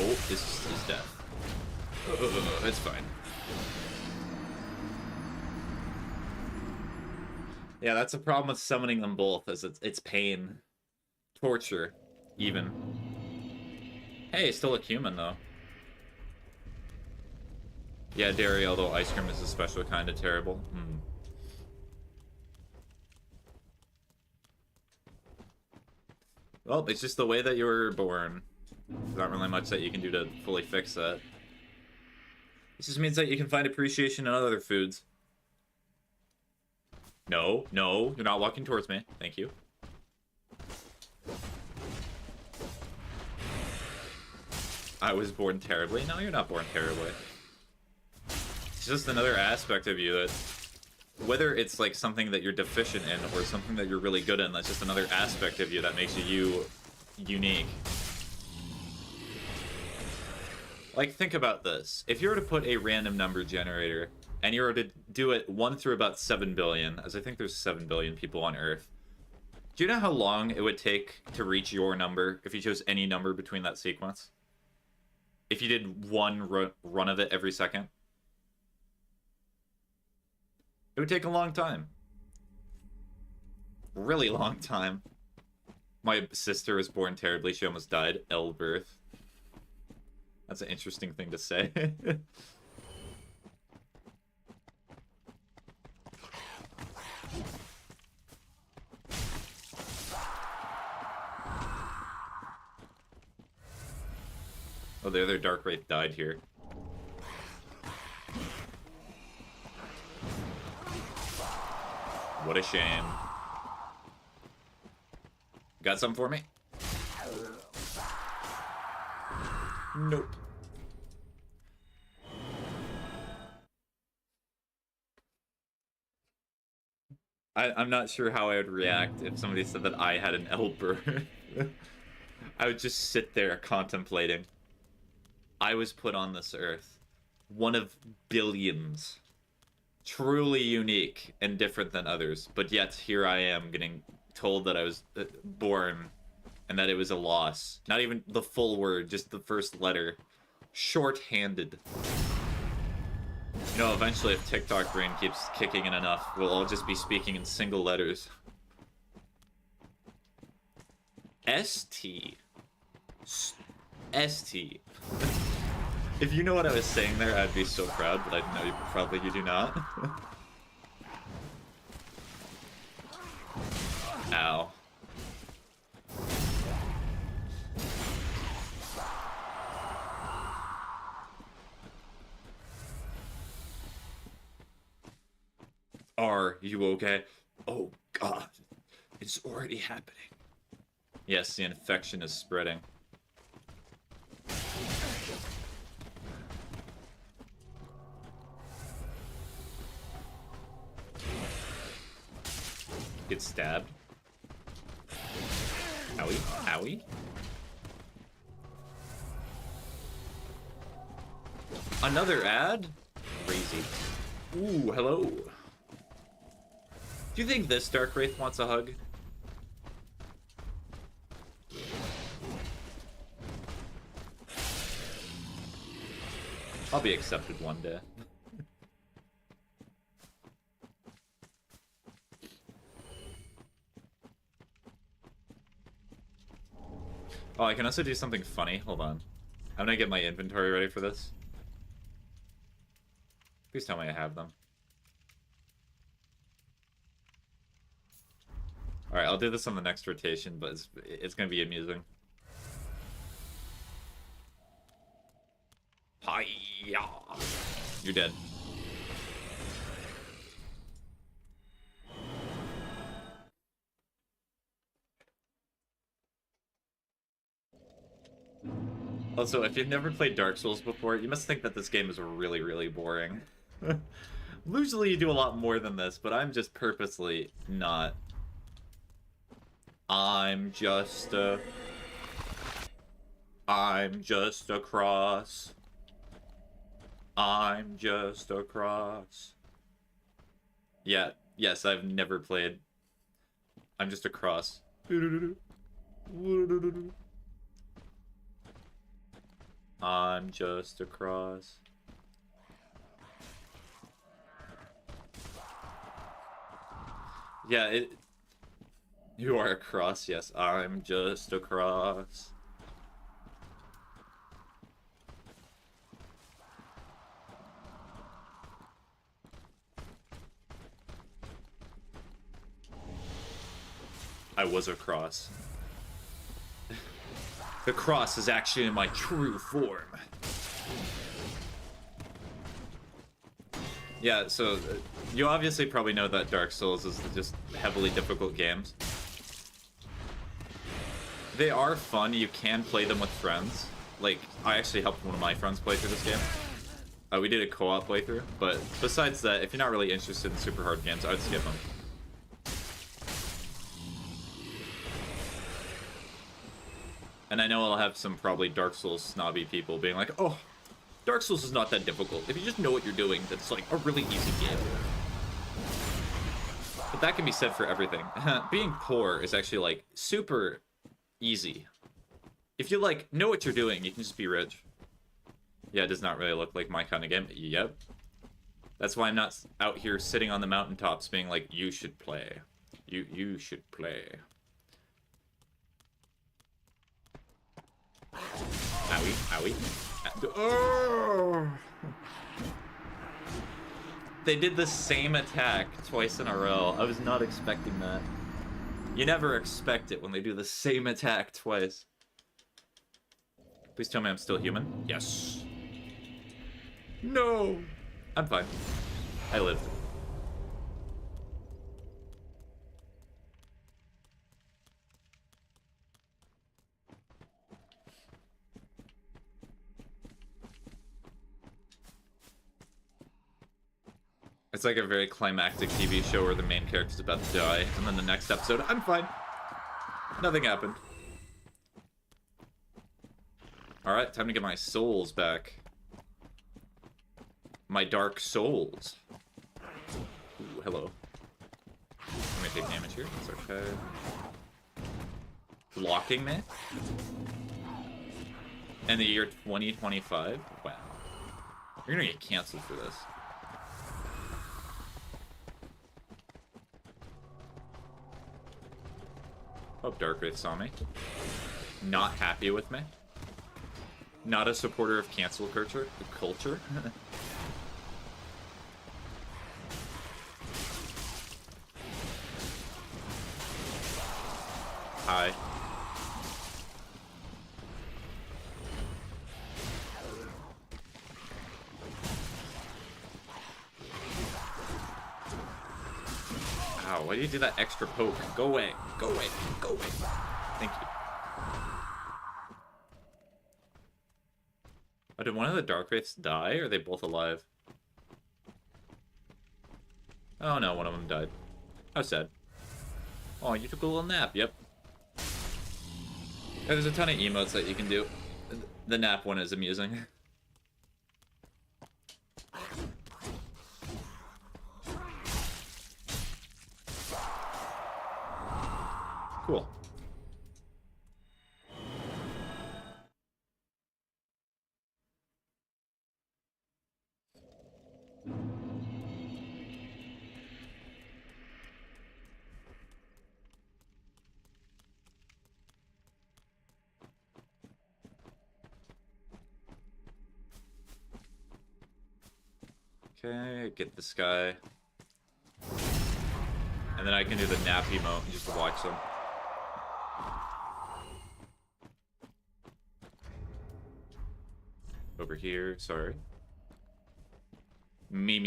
Oh, this is death. It's fine. Yeah, that's a problem with summoning them both, as it's pain. Torture, even. Hey, still a human, though. Yeah, dairy, although ice cream is a special kind of terrible. Well, it's just the way that you were born. There's not really much that you can do to fully fix that. This just means that you can find appreciation in other foods. No, no, you're not walking towards me. Thank you. I was born terribly? No, you're not born terribly. It's just another aspect of you that, whether it's like something that you're deficient in or something that you're really good in, that's just another aspect of you that makes you unique. Like, think about this. If you were to put a random number generator and you were to do it 1 through about 7 billion, as I think there's 7 billion people on Earth, do you know how long it would take to reach your number if you chose any number between that sequence? If you did one run of it every second? It would take a long time. Really long time. My sister was born terribly. She almost died. L birth. That's an interesting thing to say. Oh, the other Dark Wraith died here. What a shame. Got some for me? Nope. I'm not sure how I would react if somebody said that I had an Elber. I would just sit there contemplating. I was put on this earth. One of billions. Truly unique and different than others. But yet, here I am getting told that I was born and that it was a loss. Not even the full word, just the first letter. Short-handed. You know, eventually if TikTok brain keeps kicking in enough, we'll all just be speaking in single letters. ST. ST. If you know what I was saying there, I'd be so proud, but I know you probably you do not. Ow. Are you okay? Oh god. It's already happening. Yes, the infection is spreading. Get stabbed. Owie, owie. Another ad? Crazy. Ooh, hello. Do you think this Dark Wraith wants a hug? I'll be accepted one day. Oh, I can also do something funny. Hold on. I'm gonna get my inventory ready for this. Please tell me I have them. Alright, I'll do this on the next rotation, but it's gonna be amusing. Hi-ya! You're dead. Also, if you've never played Dark Souls before, you must think that this game is really, really boring. Usually you do a lot more than this, but I'm just purposely not. I'm just a cross. I'm just a cross. Yeah, yes, I've never played. I'm just a cross. I'm just a cross. Yeah, you are a cross, yes. I'm just a cross. I was a cross. The cross is actually in my true form. Yeah, so you obviously probably know that Dark Souls is just heavily difficult games. They are fun, you can play them with friends. Like, I actually helped one of my friends play through this game. We did a co-op playthrough, but besides that, if you're not really interested in super hard games, I would skip them. And I know I'll have some probably Dark Souls snobby people being like, oh, Dark Souls is not that difficult. If you just know what you're doing, that's like a really easy game. But that can be said for everything. Being poor is actually like super easy. If you like know what you're doing, you can just be rich. Yeah, it does not really look like my kind of game. Yep. That's why I'm not out here sitting on the mountaintops being like, you should play. You should play. Owie, owie. Oh! They did the same attack twice in a row. I was not expecting that. You never expect it when they do the same attack twice. Please tell me I'm still human. Yes. No! I'm fine. I lived. It's like a very climactic TV show where the main character's about to die, and then the next episode, I'm fine. Nothing happened. Alright, time to get my souls back. My dark souls. Ooh, hello. I'm gonna take damage here. It's okay. Blocking me? In the year 2025? Wow. You're gonna get canceled for this. Oh, Dark Wraith saw me. Not happy with me. Not a supporter of cancel culture. Hi. Ow, why do you do that extra poke? Go away. Go away. Go away. Thank you. Oh, did one of the Dark Wraiths die, or are they both alive? Oh no, one of them died. How sad. Oh, you took a little nap, yep. Yeah, there's a ton of emotes that you can do. The nap one is amusing. Cool. Okay, get this guy. And then I can do the nap emote and just watch them. Over here, sorry. Me.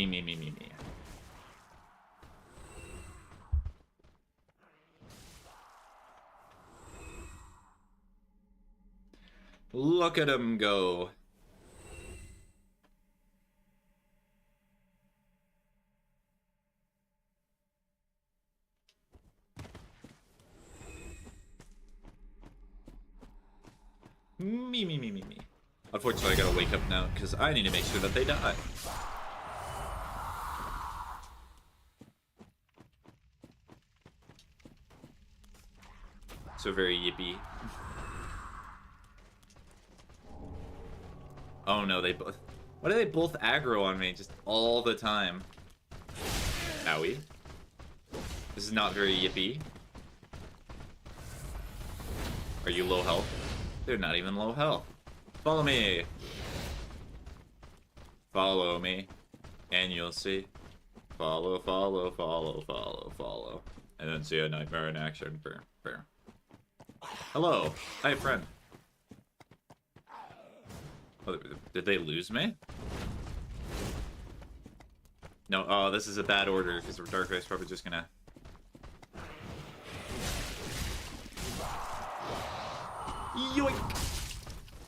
Look at him go. Me. Unfortunately, I gotta wake up now because I need to make sure that they die. So very yippee. Oh no, they both... Why do they both aggro on me just all the time? Owie. This is not very yippee. Are you low health? They're not even low health. Follow me. Follow me. And you'll see. Follow. And then see a nightmare in action. Fair. Hello. Hi, friend. Oh, did they lose me? No, oh, this is a bad order, because Darkray's probably just gonna... Yoink!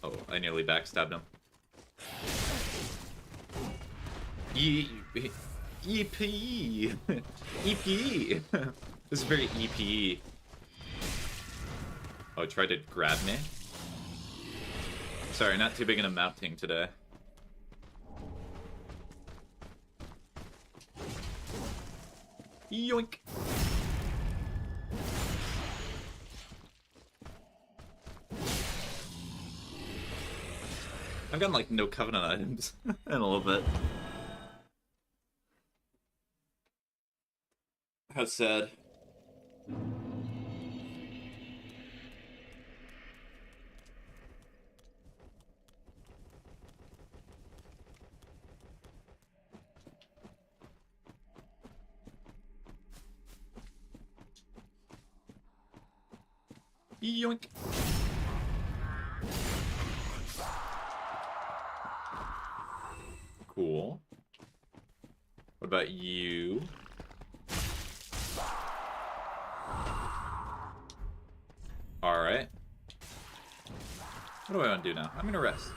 Oh, I nearly backstabbed him. EPE! EPE! This is very EPE. Oh, it tried to grab me? Sorry, not too big in a map team today. Yoink! I've gotten like no covenant items in a little bit. How sad. Yoink. Cool. What about you? Alright. What do I want to do now? I'm gonna rest.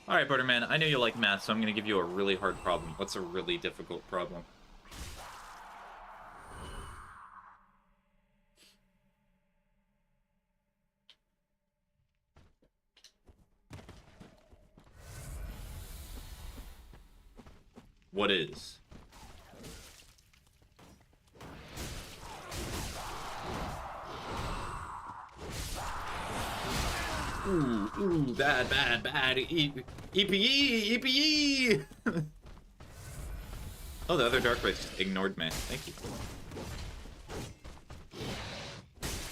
Alright, Butterman, I know you like math, so I'm gonna give you a really hard problem. What's a really difficult problem? What is? Ooh, bad. EPE! Oh, the other Dark Race just ignored me. Thank you.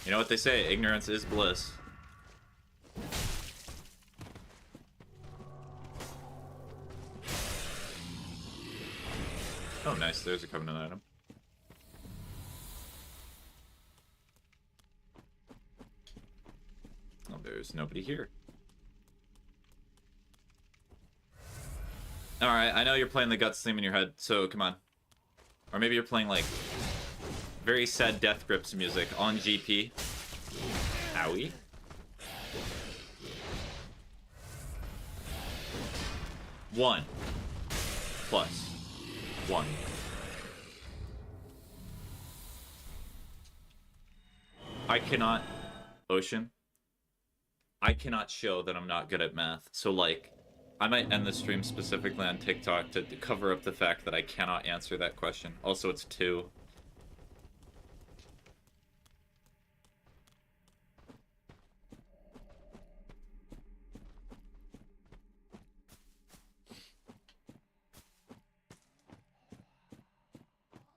You know what they say, ignorance is bliss. Oh, nice. There's a covenant item. Oh, there's nobody here. Alright, I know you're playing the Guts theme in your head, so come on. Or maybe you're playing, like, very sad Death Grips music on GP. Owie. One. Plus. One. I cannot, Ocean, I cannot show that I'm not good at math. So, like, I might end the stream specifically on TikTok to cover up the fact that I cannot answer that question. Also, it's 2.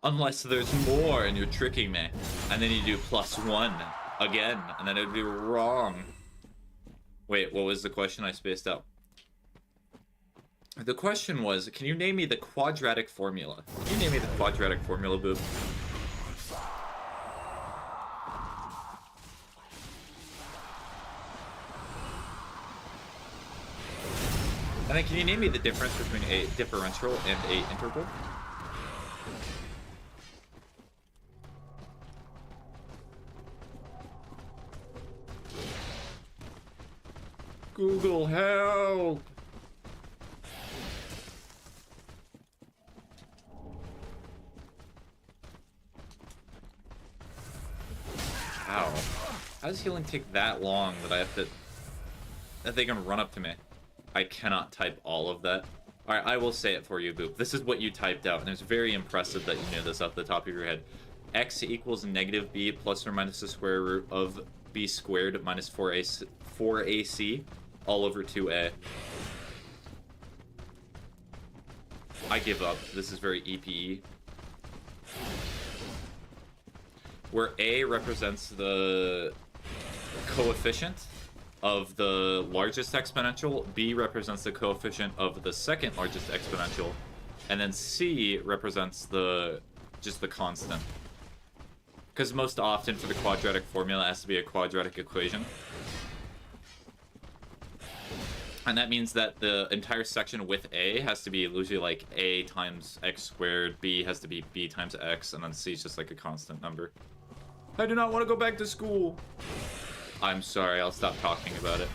Unless there's more and you're tricking me. And then you do +1 again, and then it'd be wrong. Wait, what was the question? I spaced out. The question was, can you name me the quadratic formula? Can you name me the quadratic formula, Boob? And then can you name me the difference between a differential and a integral? Google, help! How? How does healing take that long that I have to... that they can run up to me? I cannot type all of that. Alright, I will say it for you, Boop. This is what you typed out, and it's very impressive that you knew this off the top of your head. X equals negative b plus or minus the square root of b squared minus 4ac all over 2a. I give up. This is very EPE. Where a represents the coefficient of the largest exponential, b represents the coefficient of the second largest exponential, and then c represents just the constant. Because most often for the quadratic formula it has to be a quadratic equation. And that means that the entire section with a has to be usually like a times x squared, b has to be b times x, and then c is just like a constant number. I do not want to go back to school. I'm sorry, I'll stop talking about it.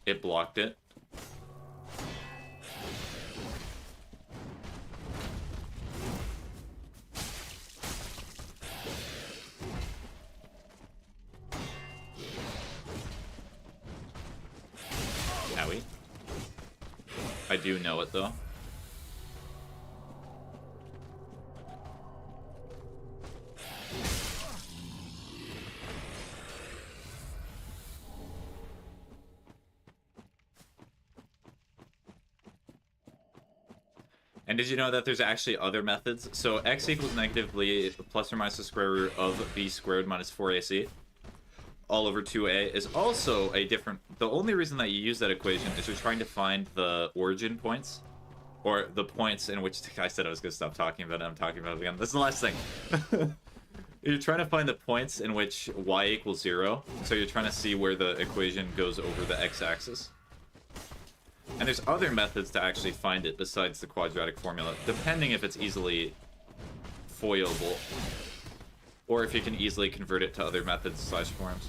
It blocked it. Owie. I do know it though. And did you know that there's actually other methods? So x equals negatively plus or minus the square root of b squared minus 4ac all over 2a is also a different... The only reason that you use that equation is you're trying to find the origin points, or the points in which... I said I was going to stop talking about it, I'm talking about it again. This is the last thing. You're trying to find the points in which y equals 0, so you're trying to see where the equation goes over the x-axis. And there's other methods to actually find it besides the quadratic formula, depending if it's easily foilable, or if you can easily convert it to other methods / forms.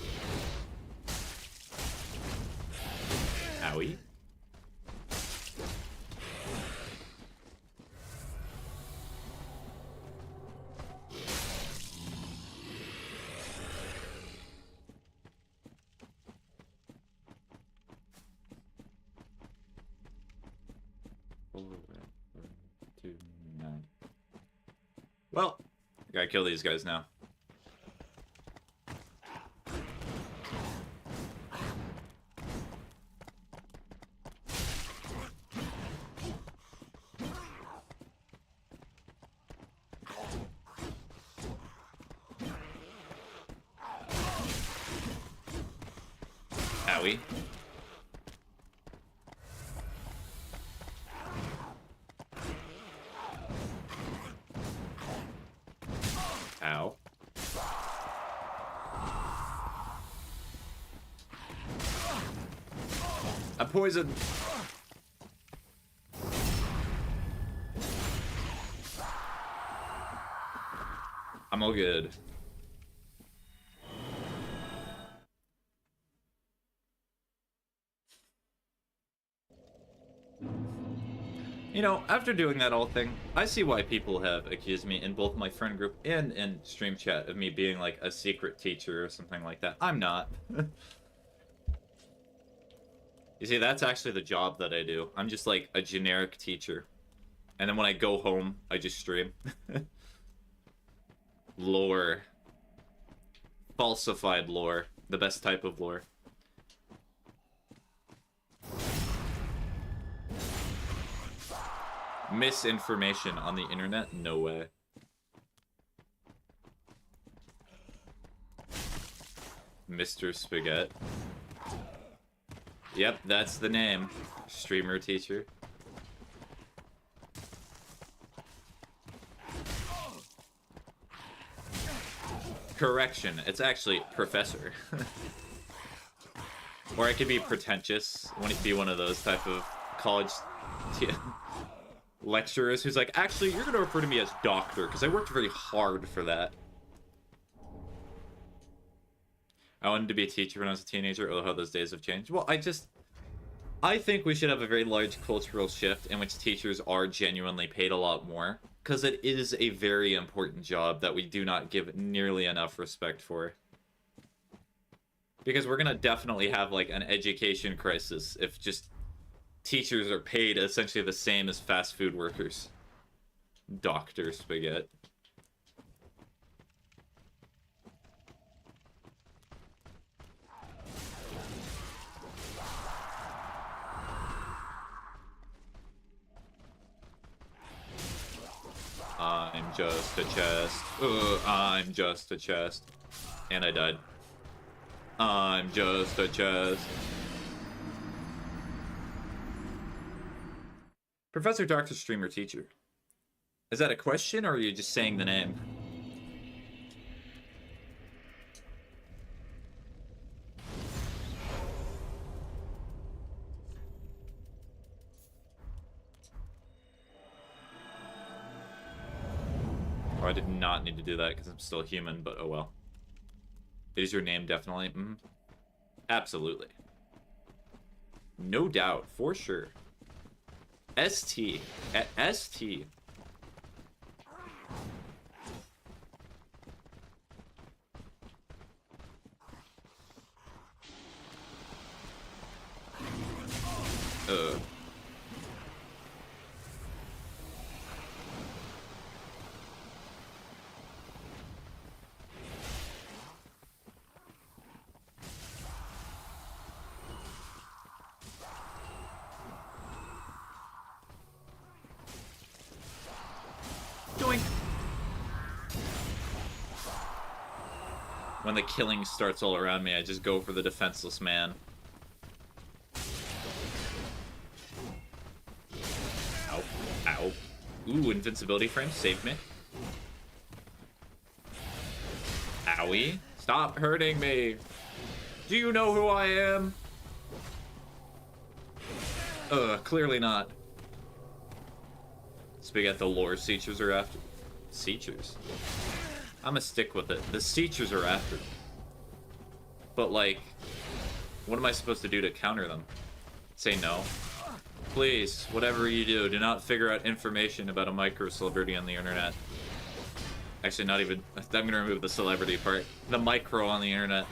Owie. Well, I gotta kill these guys now. Owie. Ow. I'm poisoned. I'm all good. You know, after doing that whole thing, I see why people have accused me in both my friend group and in stream chat of me being like a secret teacher or something like that. I'm not. You see, that's actually the job that I do. I'm just like a generic teacher. And then when I go home, I just stream. Lore. Falsified lore. The best type of lore. Misinformation on the internet? No way. Mr. Spaghetti. Yep, that's the name. Streamer teacher. Correction, it's actually professor. Or I could be pretentious. Wouldn't be one of those type of college lecturers who's like, actually, you're gonna refer to me as doctor, because I worked very hard for that. I wanted to be a teacher when I was a teenager. Oh, how those days have changed. Well, I think we should have a very large cultural shift in which teachers are genuinely paid a lot more, because it is a very important job that we do not give nearly enough respect for. Because we're gonna definitely have, like, an education crisis if just teachers are paid essentially the same as fast food workers. Dr. Spaghetti. I'm just a chest. I'm just a chest. And I died. I'm just a chest. Professor, Doctor, Streamer, Teacher. Is that a question, or are you just saying the name? Oh, I did not need to do that because I'm still human, but oh well. It is your name, definitely. Mm-hmm. Absolutely. No doubt, for sure. ST. ST. Doink. When the killing starts all around me, I just go for the defenseless man. Ow. Ow. Ooh, invincibility frame saved me. Owie. Stop hurting me. Do you know who I am? Clearly not. Spaghetti, the lore Seachers are after. Seachers? I'm gonna stick with it. The Seachers are after. But, like, what am I supposed to do to counter them? Say no? Please, whatever you do not figure out information about a micro-celebrity on the internet. Actually, not even... I'm gonna remove the celebrity part. The micro on the internet.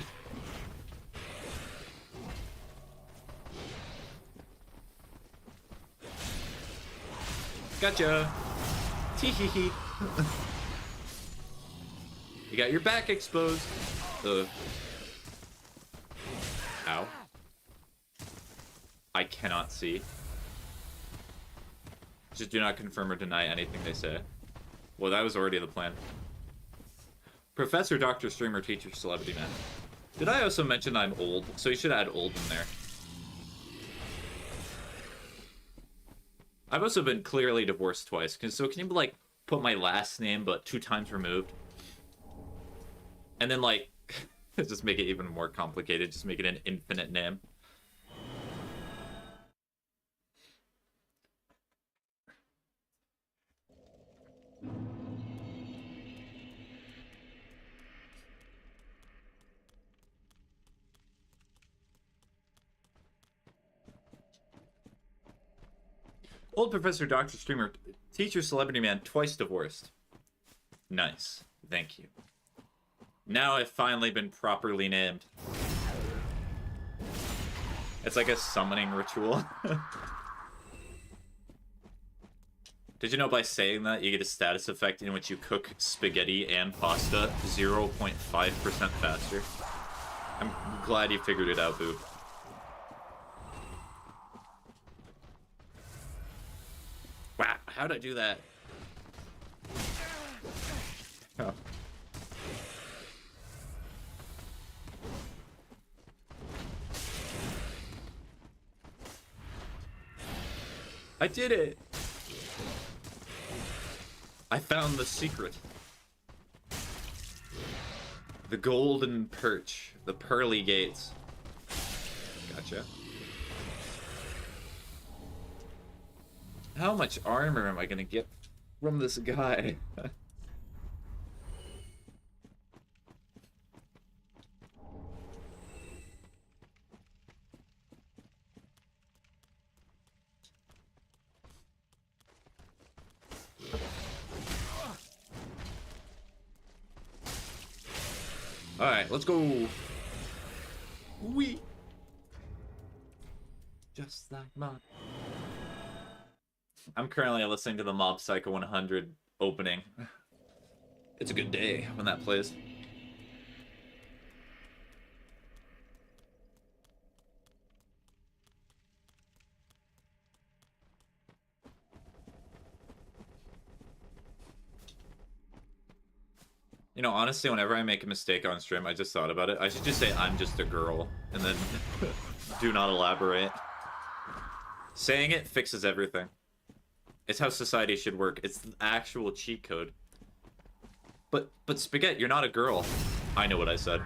Gotcha! Tee-hee-hee. You got your back exposed. Ow. I cannot see. Just do not confirm or deny anything they say. Well, that was already the plan. Professor, Doctor, Streamer, Teacher, Celebrity Man. Did I also mention I'm old? So you should add old in there. I've also been clearly divorced twice. So can you, like, put my last name, but 2 times removed? And then, like, just make it even more complicated. Just make it an infinite name. Old professor, doctor, streamer, teacher, celebrity man, twice divorced. Nice. Thank you. Now I've finally been properly named. It's like a summoning ritual. Did you know by saying that, you get a status effect in which you cook spaghetti and pasta 0.5% faster? I'm glad you figured it out, Boob. Wow, how'd I do that? Oh. I did it! I found the secret. The golden perch. The pearly gates. Gotcha. How much armor am I gonna get from this guy? Alright, let's go. Wee. Just like Mob. I'm currently listening to the Mob Psycho 100 opening. It's a good day when that plays. You know, honestly, whenever I make a mistake on stream, I just thought about it. I should just say I'm just a girl, and then do not elaborate. Saying it fixes everything. It's how society should work. It's the actual cheat code. But Spaghetti, you're not a girl. I know what I said.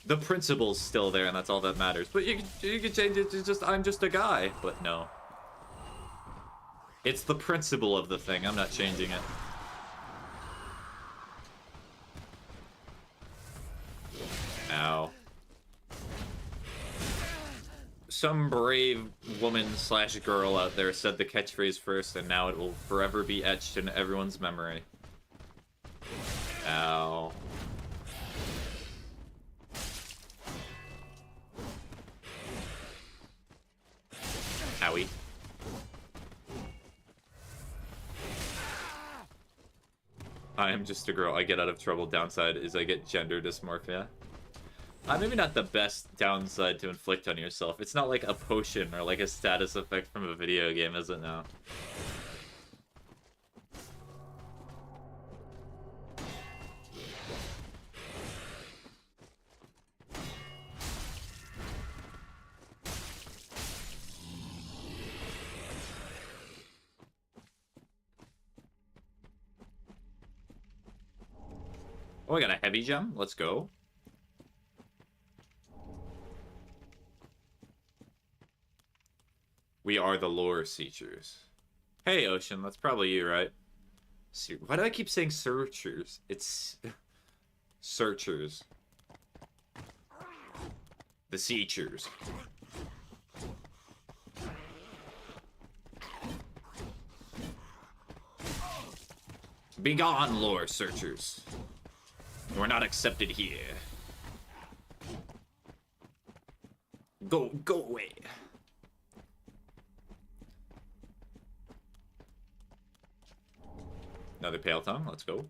The principle's still there, and that's all that matters. But you can change it to just, I'm just a guy. But no. It's the principle of the thing. I'm not changing it. Ow. Some brave woman / girl out there said the catchphrase first, and now it will forever be etched in everyone's memory. Ow. Owie. I am just a girl. I get out of trouble. Downside is I get gender dysmorphia. Maybe not the best downside to inflict on yourself. It's not like a potion or like a status effect from a video game, is it now? Oh, I got a heavy gem. Let's go. We are the lore seekers. Hey, Ocean, that's probably you, right? Why do I keep saying searchers? It's searchers. The seekers. Begone, lore searchers. We're not accepted here. Go away. Another pale tongue, let's go.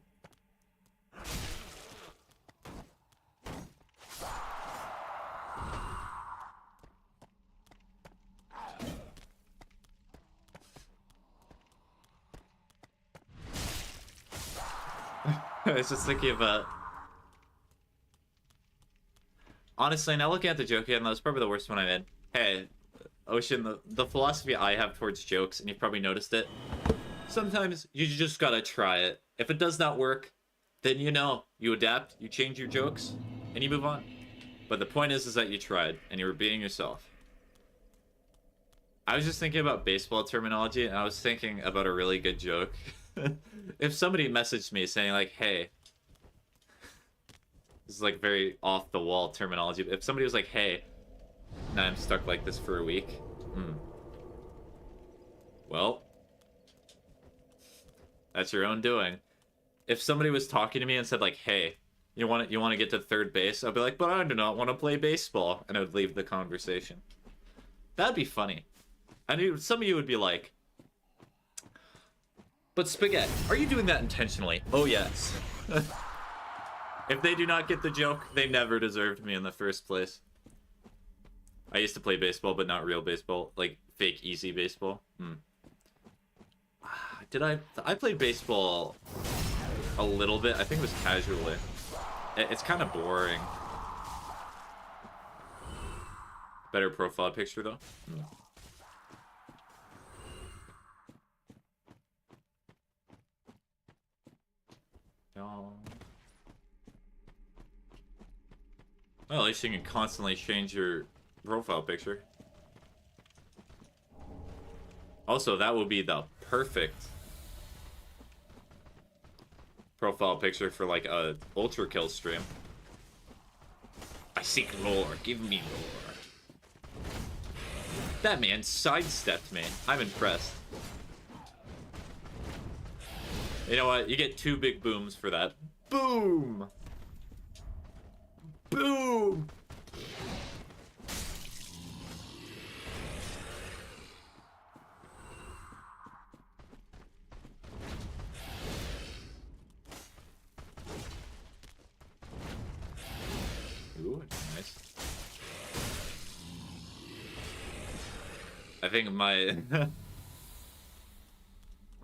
I was just thinking about... Honestly, now looking at the joke again, that was probably the worst one I made. Hey, Ocean, the philosophy I have towards jokes, and you've probably noticed it, sometimes you just gotta try it. If it does not work, then you know, you adapt, you change your jokes, and you move on. But the point is that you tried, and you were being yourself. I was just thinking about baseball terminology, and I was thinking about a really good joke. If somebody messaged me saying like, hey, this is like very off the wall terminology, but if somebody was like, hey, Now I'm stuck like this for a week. Hmm. Well, that's your own doing. If somebody was talking to me and said like, "Hey, you want to get to third base?" I'd be like, "But I do not want to play baseball," and I would leave the conversation. That'd be funny. I knew some of you would be like, "But Spaghetti, are you doing that intentionally?" Oh yes. If they do not get the joke, they never deserved me in the first place. I used to play baseball, but not real baseball, like fake easy baseball. I played baseball a little bit. I think it was casually. It's kind of boring. Better profile picture though. No. Well, at least you can constantly change your profile picture. Also, that would be the perfect profile picture for like a ultra kill stream. I seek lore, give me lore. That man sidestepped me. I'm impressed. You know what? You get 2 big booms for that. Boom! Boom! Ooh, nice. I think my...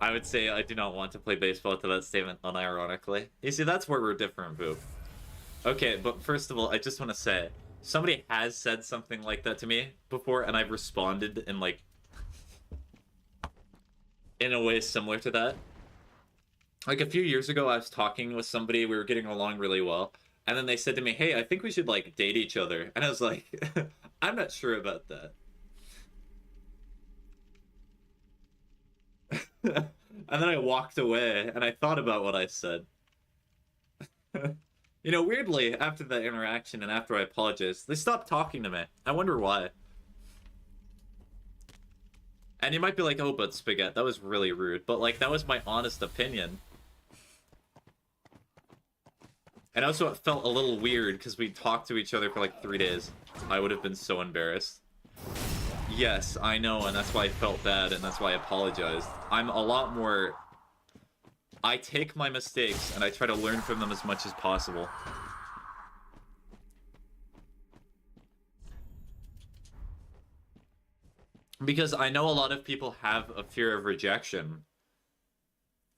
I would say I do not want to play baseball to that statement unironically. You see, that's where we're different, Boop. Okay, but first of all, I just want to say, somebody has said something like that to me before, and I've responded in, like, in a way similar to that. Like, a few years ago, I was talking with somebody, we were getting along really well, and then they said to me, "Hey, I think we should, like, date each other." And I was like, I'm not sure about that. And then I walked away, and I thought about what I said. You know, weirdly, after that interaction and after I apologized, they stopped talking to me. I wonder why. And you might be like, "Oh, but Spaghetti, that was really rude." But, like, that was my honest opinion. And also, it felt a little weird, because we talked to each other for, like, 3 days. I would have been so embarrassed. Yes, I know, and that's why I felt bad, and that's why I apologized. I'm a lot more... I take my mistakes, and I try to learn from them as much as possible. Because I know a lot of people have a fear of rejection.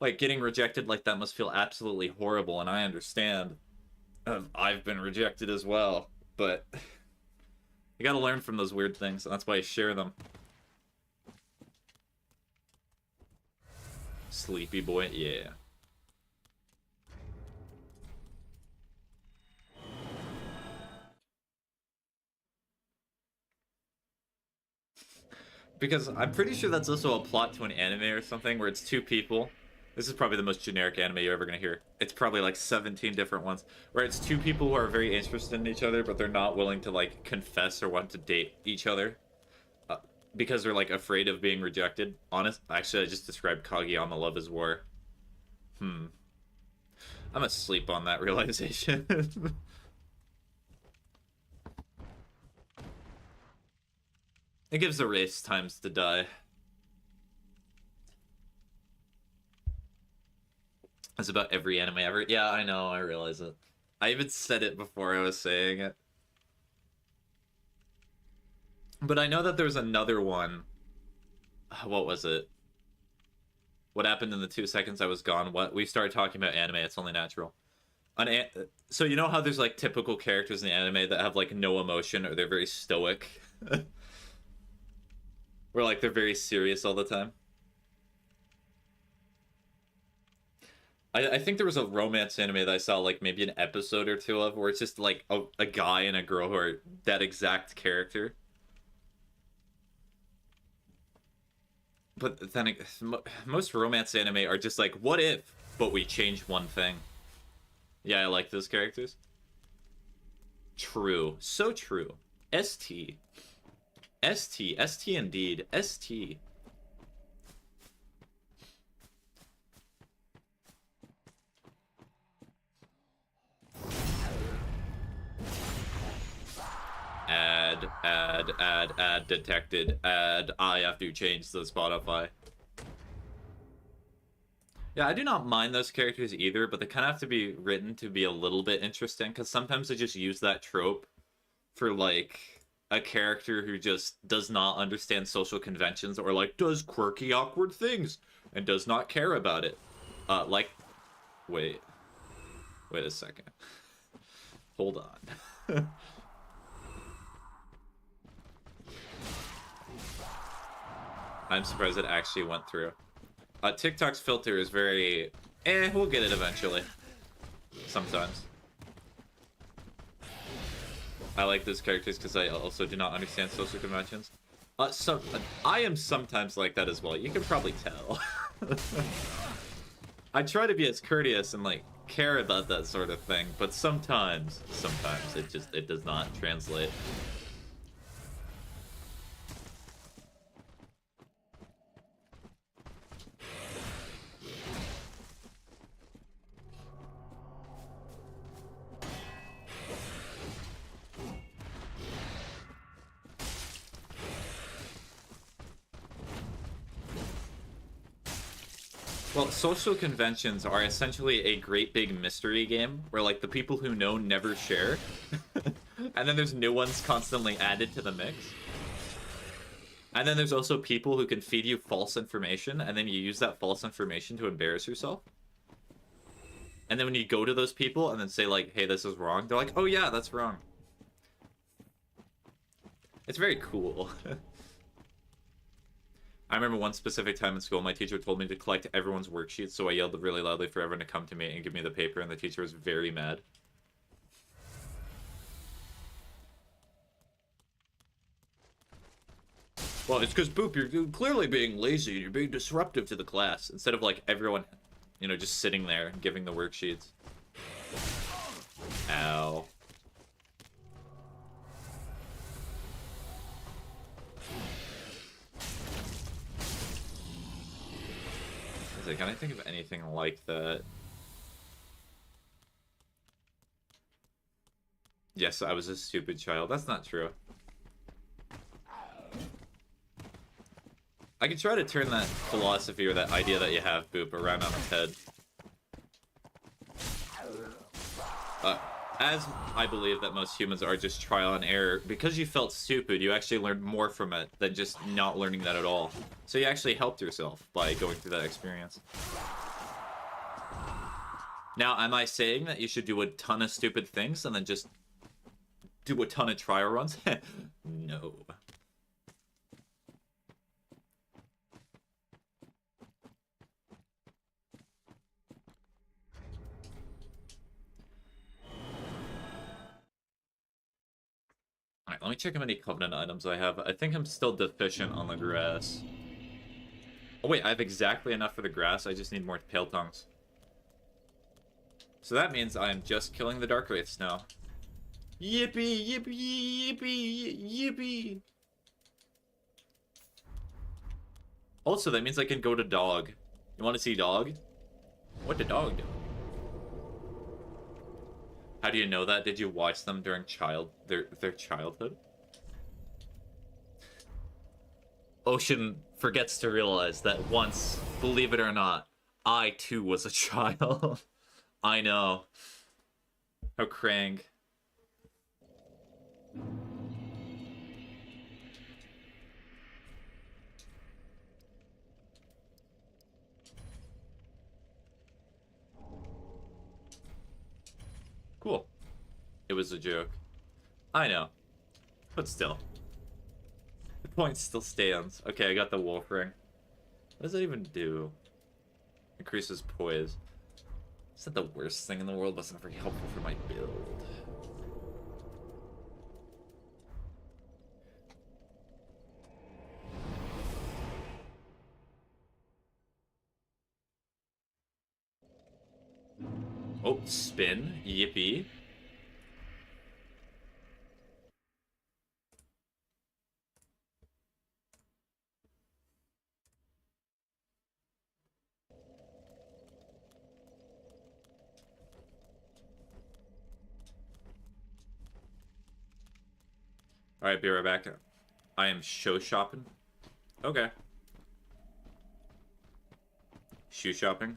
Like, getting rejected like that must feel absolutely horrible, and I understand. I've been rejected as well, but... You gotta learn from those weird things, and that's why I share them. Sleepy boy, yeah. Because I'm pretty sure that's also a plot to an anime or something, where it's 2 people. This is probably the most generic anime you're ever gonna hear. It's probably like 17 different ones. Where it's 2 people who are very interested in each other, but they're not willing to, like, confess or want to date each other. Because they're, like, afraid of being rejected. Actually, I just described Kageyama Love is War. I'm asleep on that realization. It gives the race times to die. That's about every anime ever. Yeah, I know, I realize it. I even said it before I was saying it. But I know that there's another one. What was it? What happened in the 2 seconds I was gone? What? We started talking about anime, it's only natural. So you know how there's, like, typical characters in the anime that have, like, no emotion, or they're very stoic? Where, like, they're very serious all the time? I think there was a romance anime that I saw, like, maybe an episode or 2 of, where it's just, like, a guy and a girl who are that exact character. But then, most romance anime are just like, what if, but we change one thing. Yeah, I like those characters. True. So true. ST. ST. ST indeed. ST. Ad detected. I have to change the Spotify. Yeah, I do not mind those characters either, but they kind of have to be written to be a little bit interesting, because sometimes they just use that trope for, like, a character who just does not understand social conventions, or, like, does quirky, awkward things, and does not care about it. Like... Wait a second. Hold on. I'm surprised it actually went through. TikTok's filter is very... we'll get it eventually. Sometimes. I like those characters because I also do not understand social conventions. I am sometimes like that as well. You can probably tell. I try to be as courteous and, like, care about that sort of thing, but sometimes it does not translate. Well, social conventions are essentially a great big mystery game where, like, the people who know never share. And then there's new ones constantly added to the mix. And then there's also people who can feed you false information, and then you use that false information to embarrass yourself. And then when you go to those people and then say, like, hey, this is wrong, they're like, oh yeah, that's wrong. It's very cool. I remember one specific time in school, my teacher told me to collect everyone's worksheets, so I yelled really loudly for everyone to come to me and give me the paper, and the teacher was very mad. Well, it's because, Boop, you're clearly being lazy, you're being disruptive to the class, instead of, like, everyone, you know, just sitting there and giving the worksheets. Ow. Can I think of anything like that? Yes, I was a stupid child. That's not true. I could try to turn that philosophy or that idea that you have, Boop, around on its head. As I believe that most humans are just trial and error, because you felt stupid, you actually learned more from it than just not learning that at all. So you actually helped yourself by going through that experience. Now, am I saying that you should do a ton of stupid things and then just do a ton of trial runs? No. Alright, let me check how many Covenant items I have. I think I'm still deficient on the grass. Oh wait, I have exactly enough for the grass, I just need more Pale Tongues. So that means I am just killing the Dark Wraiths now. Yippee, yippee, yippee, yippee! Also, that means I can go to Dog. You want to see Dog? What did Dog do? How do you know that? Did you watch them during their childhood? Ocean forgets to realize that once, believe it or not, I too was a child. I know. How Krang. Cool. It was a joke. I know. But still. The point still stands. Okay, I got the wolf ring. What does that even do? Increases poise. It's not the worst thing in the world, but it's not very helpful for my build. Oh, spin. Yippee. Alright, be right back. I am show shopping. Okay. Shoe shopping.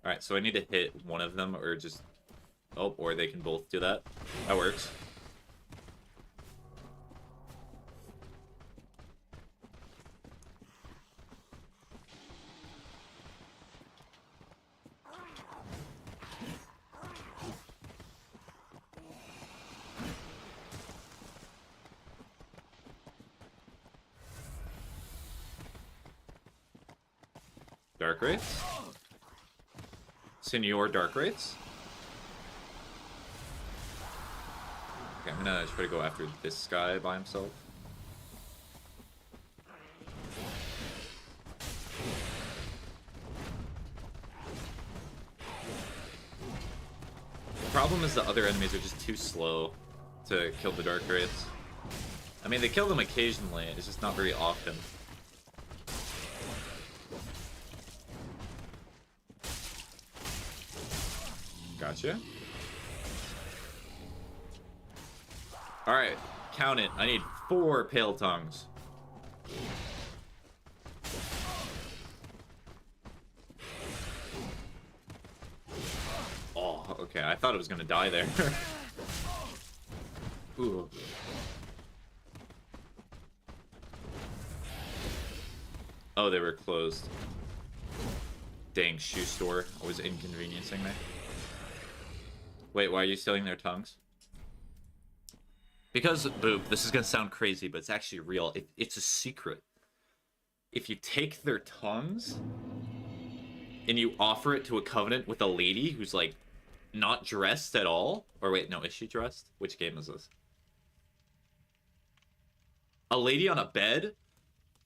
Alright, so I need to hit one of them or just... Oh, or they can both do that. That works. Dark Wraiths? Senor Dark Wraiths? Okay, I'm gonna try to go after this guy by himself. The problem is the other enemies are just too slow to kill the Dark Wraiths. I mean, they kill them occasionally, it's just not very often. Gotcha. Alright, count it. I need 4 Pale Tongues. Oh, okay. I thought it was gonna die there. Ooh. Oh, they were closed. Dang, shoe store. Always inconveniencing me. Wait, why are you stealing their tongues? Because, Boop, this is gonna sound crazy, but it's actually real. It's a secret. If you take their tongues and you offer it to a covenant with a lady who's, like, not dressed at all... Or wait, no, is she dressed? Which game is this? A lady on a bed?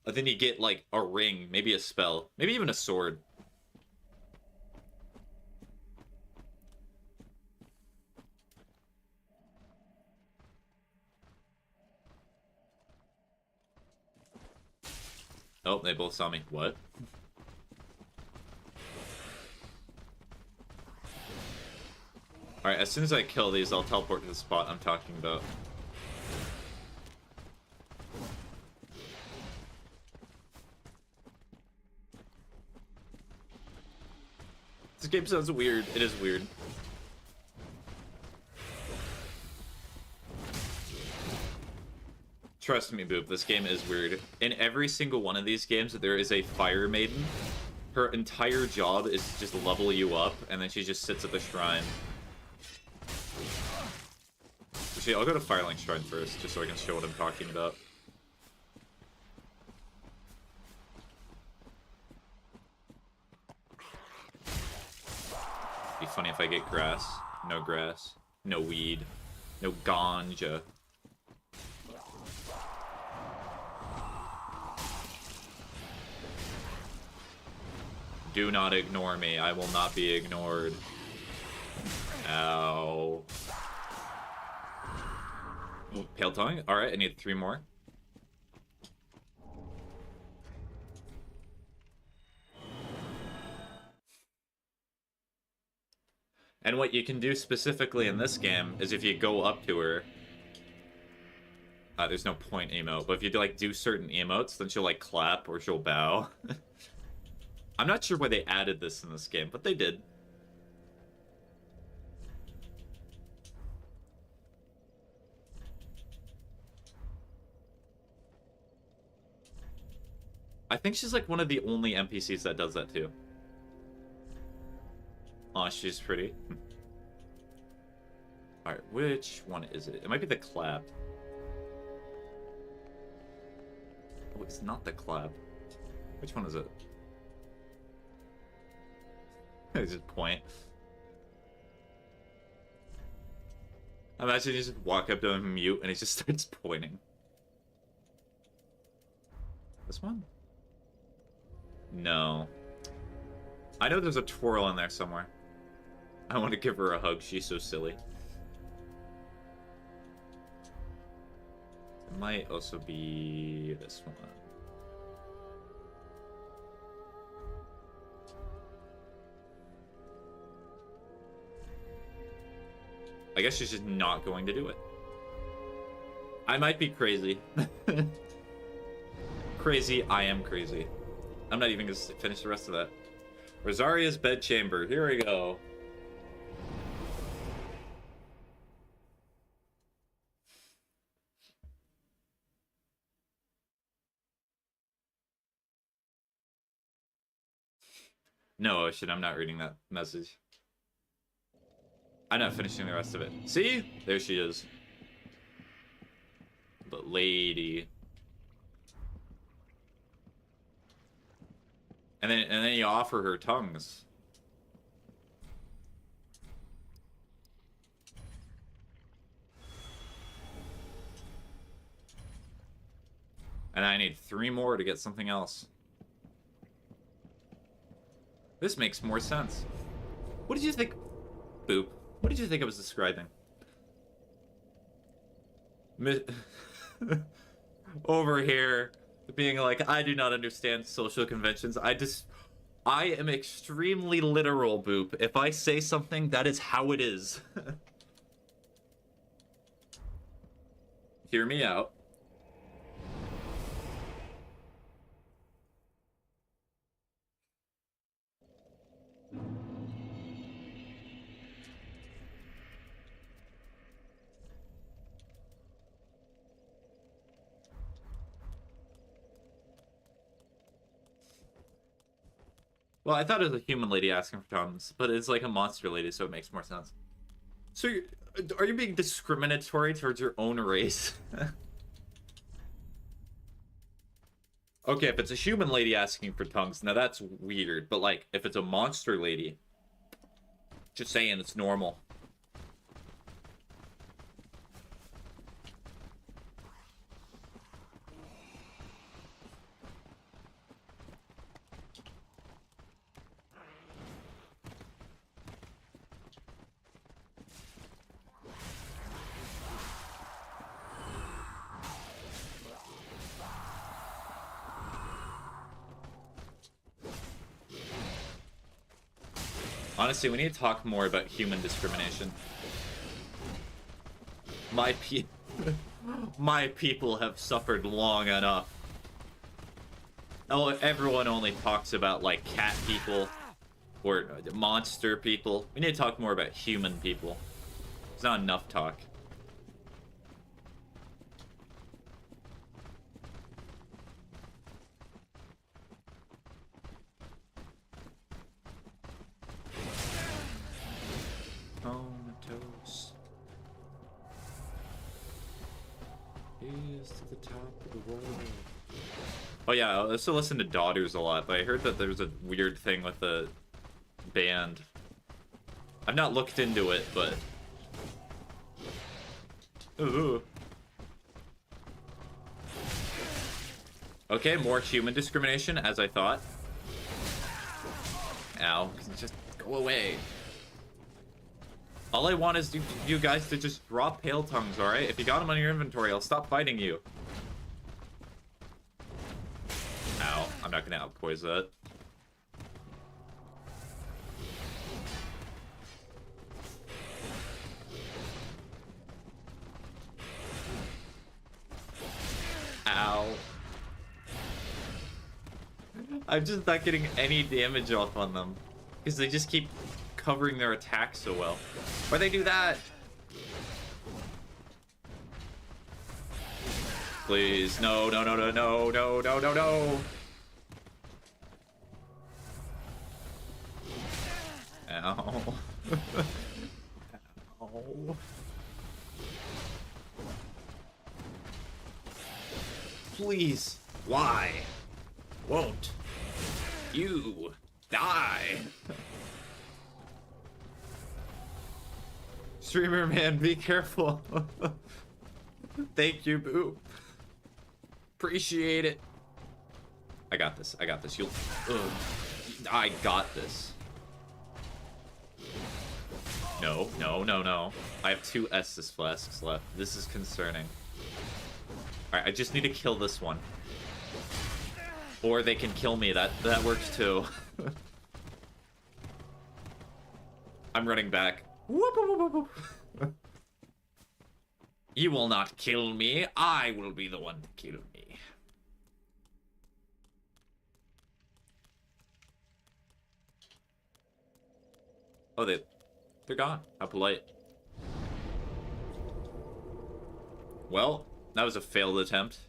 And then you get, like, a ring, maybe a spell, maybe even a sword. Oh, they both saw me. What? Alright, as soon as I kill these, I'll teleport to the spot I'm talking about. This game sounds weird. It is weird. Trust me, Boop, this game is weird. In every single one of these games, there is a fire maiden. Her entire job is to just level you up, and then she just sits at the shrine. Actually, I'll go to Firelink Shrine first, just so I can show what I'm talking about. Be funny if I get grass. No grass. No weed. No ganja. Do not ignore me. I will not be ignored. Ow. Oh, Pale Tongue? Alright, I need 3 more. And what you can do specifically in this game is if you go up to her... there's no point emote, but if you like do certain emotes, then she'll like clap or she'll bow. I'm not sure why they added this in this game, but they did. I think she's like one of the only NPCs that does that too. Aw, she's pretty. Alright, which one is it? It might be the clap. Oh, it's not the clap. Which one is it? It's just point. Imagine you just walk up to him mute and he just starts pointing. This one? No. I know there's a twirl in there somewhere. I want to give her a hug. She's so silly. It might also be this one. I guess she's just not going to do it. I might be crazy. Crazy, I am crazy. I'm not even gonna finish the rest of that. Rosaria's bedchamber. Here we go. No, Ocean, I'm not reading that message. I'm not finishing the rest of it. See? There she is. The lady. And then you offer her tongues. And I need 3 more to get something else. This makes more sense. What did you think? Boop. What did you think I was describing? Over here, being like, I do not understand social conventions. I am extremely literal, Boop. If I say something, that is how it is. Hear me out. Well, I thought it was a human lady asking for tongues, but it's like a monster lady, so it makes more sense. So, are you being discriminatory towards your own race? Okay, if it's a human lady asking for tongues, now that's weird. But, like, if it's a monster lady, just saying, it's normal. Honestly, we need to talk more about human discrimination. My people have suffered long enough. Oh, everyone only talks about, like, cat people or monster people. We need to talk more about human people. There's not enough talk. Comatose. Here's to the top of the world. Oh yeah, I also listen to Daughters a lot, but I heard that there's a weird thing with the band. I've not looked into it, but... Ooh. Okay, more human discrimination, as I thought. Ow, just go away. All I want is you guys to just drop Pale Tongues, alright? If you got them on your inventory, I'll stop fighting you. Ow, I'm not gonna outpoise that. Ow. I'm just not getting any damage off on them. Because they just keep covering their attacks so well. Why'd they do that? Please, no, no, no, no, no, no, no, no, no. Ow. Ow. Please, why? Won't you die? Streamer man, be careful. Thank you, Boo. Appreciate it. I got this. I got this. You'll. Ugh. I got this. No, no, no, no. I have 2 Estus flasks left. This is concerning. Alright, I just need to kill this one. Or they can kill me. That works too. I'm running back. Whoop, whoop, whoop, whoop. You will not kill me. I will be the one to kill me. Oh, they're gone. How polite. Well, that was a failed attempt.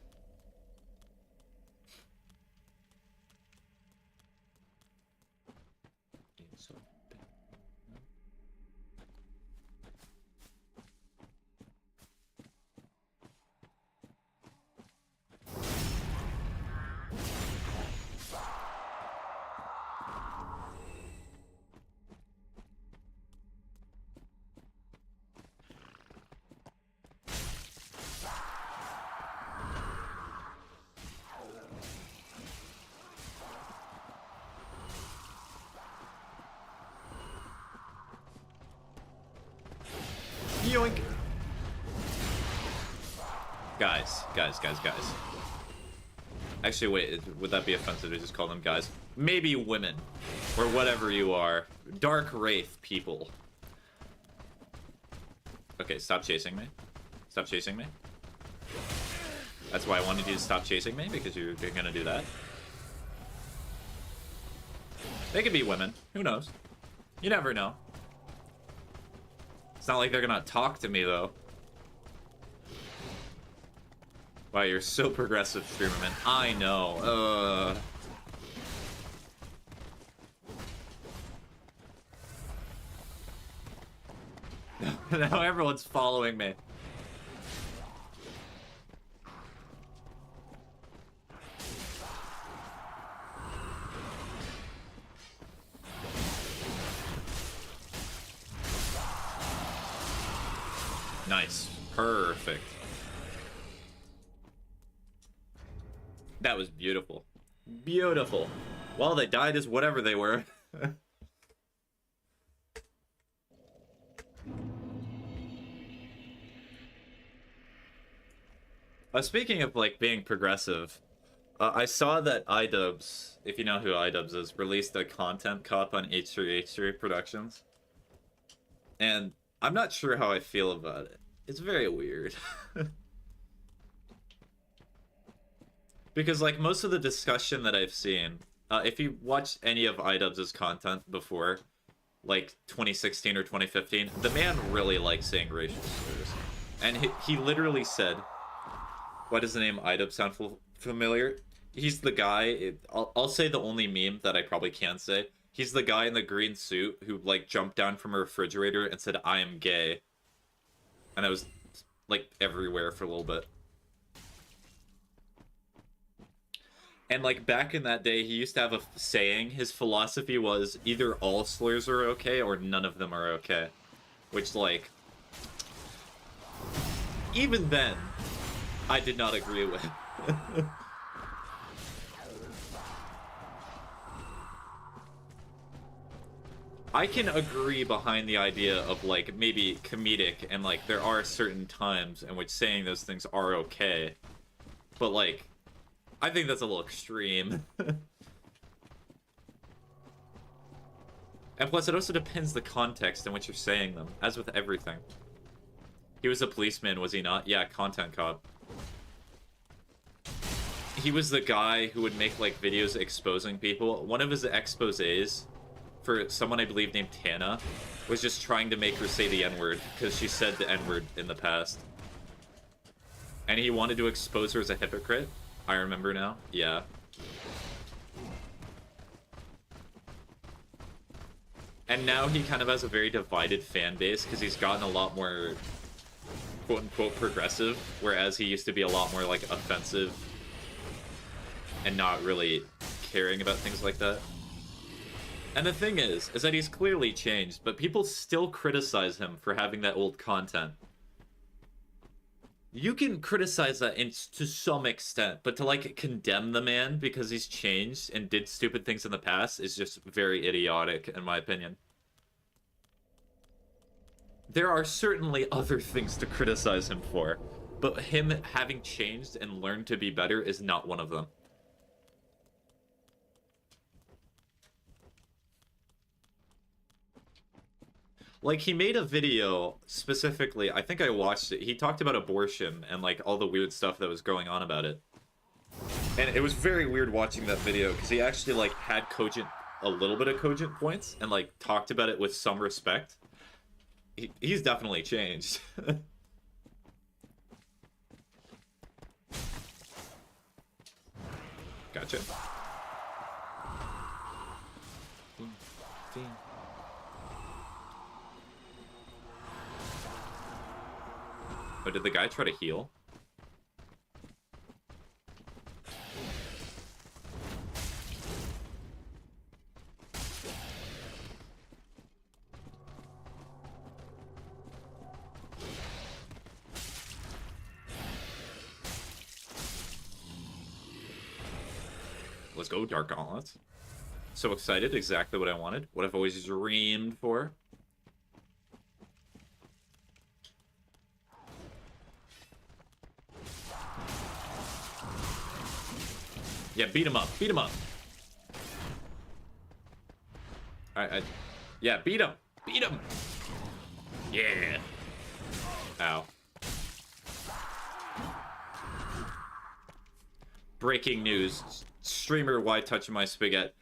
Yoink. Guys. Actually, wait, would that be offensive to just call them guys? Maybe women, or whatever you are. Dark Wraith people. Okay, stop chasing me. Stop chasing me. That's why I wanted you to stop chasing me, because you're gonna do that. They could be women. Who knows? You never know. It's not like they're gonna talk to me, though. Wow, you're so progressive, Streamerman. I know. Now everyone's following me. Nice. Perfect. That was beautiful. Beautiful. Well, they died as whatever they were. Speaking of, like, being progressive, I saw that iDubbbz, if you know who iDubbbz is, released a content cop on H3H3 Productions. And I'm not sure how I feel about it. It's very weird. Because, like, most of the discussion that I've seen, if you watched any of iDubbbz's content before, like 2016 or 2015, the man really likes saying racial slurs. And he literally said, why does the name iDubbbz sound familiar? He's the guy, I'll say the only meme that I probably can say. He's the guy in the green suit who, like, jumped down from a refrigerator and said, I am gay. And it was, like, everywhere for a little bit. And, like, back in that day, he used to have a saying. His philosophy was either all slurs are okay or none of them are okay. Which, like, even then, I did not agree with. I can agree behind the idea of, like, maybe comedic, and, like, there are certain times in which saying those things are okay. But, like, I think that's a little extreme. And plus, it also depends the context in which you're saying them, as with everything. He was a policeman, was he not? Yeah, content cop. He was the guy who would make, like, videos exposing people. One of his exposés for someone I believe named Tana was just trying to make her say the N-word, because she said the N-word in the past. And he wanted to expose her as a hypocrite. I remember now. Yeah. And now he kind of has a very divided fan base, because he's gotten a lot more quote-unquote progressive, whereas he used to be a lot more, like, offensive and not really caring about things like that. And the thing is that he's clearly changed, but people still criticize him for having that old content. You can criticize that to some extent, but to, like, condemn the man because he's changed and did stupid things in the past is just very idiotic, in my opinion. There are certainly other things to criticize him for, but him having changed and learned to be better is not one of them. Like, he made a video specifically, I think I watched it, he talked about abortion and, like, all the weird stuff that was going on about it. And it was very weird watching that video, because he actually, like, had a little bit of cogent points, and, like, talked about it with some respect. He's definitely changed. Gotcha. Oh, did the guy try to heal? Let's go, Dark Gauntlets. So excited, exactly what I wanted. What I've always dreamed for. Yeah, beat him up, beat him up. Yeah, beat him, beat him. Yeah. Ow. Breaking news. Streamer ytouchamySPAGETT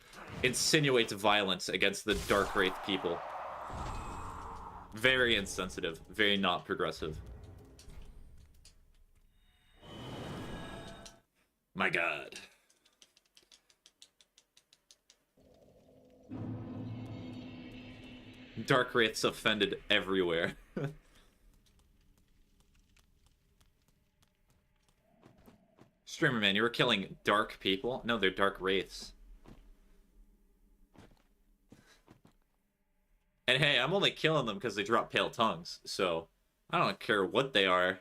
insinuates violence against the Dark Wraith people. Very insensitive. Very not progressive. My god. Dark Wraiths offended everywhere. Streamer man, you were killing dark people? No, they're Dark Wraiths. And hey, I'm only killing them because they drop pale tongues, so I don't care what they are.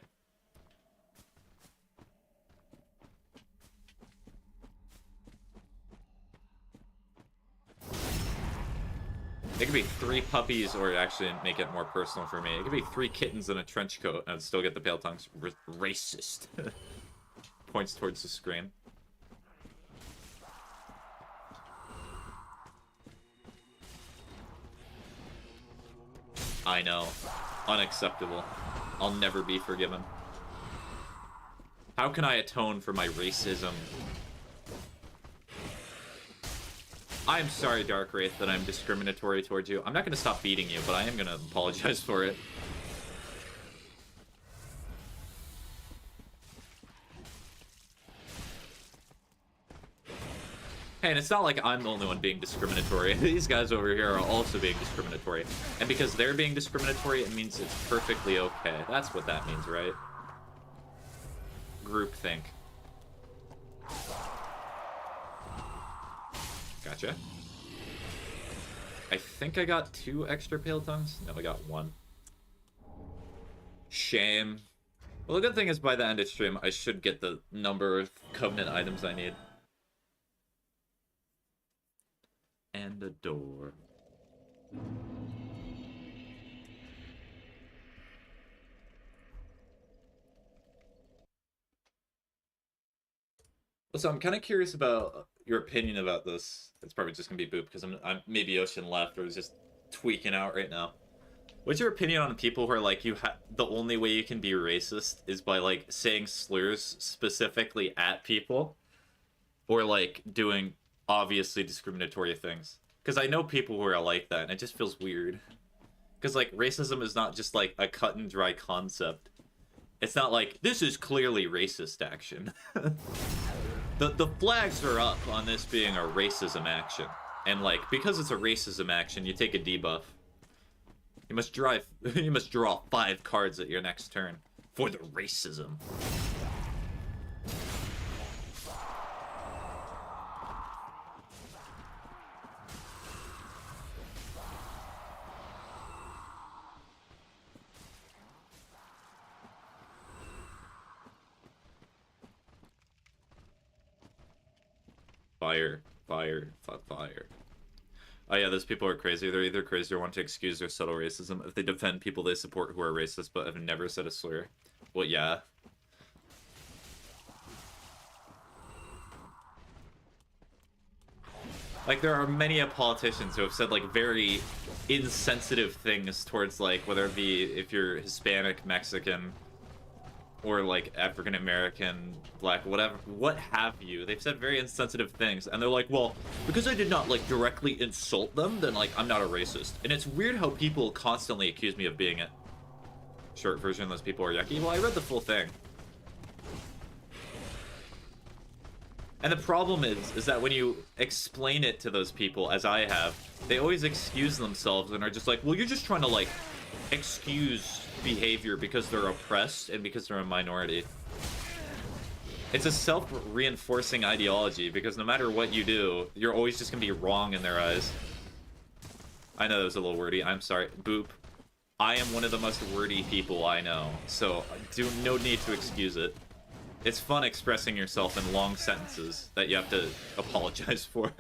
It could be 3 puppies, or actually make it more personal for me. It could be 3 kittens in a trench coat, and I'd still get the pale tongues. Racist. Points towards the screen. I know. Unacceptable. I'll never be forgiven. How can I atone for my racism? I'm sorry, Dark Wraith, that I'm discriminatory towards you. I'm not going to stop beating you, but I am going to apologize for it. Hey, and it's not like I'm the only one being discriminatory. These guys over here are also being discriminatory. And because they're being discriminatory, it means it's perfectly okay. That's what that means, right? Groupthink. Gotcha. I think I got 2 extra pale tongues. No, I got 1. Shame. Well, the good thing is by the end of stream, I should get the number of Covenant items I need. And a door. So I'm kind of curious about your opinion about this. It's probably just gonna be Boop because I'm maybe Ocean left or is just tweaking out right now. What's your opinion on people who are like, the only way you can be racist is by like saying slurs specifically at people, or like doing obviously discriminatory things? Because I know people who are like that, and it just feels weird. Because like racism is not just like a cut and dry concept. It's not like this is clearly racist action. The flags are up on this being a racism action. And like, because it's a racism action, you take a debuff. You must draw 5 cards at your next turn for the racism. Fire, fire, fire. Oh yeah, those people are crazy. They're either crazy or want to excuse their subtle racism if they defend people they support who are racist but have never said a slur. Well, yeah. Like, there are many politicians who have said, like, very insensitive things towards, like, whether it be if you're Hispanic, Mexican, or like African American, black, whatever, what have you. They've said very insensitive things, and they're like, well, because I did not like directly insult them, then like I'm not a racist. And it's weird how people constantly accuse me of being it. Short version, those people are yucky. Well, I read the full thing. And the problem is that when you explain it to those people, as I have, they always excuse themselves and are just like, well, you're just trying to like excuse behavior because they're oppressed and because they're a minority. It's a self-reinforcing ideology because no matter what you do, you're always just gonna be wrong in their eyes. I know that was a little wordy. I'm sorry. Boop. I am one of the most wordy people I know, so no need to excuse it. It's fun expressing yourself in long sentences that you have to apologize for.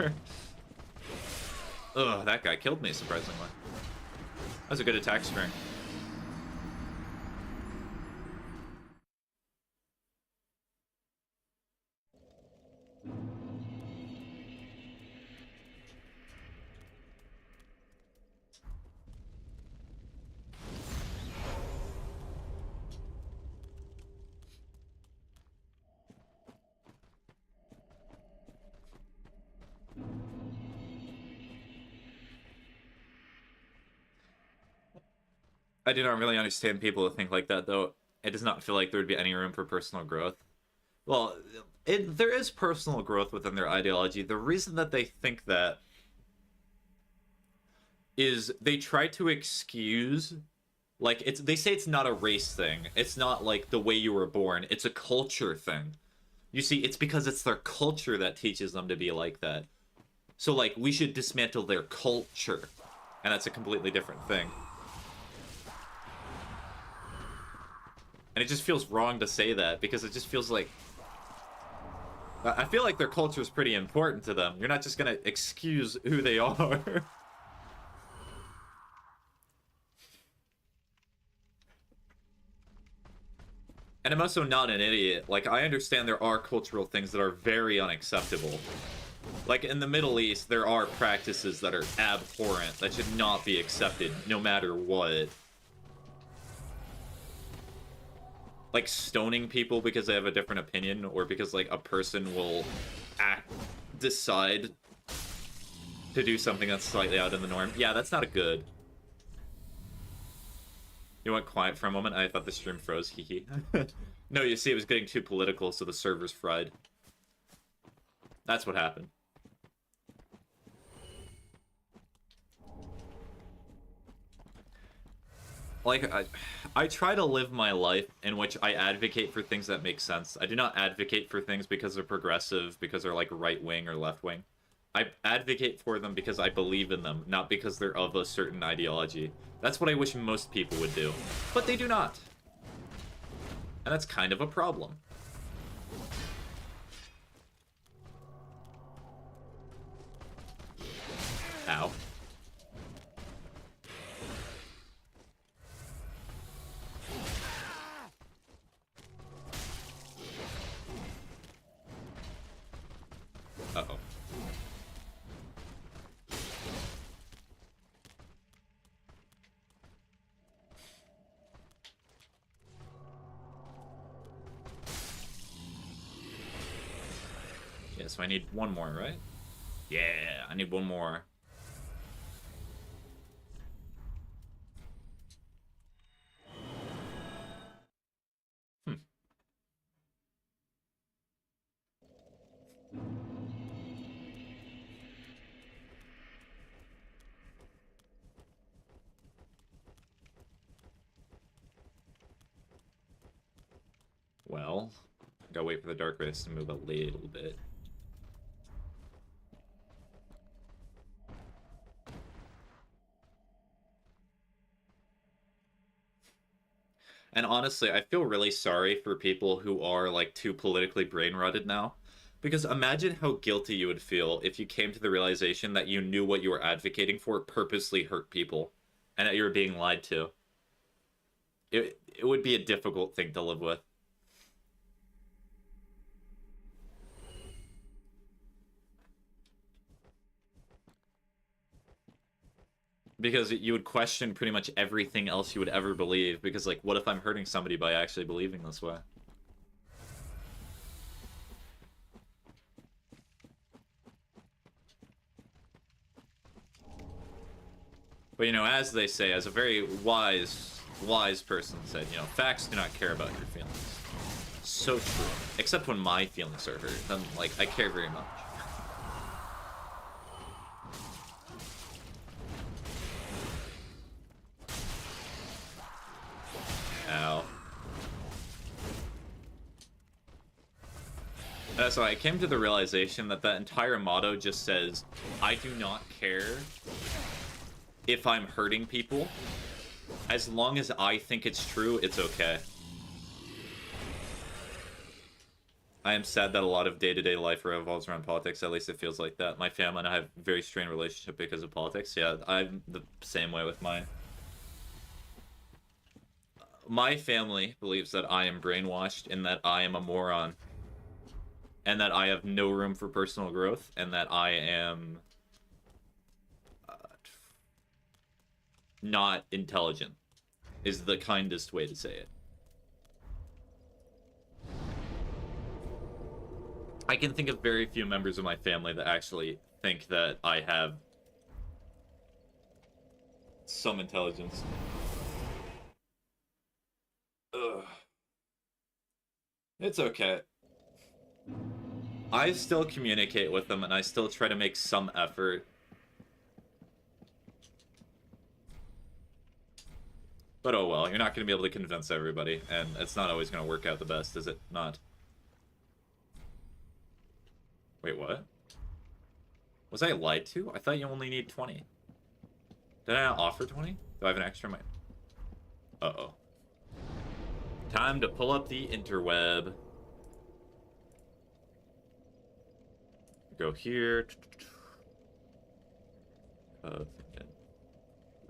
Ugh, that guy killed me, surprisingly. That was a good attack string. I do not really understand people who think like that, though. It does not feel like there would be any room for personal growth. Well, there is personal growth within their ideology. The reason that they think that is they try to excuse, like, they say it's not a race thing. It's not like the way you were born. It's a culture thing. You see, it's because it's their culture that teaches them to be like that. So, like, we should dismantle their culture. And that's a completely different thing. And it just feels wrong to say that, because it just feels like... I feel like their culture is pretty important to them. You're not just gonna excuse who they are. And I'm also not an idiot. Like, I understand there are cultural things that are very unacceptable. Like, in the Middle East, there are practices that are abhorrent, that should not be accepted, no matter what. Like, stoning people because they have a different opinion, or because, like, a person will decide to do something that's slightly out of the norm. Yeah, that's not good. You went quiet for a moment, I thought the stream froze, hee. No, you see, it was getting too political, so the servers fried. That's what happened. Like, I try to live my life in which I advocate for things that make sense. I do not advocate for things because they're progressive, because they're, like, right-wing or left-wing. I advocate for them because I believe in them, not because they're of a certain ideology. That's what I wish most people would do. But they do not. And that's kind of a problem. Ow. Uh-oh. Yeah, so I need one more, right? Yeah, I need one more. Well, gotta wait for the dark race to move a little bit. And honestly, I feel really sorry for people who are, like, too politically brain-rotted now. Because imagine how guilty you would feel if you came to the realization that you knew what you were advocating for purposely hurt people, and that you were being lied to. It would be a difficult thing to live with. Because you would question pretty much everything else you would ever believe, because, like, what if I'm hurting somebody by actually believing this way? But, you know, as they say, as a very wise person said, you know, facts do not care about your feelings. So true. Except when my feelings are hurt, then, like, I care very much. Ow. So I came to the realization that that entire motto just says, I do not care if I'm hurting people. As long as I think it's true, it's okay. I am sad that a lot of day-to-day life revolves around politics. At least it feels like that. My family and I have a very strained relationship because of politics. Yeah, I'm the same way with mine. My family believes that I am brainwashed and that I am a moron. And that I have no room for personal growth. And that I am... not intelligent. Is the kindest way to say it. I can think of very few members of my family that actually think that I have some intelligence. Ugh. It's okay. I still communicate with them and I still try to make some effort. But oh well, you're not going to be able to convince everybody, and it's not always going to work out the best, is it not? Wait, what? Was I lied to? I thought you only need 20. Did I not offer 20? Do I have an extra mic? Uh-oh. Time to pull up the interweb. Go here.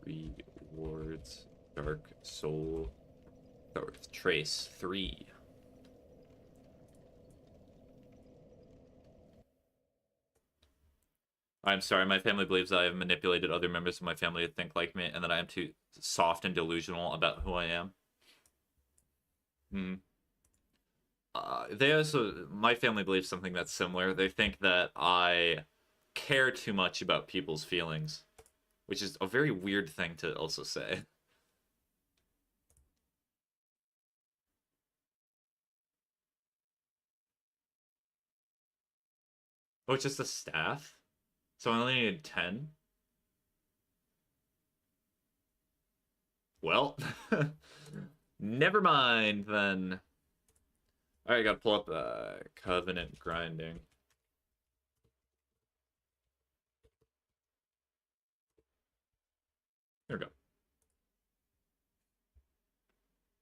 Rewards. Dark Soul. Trace 3. I'm sorry, my family believes I have manipulated other members of my family to think like me, and that I am too soft and delusional about who I am. They also, my family believes something that's similar. They think that I care too much about people's feelings, which is a very weird thing to also say. Oh, it's just a staff? So I only needed 10? Well, never mind then. Alright, gotta pull up Covenant Grinding. There we go.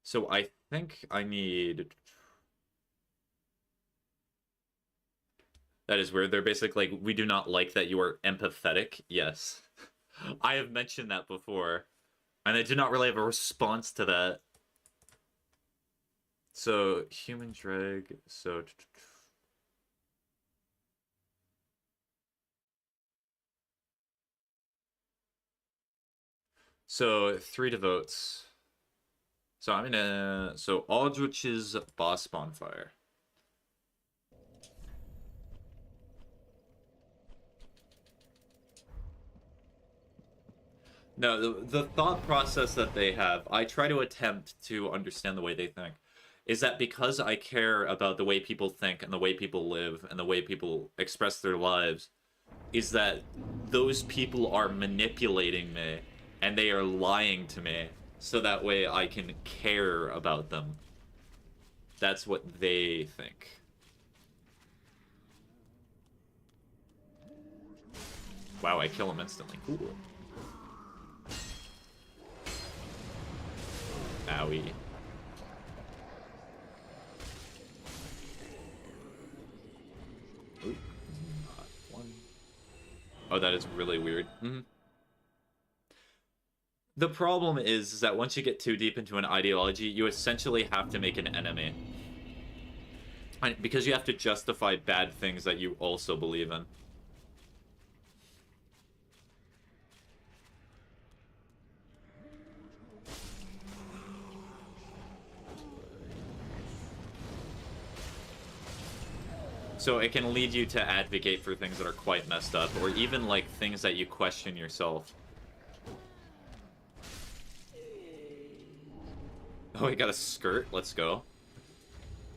So I think I need... That is weird. They're basically like, we do not like that you are empathetic. Yes. I have mentioned that before. And I do not really have a response to that. So, human drag. So... So, 3 devotes. So I'm gonna... So, Aldrich's Boss Bonfire. No, the thought process that they have, I try to attempt to understand the way they think, is that because I care about the way people think and the way people live and the way people express their lives, is that those people are manipulating me and they are lying to me so that way I can care about them. That's what they think. Wow, I kill him instantly. Cool. Owie. Ooh, not one. Oh, that is really weird. The problem is that once you get too deep into an ideology, you essentially have to make an enemy. Because you have to justify bad things that you also believe in. So it can lead you to advocate for things that are quite messed up, or even like things that you question yourself. Oh, we got a skirt. Let's go.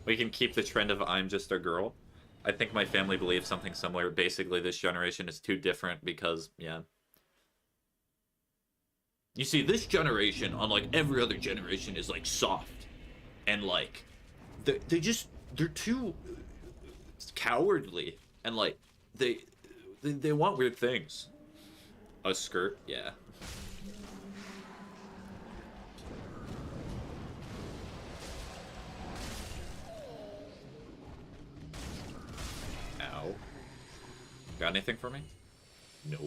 We can keep the trend of I'm just a girl. I think my family believes something similar. Basically, this generation is too different because, yeah. You see, this generation, unlike every other generation, is, like, soft. And, like, they're too cowardly. And, like, they want weird things. A skirt? Yeah. Ow. Got anything for me? No.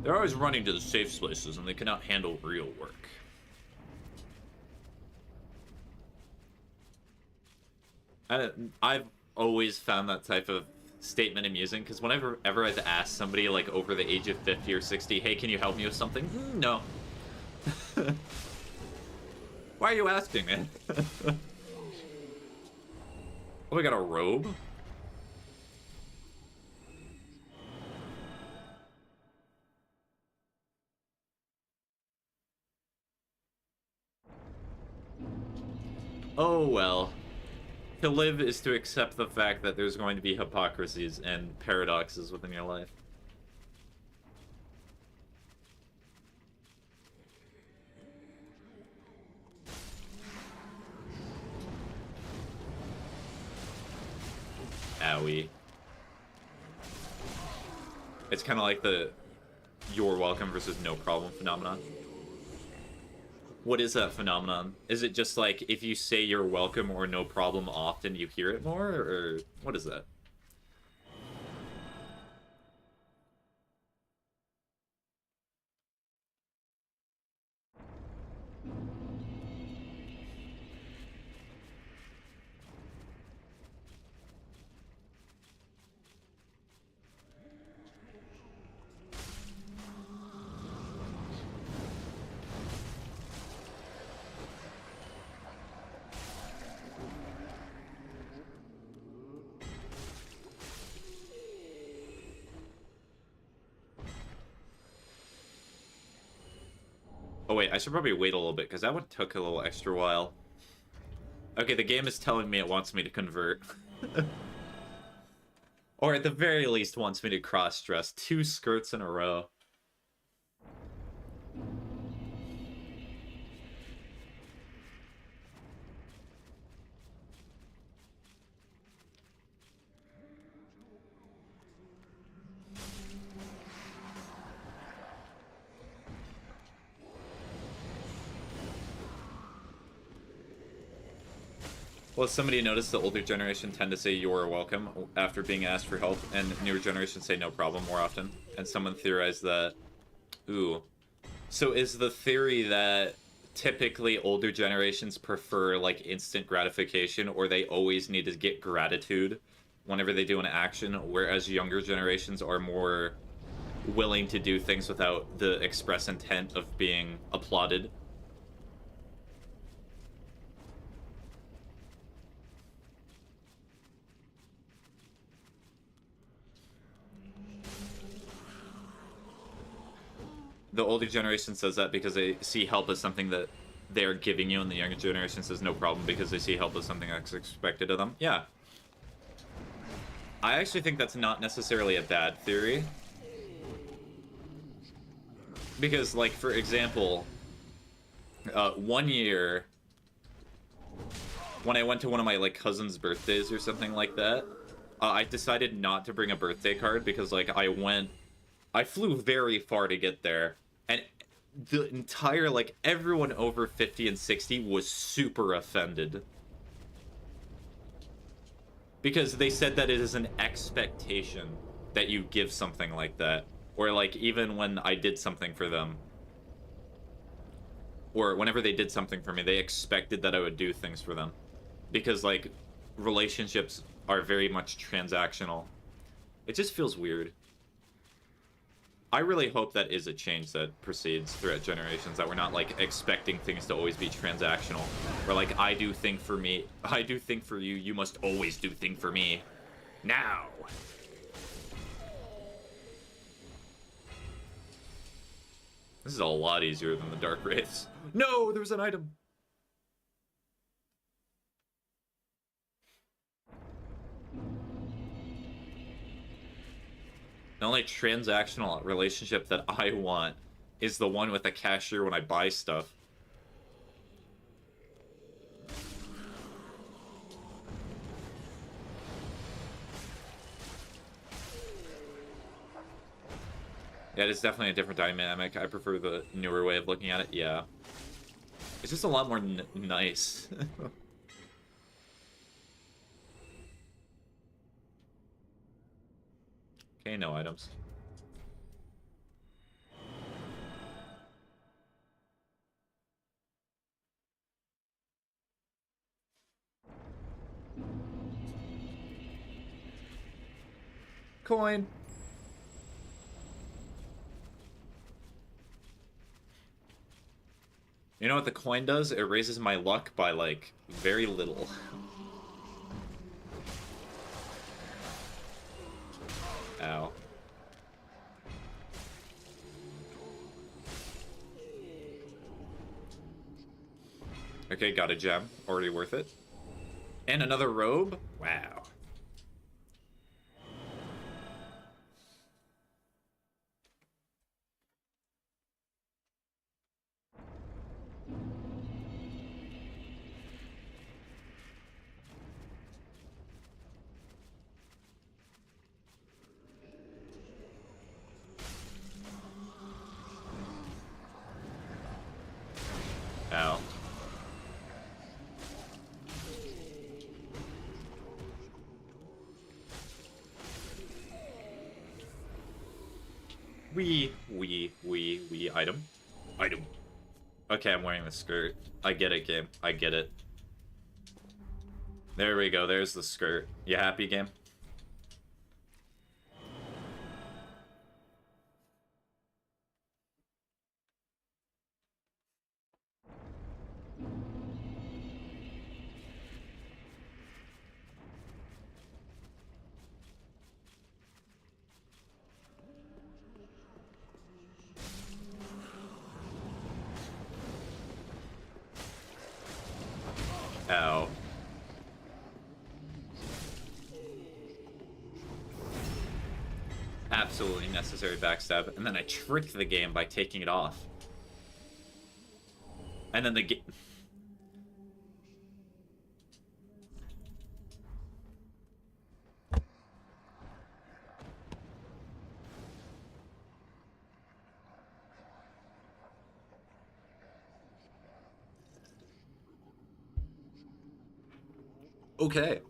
They're always running to the safe places, and they cannot handle real work. I've always found that type of statement amusing, because whenever I've asked somebody, like, over the age of 50 or 60, hey, can you help me with something? No. Why are you asking, man? Oh, we got a robe? Oh, well. To live is to accept the fact that there's going to be hypocrisies and paradoxes within your life. Owie. It's kind of like the you're welcome versus no problem phenomenon. What is that phenomenon? Is it just like if you say you're welcome or no problem often, you hear it more? Or what is that? Oh wait, I should probably wait a little bit, because that one took a little extra while. Okay, the game is telling me it wants me to convert. Or at the very least wants me to cross-dress 2 skirts in a row. Well, somebody noticed the older generation tend to say you're welcome after being asked for help, and newer generations say no problem more often. And someone theorized that... Ooh. So is the theory that typically older generations prefer, like, instant gratification, or they always need to get gratitude whenever they do an action, whereas younger generations are more willing to do things without the express intent of being applauded? The older generation says that because they see help as something that they're giving you, and the younger generation says no problem because they see help as something that's expected of them. Yeah. I actually think that's not necessarily a bad theory. Because, like, for example, one year, when I went to one of my, like, cousin's birthdays or something like that, I decided not to bring a birthday card because, like, I flew very far to get there, and the entire, like, everyone over 50 and 60 was super offended. Because they said that it is an expectation that you give something like that. Or, like, even when I did something for them, or whenever they did something for me, they expected that I would do things for them. Because, like, relationships are very much transactional. It just feels weird. I really hope that is a change that proceeds throughout generations, that we're not, like, expecting things to always be transactional. Where, like, I do thing for me, I do thing for you, you must always do thing for me. Now! This is a lot easier than the Dark Wraiths. No, there was an item! The only transactional relationship that I want is the one with the cashier when I buy stuff. Yeah, it's definitely a different dynamic. I prefer the newer way of looking at it, yeah. It's just a lot more nice. Okay, no items. Coin! You know what the coin does? It raises my luck by, like, very little. Ow. Okay, got a gem. Already worth it. And another robe? Wow. Ow. Wee item. Item. Okay, I'm wearing the skirt. I get it, game. I get it. There we go, there's the skirt. You happy, game? Ow. Absolutely necessary backstab, and then I trick the game by taking it off. And then the game... Okay.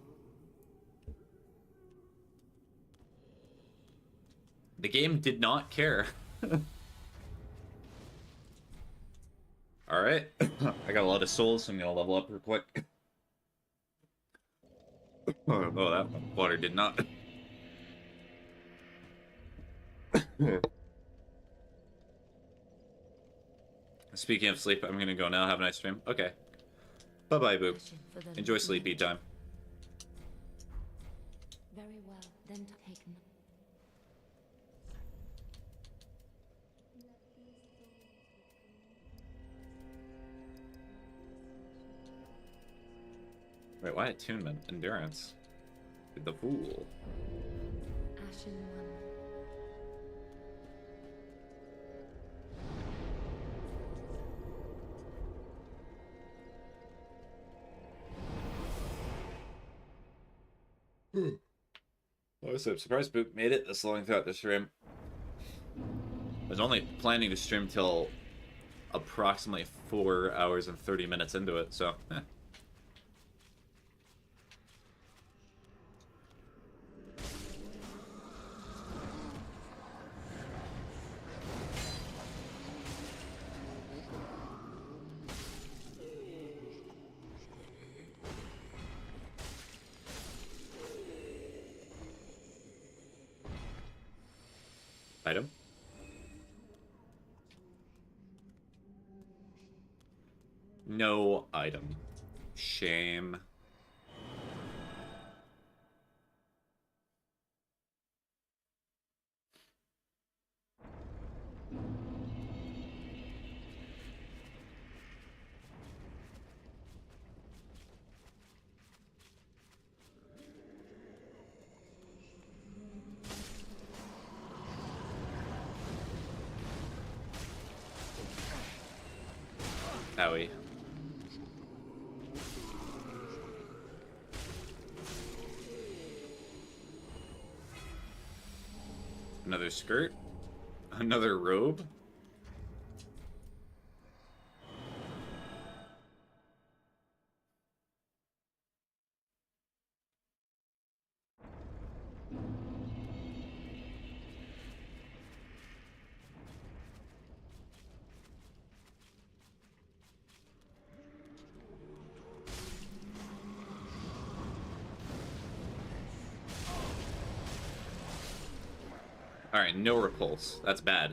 The game did not care. Alright. I got a lot of souls, so I'm gonna level up real quick. Oh, that water did not. Speaking of sleep, I'm gonna go now. Have a nice stream. Okay. Bye-bye, Boop. Enjoy sleepy time. Very well, then taken. Wait, why attunement? Endurance. The fool. Ashen one. Oh, so I'm surprised Boop made it this long throughout the stream. I was only planning to stream till approximately 4 hours and 30 minutes into it, so... Item? No item. Shame. Owie. Another skirt? Another robe? Alright, no repulse. That's bad.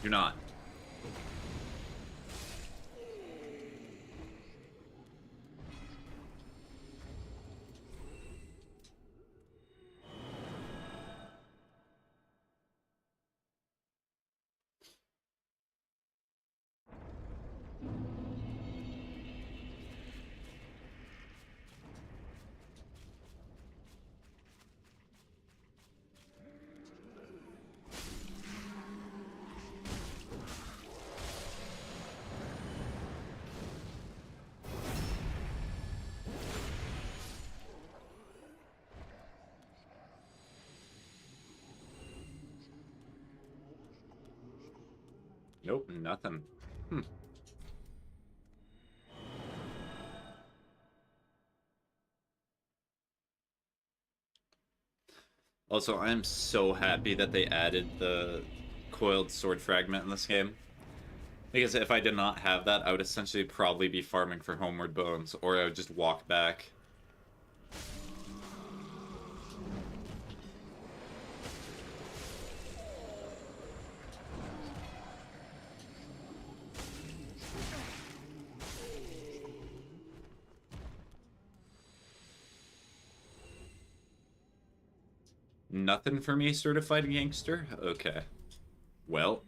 Do not. Nope, nothing. Hmm. Also, I'm so happy that they added the coiled sword fragment in this game. Because if I did not have that, I would essentially probably be farming for Homeward Bones, or I would just walk back. Nothing for me, certified gangster? Okay. Well.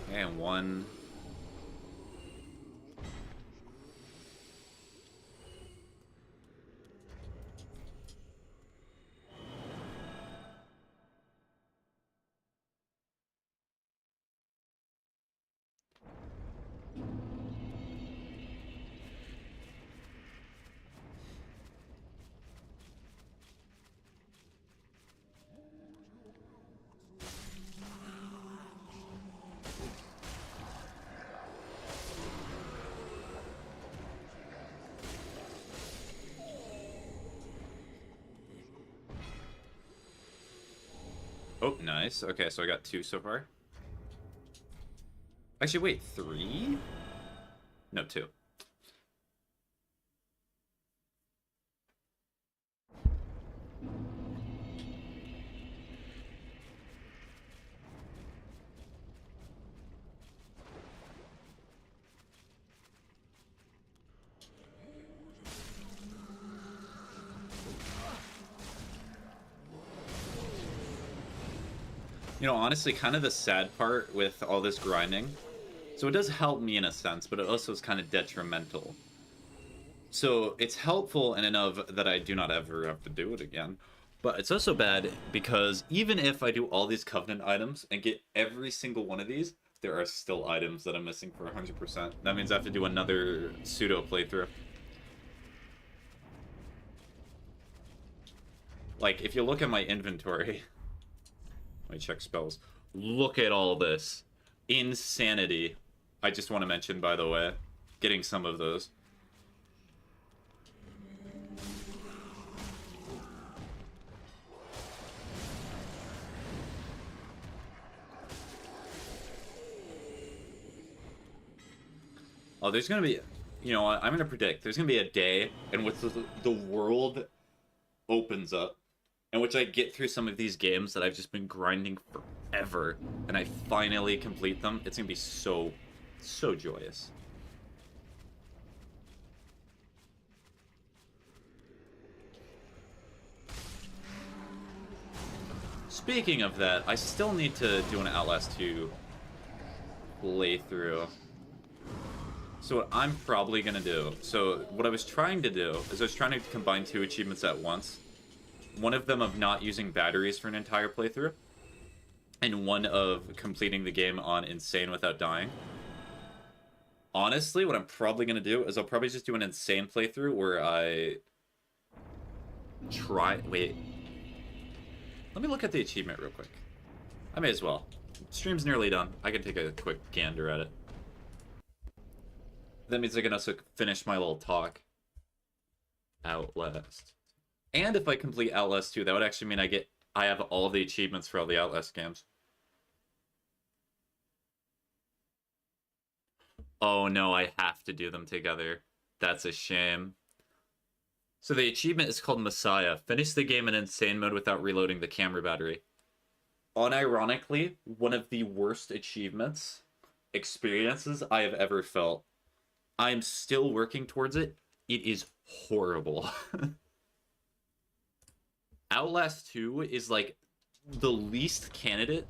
And one. Oh, nice. Okay, so I got 2 so far. Actually, wait, 3? No, 2. You know, honestly, kind of the sad part with all this grinding. So it does help me in a sense, but it also is kind of detrimental. So it's helpful in and of that I do not ever have to do it again. But it's also bad because even if I do all these Covenant items and get every single one of these, there are still items that I'm missing for 100%. That means I have to do another pseudo playthrough. Like, if you look at my inventory... Let me check spells. Look at all this. Insanity. I just want to mention, by the way, getting some of those. Oh, there's gonna be, you know what, I'm gonna predict there's gonna be a day in which the world opens up, in which I get through some of these games that I've just been grinding forever, and I finally complete them. It's gonna be so joyous. Speaking of that, I still need to do an Outlast 2 playthrough. So what I'm probably gonna do, so what I was trying to do is I was trying to combine 2 achievements at once. One of them of not using batteries for an entire playthrough, and one of completing the game on Insane without dying. Honestly, what I'm probably gonna do is I'll probably just do an Insane playthrough where I try... Wait. Let me look at the achievement real quick. I may as well. Stream's nearly done. I can take a quick gander at it. That means I can also finish my little talk. Outlast. And if I complete Outlast 2, that would actually mean I have all the achievements for all the Outlast games. Oh no, I have to do them together. That's a shame. So the achievement is called Messiah. Finish the game in Insane mode without reloading the camera battery. Unironically, one of the worst experiences I have ever felt. I'm still working towards it. It is horrible. Outlast 2 is like the least candidate,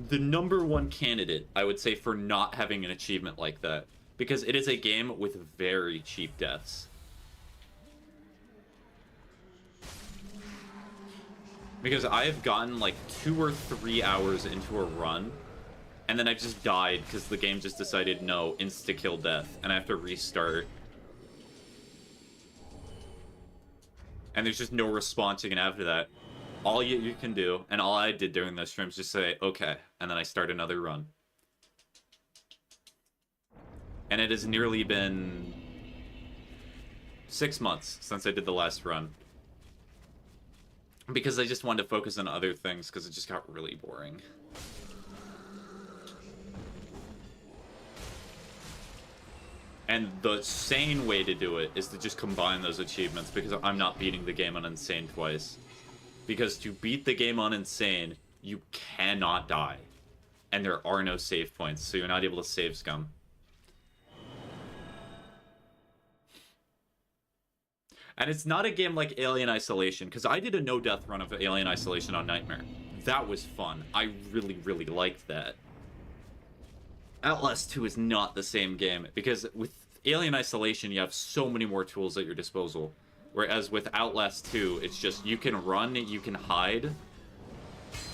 the #1 candidate, I would say, for not having an achievement like that. Because it is a game with very cheap deaths. Because I have gotten like 2 or 3 hours into a run, and then I've just died because the game just decided no, insta-kill death, and I have to restart. And there's just no responding, and after that, all you can do, and all I did during this stream is just say, okay, and then I start another run. And it has nearly been 6 months since I did the last run. Because I just wanted to focus on other things, because it just got really boring. And the sane way to do it is to just combine those achievements, because I'm not beating the game on Insane twice. Because to beat the game on Insane, you cannot die. And there are no save points, so you're not able to save scum. And it's not a game like Alien Isolation, because I did a no-death run of Alien Isolation on Nightmare. That was fun. I really, really liked that. Outlast 2 is not the same game, because with Alien Isolation, you have so many more tools at your disposal. Whereas with Outlast 2, it's just, you can run, you can hide,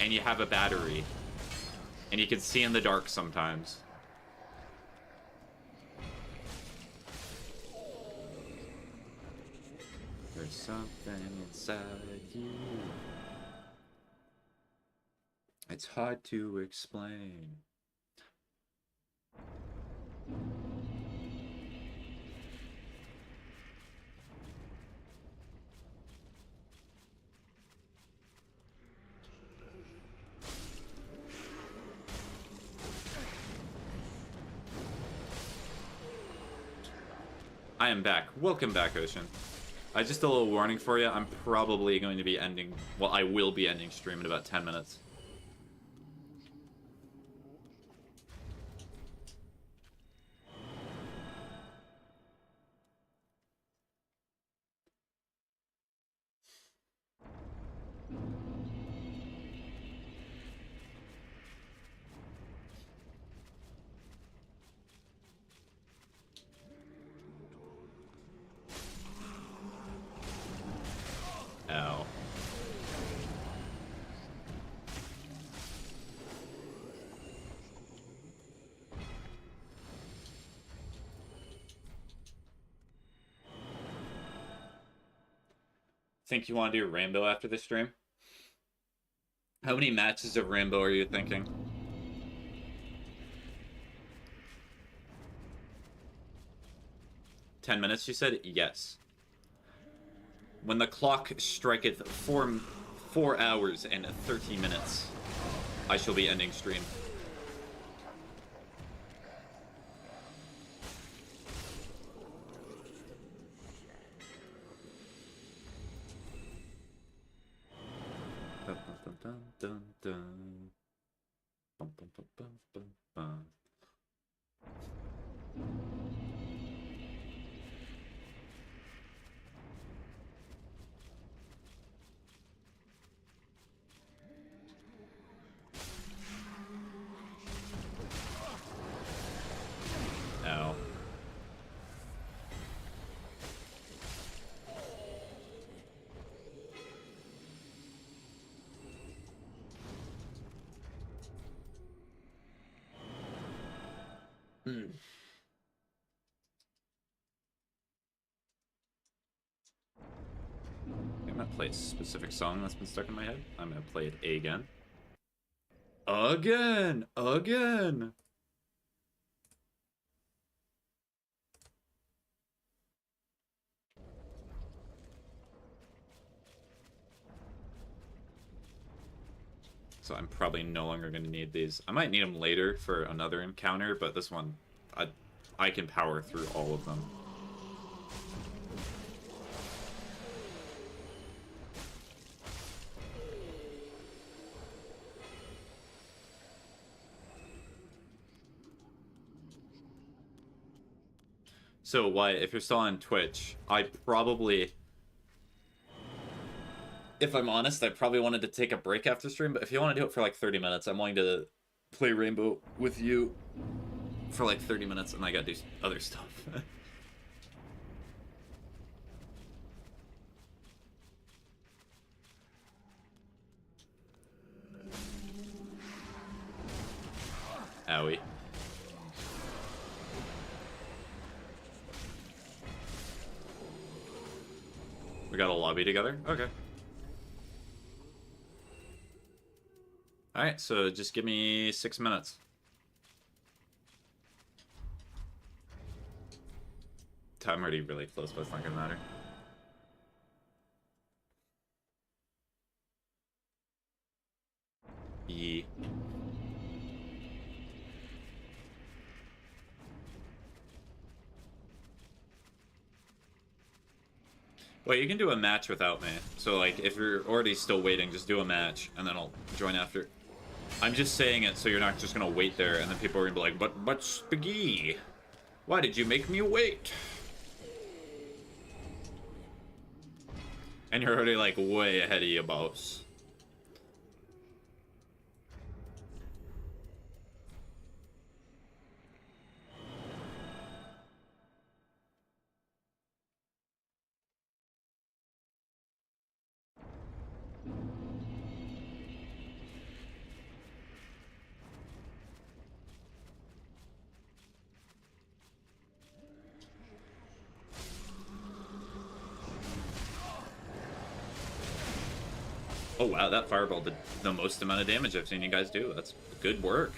and you have a battery. And you can see in the dark sometimes. There's something inside you. It's hard to explain. I am back. Welcome back, Ocean. Just a little warning for you. I'm probably going to be ending... Well, I will be ending stream in about 10 minutes. Ow. Think you want to do Rainbow after the stream? How many matches of Rainbow are you thinking? "10 minutes, you said?" Yes. When the clock striketh 4 hours and 30 minutes, I shall be ending stream. dun, dun, dun. Bum, bum, bum, bum, bum, bum. Ow. Hmm. I'm gonna play a specific song that's been stuck in my head. I'm gonna play it again. Again! Again! So I'm probably no longer going to need these. I might need them later for another encounter, but this one, I can power through all of them. So, Wyatt, if you're still on Twitch, I probably... If I'm honest, I probably wanted to take a break after stream, but if you want to do it for like 30 minutes, I'm willing to play Rainbow with you for like 30 minutes, and I gotta do other stuff. Owie. We got a lobby together? Okay. Alright, so just give me 6 minutes. I'm already really close, but it's not gonna matter. Yee. Well, you can do a match without me. So, like, if you're already still waiting, just do a match, and then I'll join after. I'm just saying it so you're not just gonna wait there, and then people are gonna be like, but Spaghetti, why did you make me wait? And you're already, like, way ahead of your boss. Oh wow, that fireball did the most amount of damage I've seen you guys do. That's good work.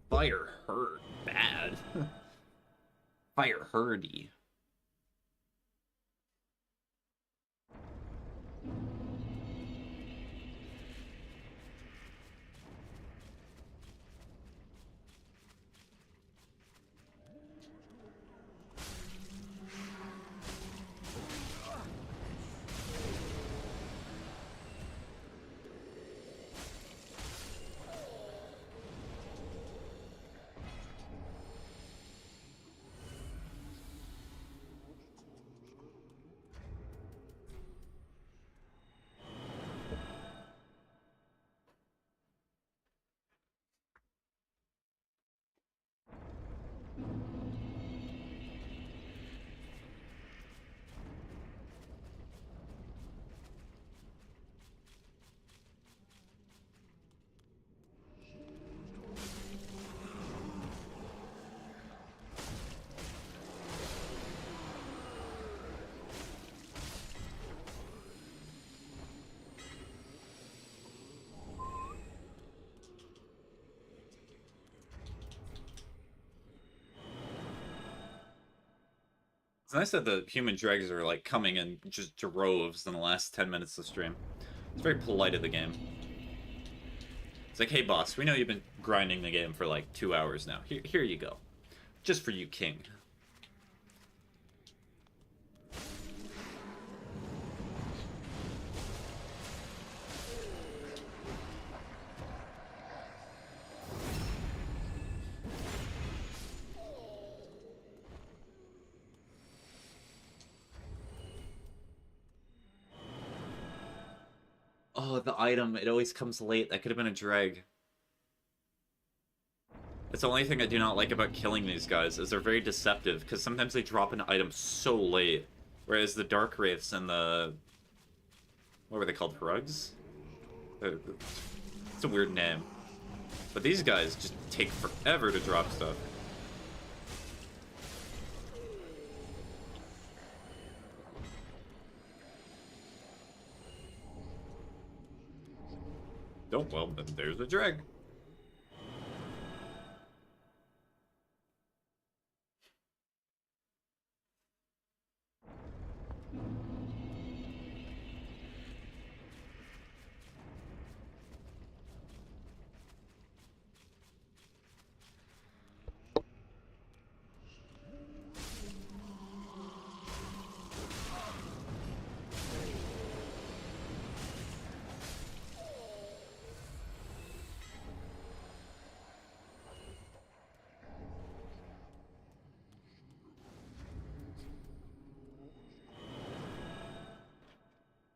Fire hurt bad. Fire hurdy. It's nice that the human dregs are like coming in just droves in the last 10 minutes of stream. It's very polite of the game. It's like, hey boss, we know you've been grinding the game for like 2 hours now. Here you go. Just for you, king. Oh, the item, it always comes late. That could have been a dreg. It's the only thing I do not like about killing these guys, is they're very deceptive, because sometimes they drop an item so late. Whereas the Dark Wraiths and the... What were they called? Rugs? It's a weird name. But these guys just take forever to drop stuff. Oh, well, then there's a drag.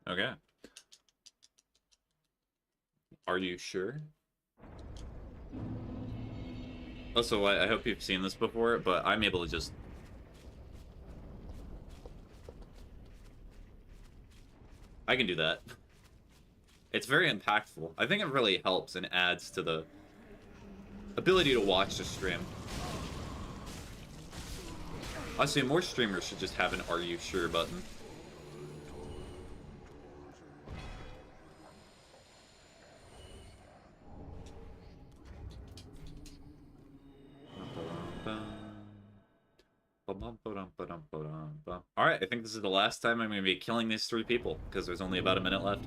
Okay. Are you sure? Also, I hope you've seen this before, but I'm able to just... I can do that. It's very impactful. I think it really helps and adds to the ability to watch the stream. Honestly, more streamers should just have an "Are you sure" button. Alright, I think this is the last time I'm going to be killing these 3 people, because there's only about a minute left.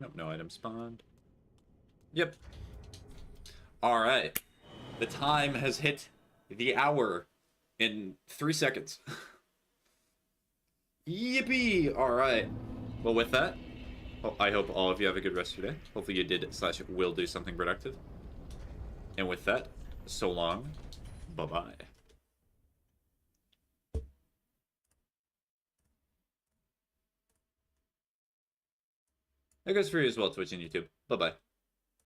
Nope, no item spawned. Yep. Alright. The time has hit the hour in 3 seconds. Yippee! Alright. Well, with that, I hope all of you have a good rest of your day. Hopefully you did / will do something productive. And with that, so long. Bye-bye. That goes for you as well, Twitch and YouTube. Bye-bye.